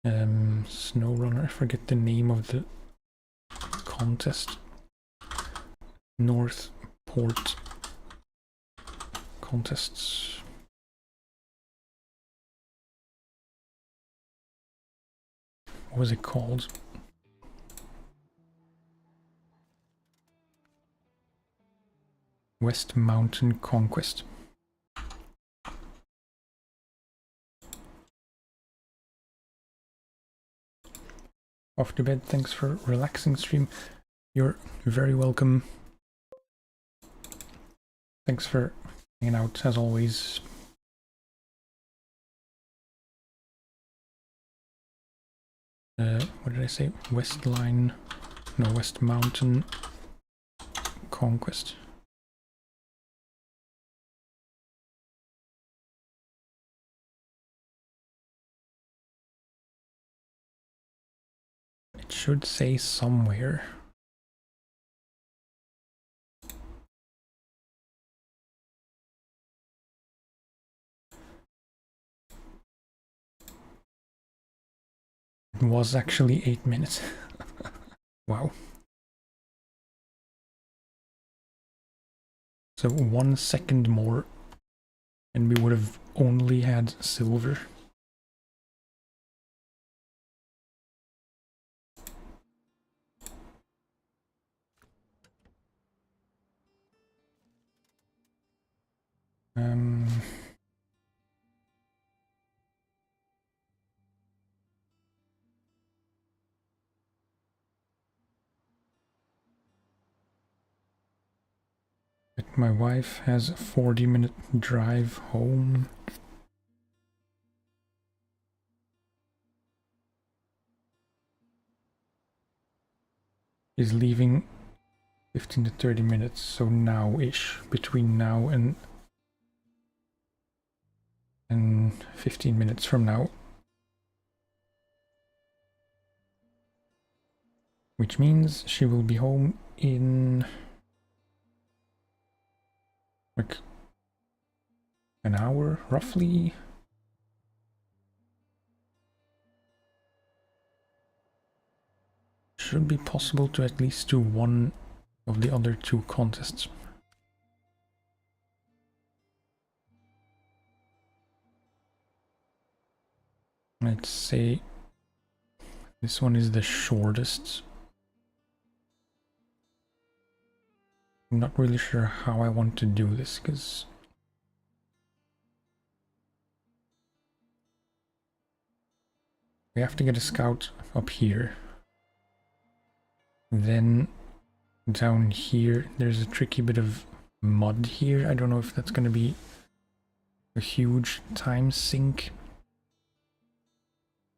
SnowRunner, I forget the name of the contest. North Port contests. What was it called? West Mountain Conquest. Off to bed, thanks for relaxing stream. You're very welcome. Thanks for hanging out as always. What did I say? West Line, no, West Mountain Conquest. It should say somewhere. It was actually 8 minutes. Wow. So 1 second more and we would have only had silver. But my wife has a 40-minute drive home. Is leaving 15 to 30 minutes, so now-ish, between now and 15 minutes from now. Which means she will be home in like an hour, roughly. Should be possible to at least do one of the other 2 contests. Let's say this one is the shortest. I'm not really sure how I want to do this, because we have to get a scout up here. Then down here, there's a tricky bit of mud here. I don't know if that's going to be a huge time sink,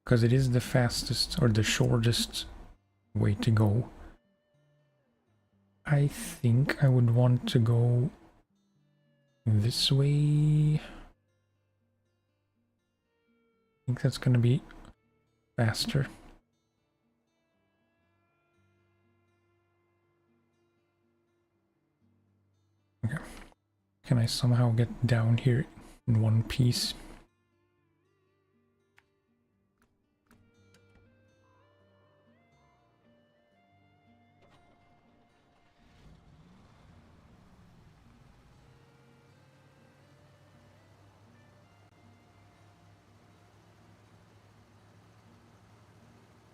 because it is the fastest or the shortest way to go. I think I would want to go this way. I think that's going to be faster. Okay. Can I somehow get down here in one piece?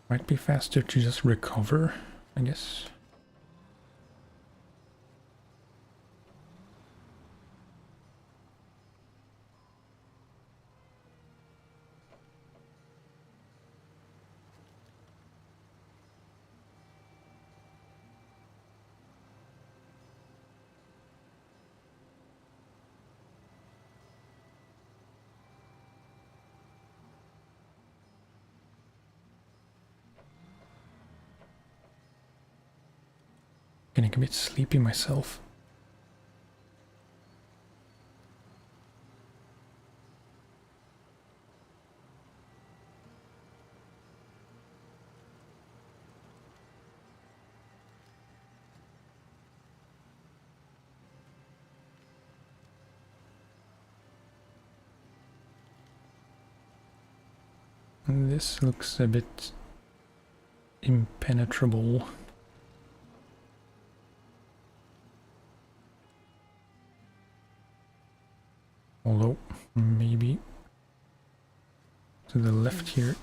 Might be faster to just recover, I guess. Getting a bit sleepy myself. And this looks a bit impenetrable. Although, maybe to the left here,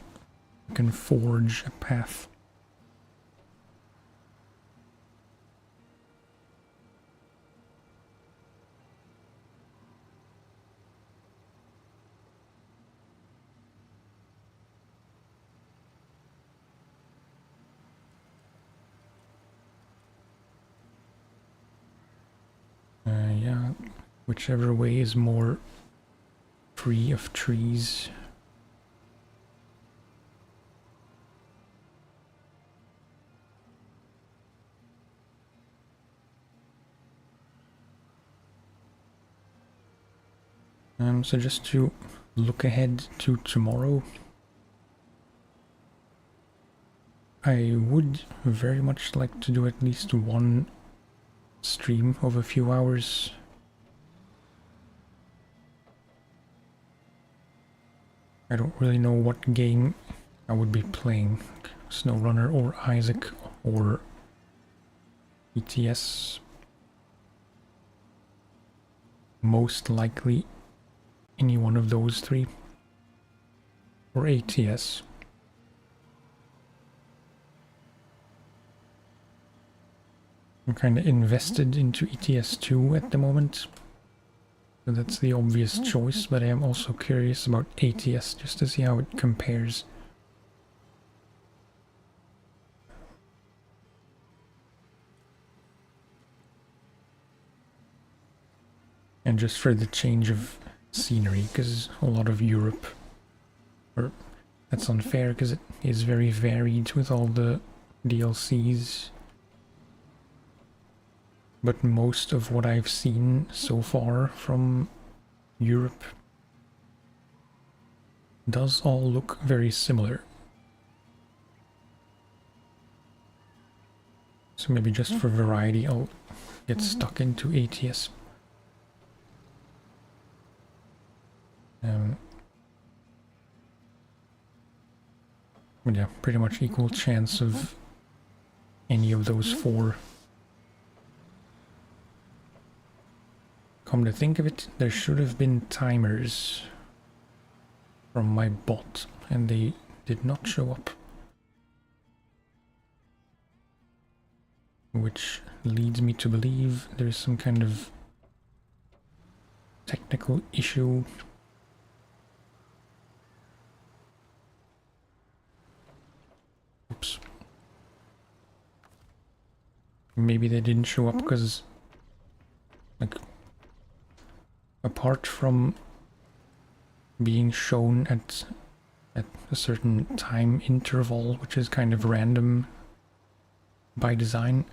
you can forge a path. Yeah, whichever way is more free of trees. So just to look ahead to tomorrow, I would very much like to do at least one stream of a few hours. I don't really know what game I would be playing, like SnowRunner or Isaac or ETS. Most likely any one of those three, or ATS. I'm kind of invested into ETS2 at the moment, so that's the obvious choice, but I am also curious about ATS just to see how it compares. And just for the change of scenery, because a lot of Europe, or that's unfair because it is very varied with all the DLCs. But most of what I've seen so far from Europe does all look very similar. So maybe just for variety I'll get stuck into ATS. But yeah, pretty much equal chance of any of those four. Come to think of it, there should have been timers from my bot, and they did not show up. Which leads me to believe there's some kind of technical issue. Oops. Maybe they didn't show up because, like, apart from being shown at a certain time interval, which is kind of random by design,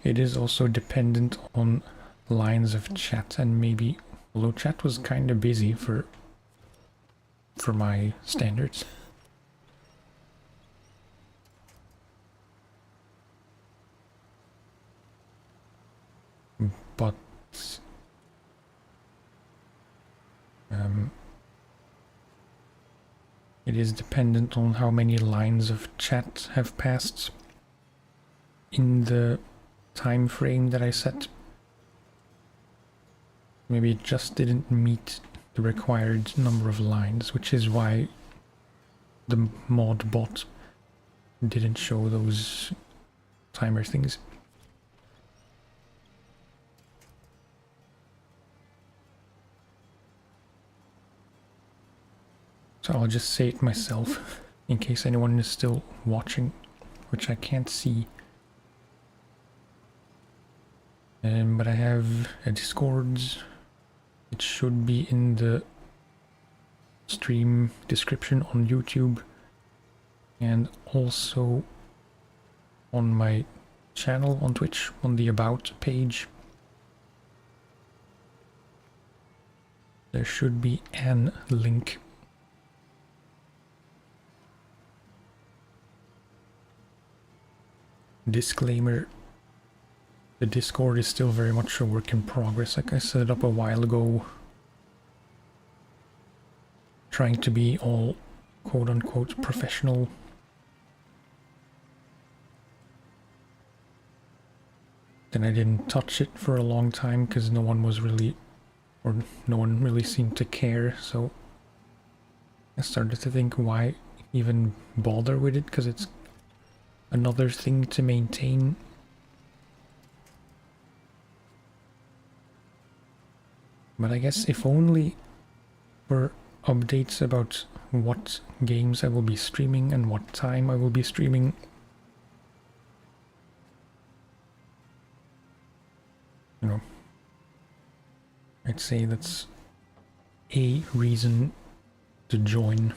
it is also dependent on lines of chat, and maybe, although chat was kind of busy for my standards. But it is dependent on how many lines of chat have passed in the time frame that I set. Maybe it just didn't meet the required number of lines, which is why the mod bot didn't show those timer things. So I'll just say it myself in case anyone is still watching, which I can't see. But I have a Discord. It should be in the stream description on YouTube and also on my channel on Twitch on the About page. There should be an link. Disclaimer: the Discord is still very much a work in progress. Like I set it up a while ago, trying to be all quote-unquote professional. Then I didn't touch it for a long time because no one really seemed to care, so I started to think, why even bother with it, because it's another thing to maintain. But I guess if only for updates about what games I will be streaming and what time I will be streaming. You know, I'd say that's a reason to join.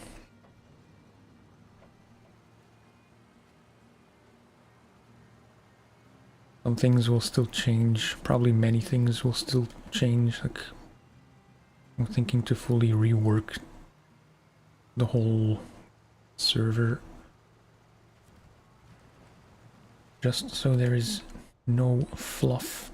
Some things will still change, probably many things will still change. Like, I'm thinking to fully rework the whole server, just so there is no fluff.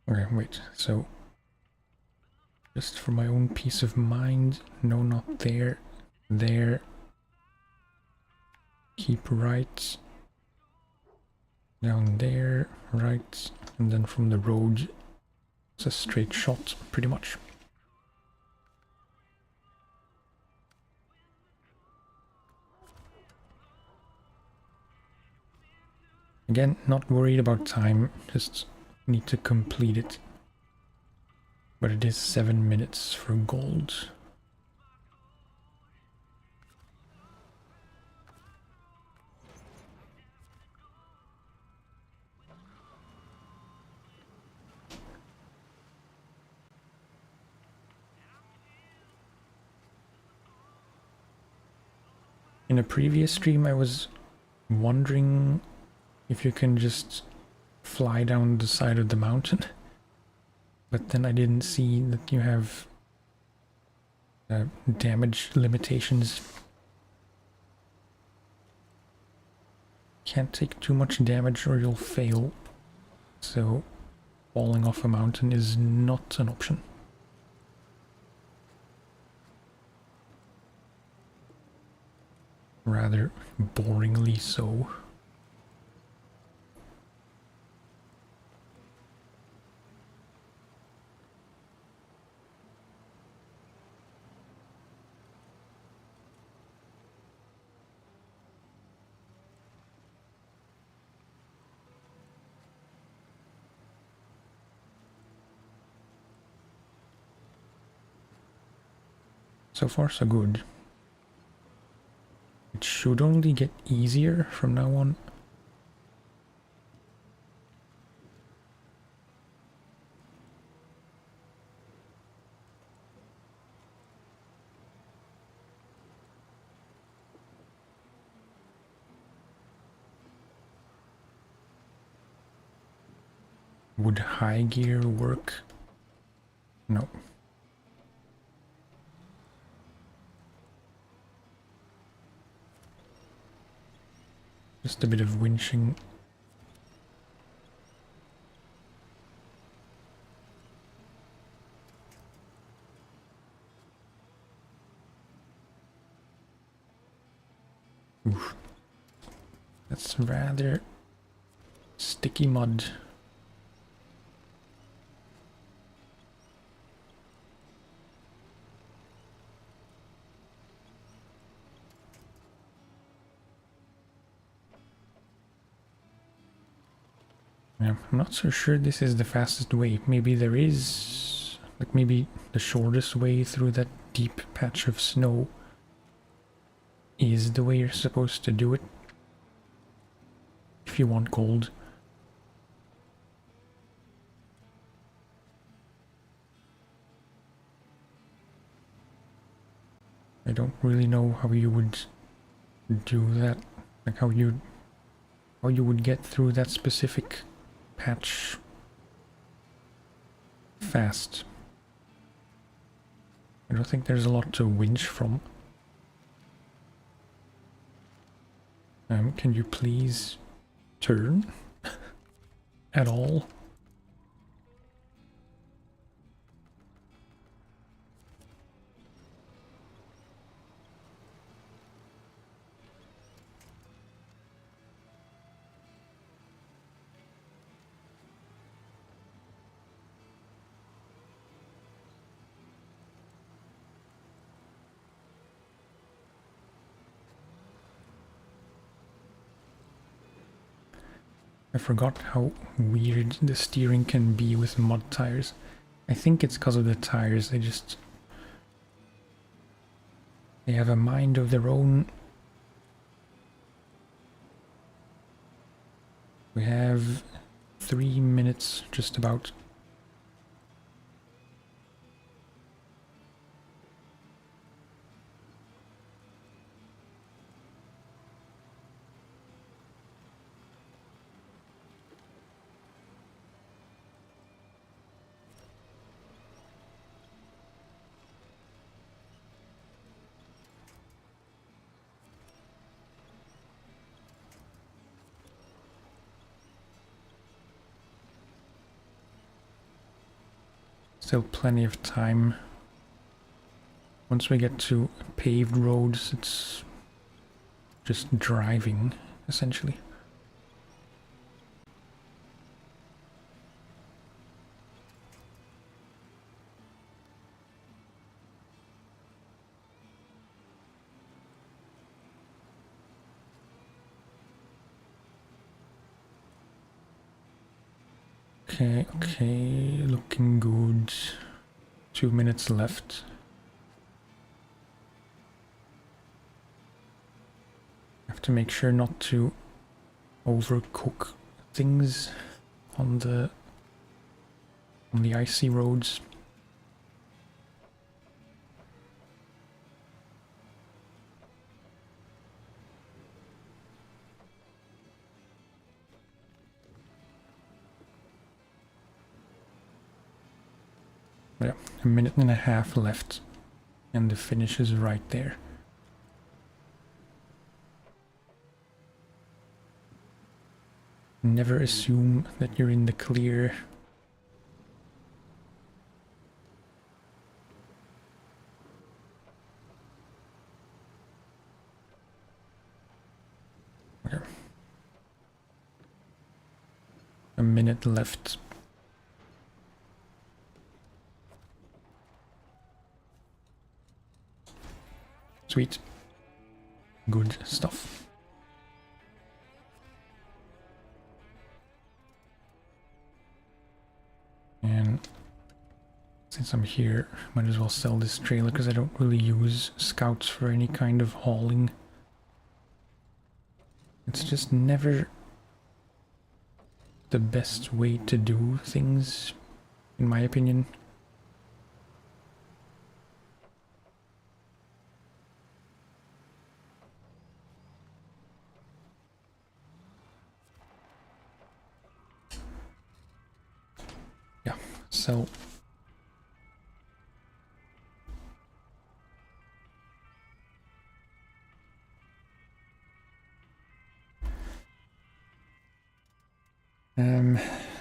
Okay, wait, so just for my own peace of mind, no, not there, there, keep right, down there, right, and then from the road, it's a straight shot, pretty much. Again, not worried about time, just need to complete it. But it is 7 minutes for gold. In a previous stream I was wondering if you can just fly down the side of the mountain, but then I didn't see that you have damage limitations. Can't take too much damage or you'll fail, so falling off a mountain is not an option. Rather boringly so. So far so good. It should only get easier from now on. Would high gear work? No. Just a bit of winching. Ooh. That's rather sticky mud. Yeah, I'm not so sure this is the fastest way. Maybe there is, like, maybe the shortest way through that deep patch of snow is the way you're supposed to do it. If you want gold. I don't really know how you would do that, like how you would get through that specific patch fast. I don't think there's a lot to winch from. Can you please turn at all? I forgot how weird the steering can be with mud tires. I think it's because of the tires. They have a mind of their own. We have 3 minutes just about. Still plenty of time. Once we get to paved roads, it's just driving, essentially. Okay, looking good. 2 minutes left. Have to make sure not to overcook things on the icy roads. Yeah, a minute and a half left, and the finish is right there. Never assume that you're in the clear. Okay. A minute left. Sweet. Good stuff. And since I'm here, might as well sell this trailer because I don't really use scouts for any kind of hauling. It's just never the best way to do things, in my opinion. Yeah, sell.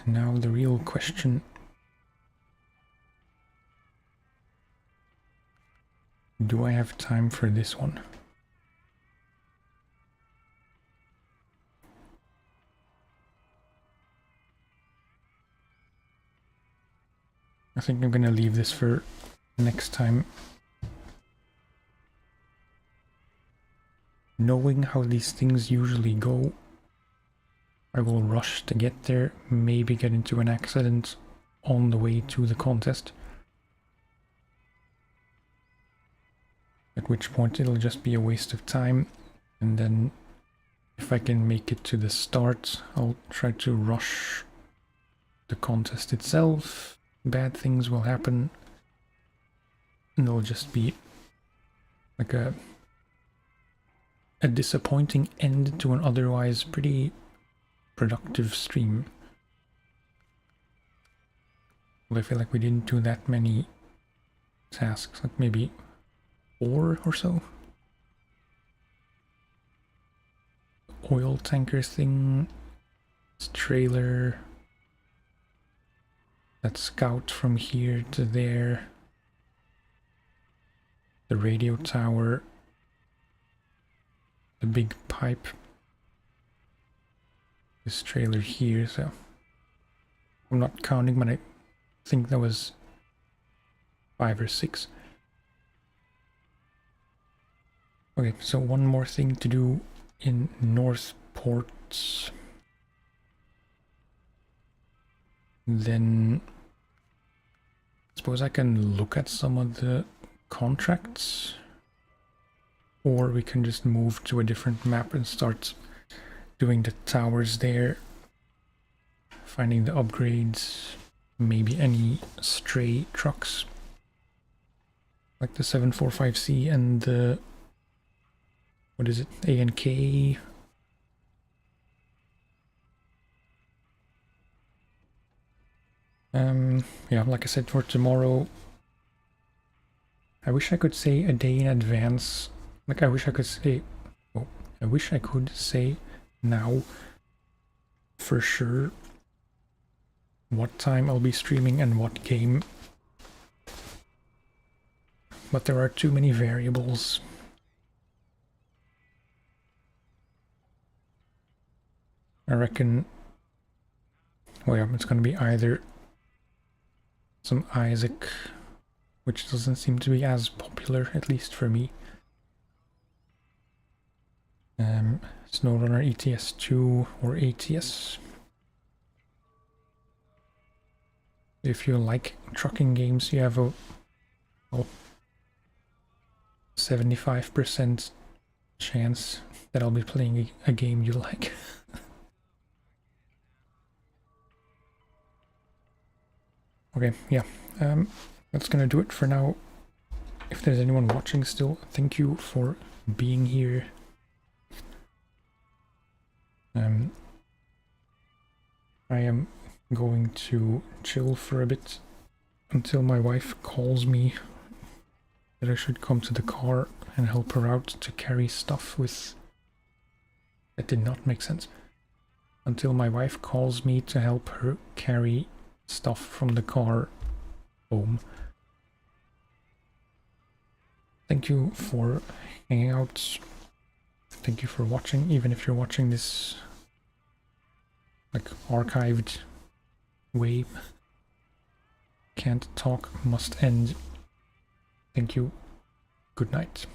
Now the real question. Do I have time for this one? I think I'm gonna leave this for next time. Knowing how these things usually go, I will rush to get there, maybe get into an accident on the way to the contest. At which point it'll just be a waste of time, and then if I can make it to the start, I'll try to rush the contest itself. Bad things will happen, and it'll just be like a disappointing end to an otherwise pretty productive stream. Well, I feel like we didn't do that many tasks, like maybe 4 or so. Oil tanker thing, this trailer, that scout from here to there, the radio tower, the big pipe, this trailer here, so I'm not counting, but I think that was 5 or 6. Okay, so one more thing to do in North Ports. Then I suppose I can look at some of the contracts, or we can just move to a different map and start doing the towers there, finding the upgrades, maybe any stray trucks like the 745C and the, what is it, A&K. Yeah, like I said, for tomorrow, I wish I could say a day in advance. Like, I wish I could say, oh, I wish I could say now for sure what time I'll be streaming and what game. But there are too many variables. I reckon, well, yeah, it's gonna be either some Isaac, which doesn't seem to be as popular, at least for me. SnowRunner ETS2 or ATS. If you like trucking games, you have a 75% chance that I'll be playing a game you like. Okay, yeah, that's gonna do it for now. If there's anyone watching still, thank you for being here. I am going to chill for a bit until my wife calls me that I should come to the car and help her out to carry stuff with... That did not make sense. Until my wife calls me to help her carry stuff from the car home. Thank you for hanging out. Thank you for watching, even if you're watching this like archived way. Can't talk, must end. Thank you. Good night.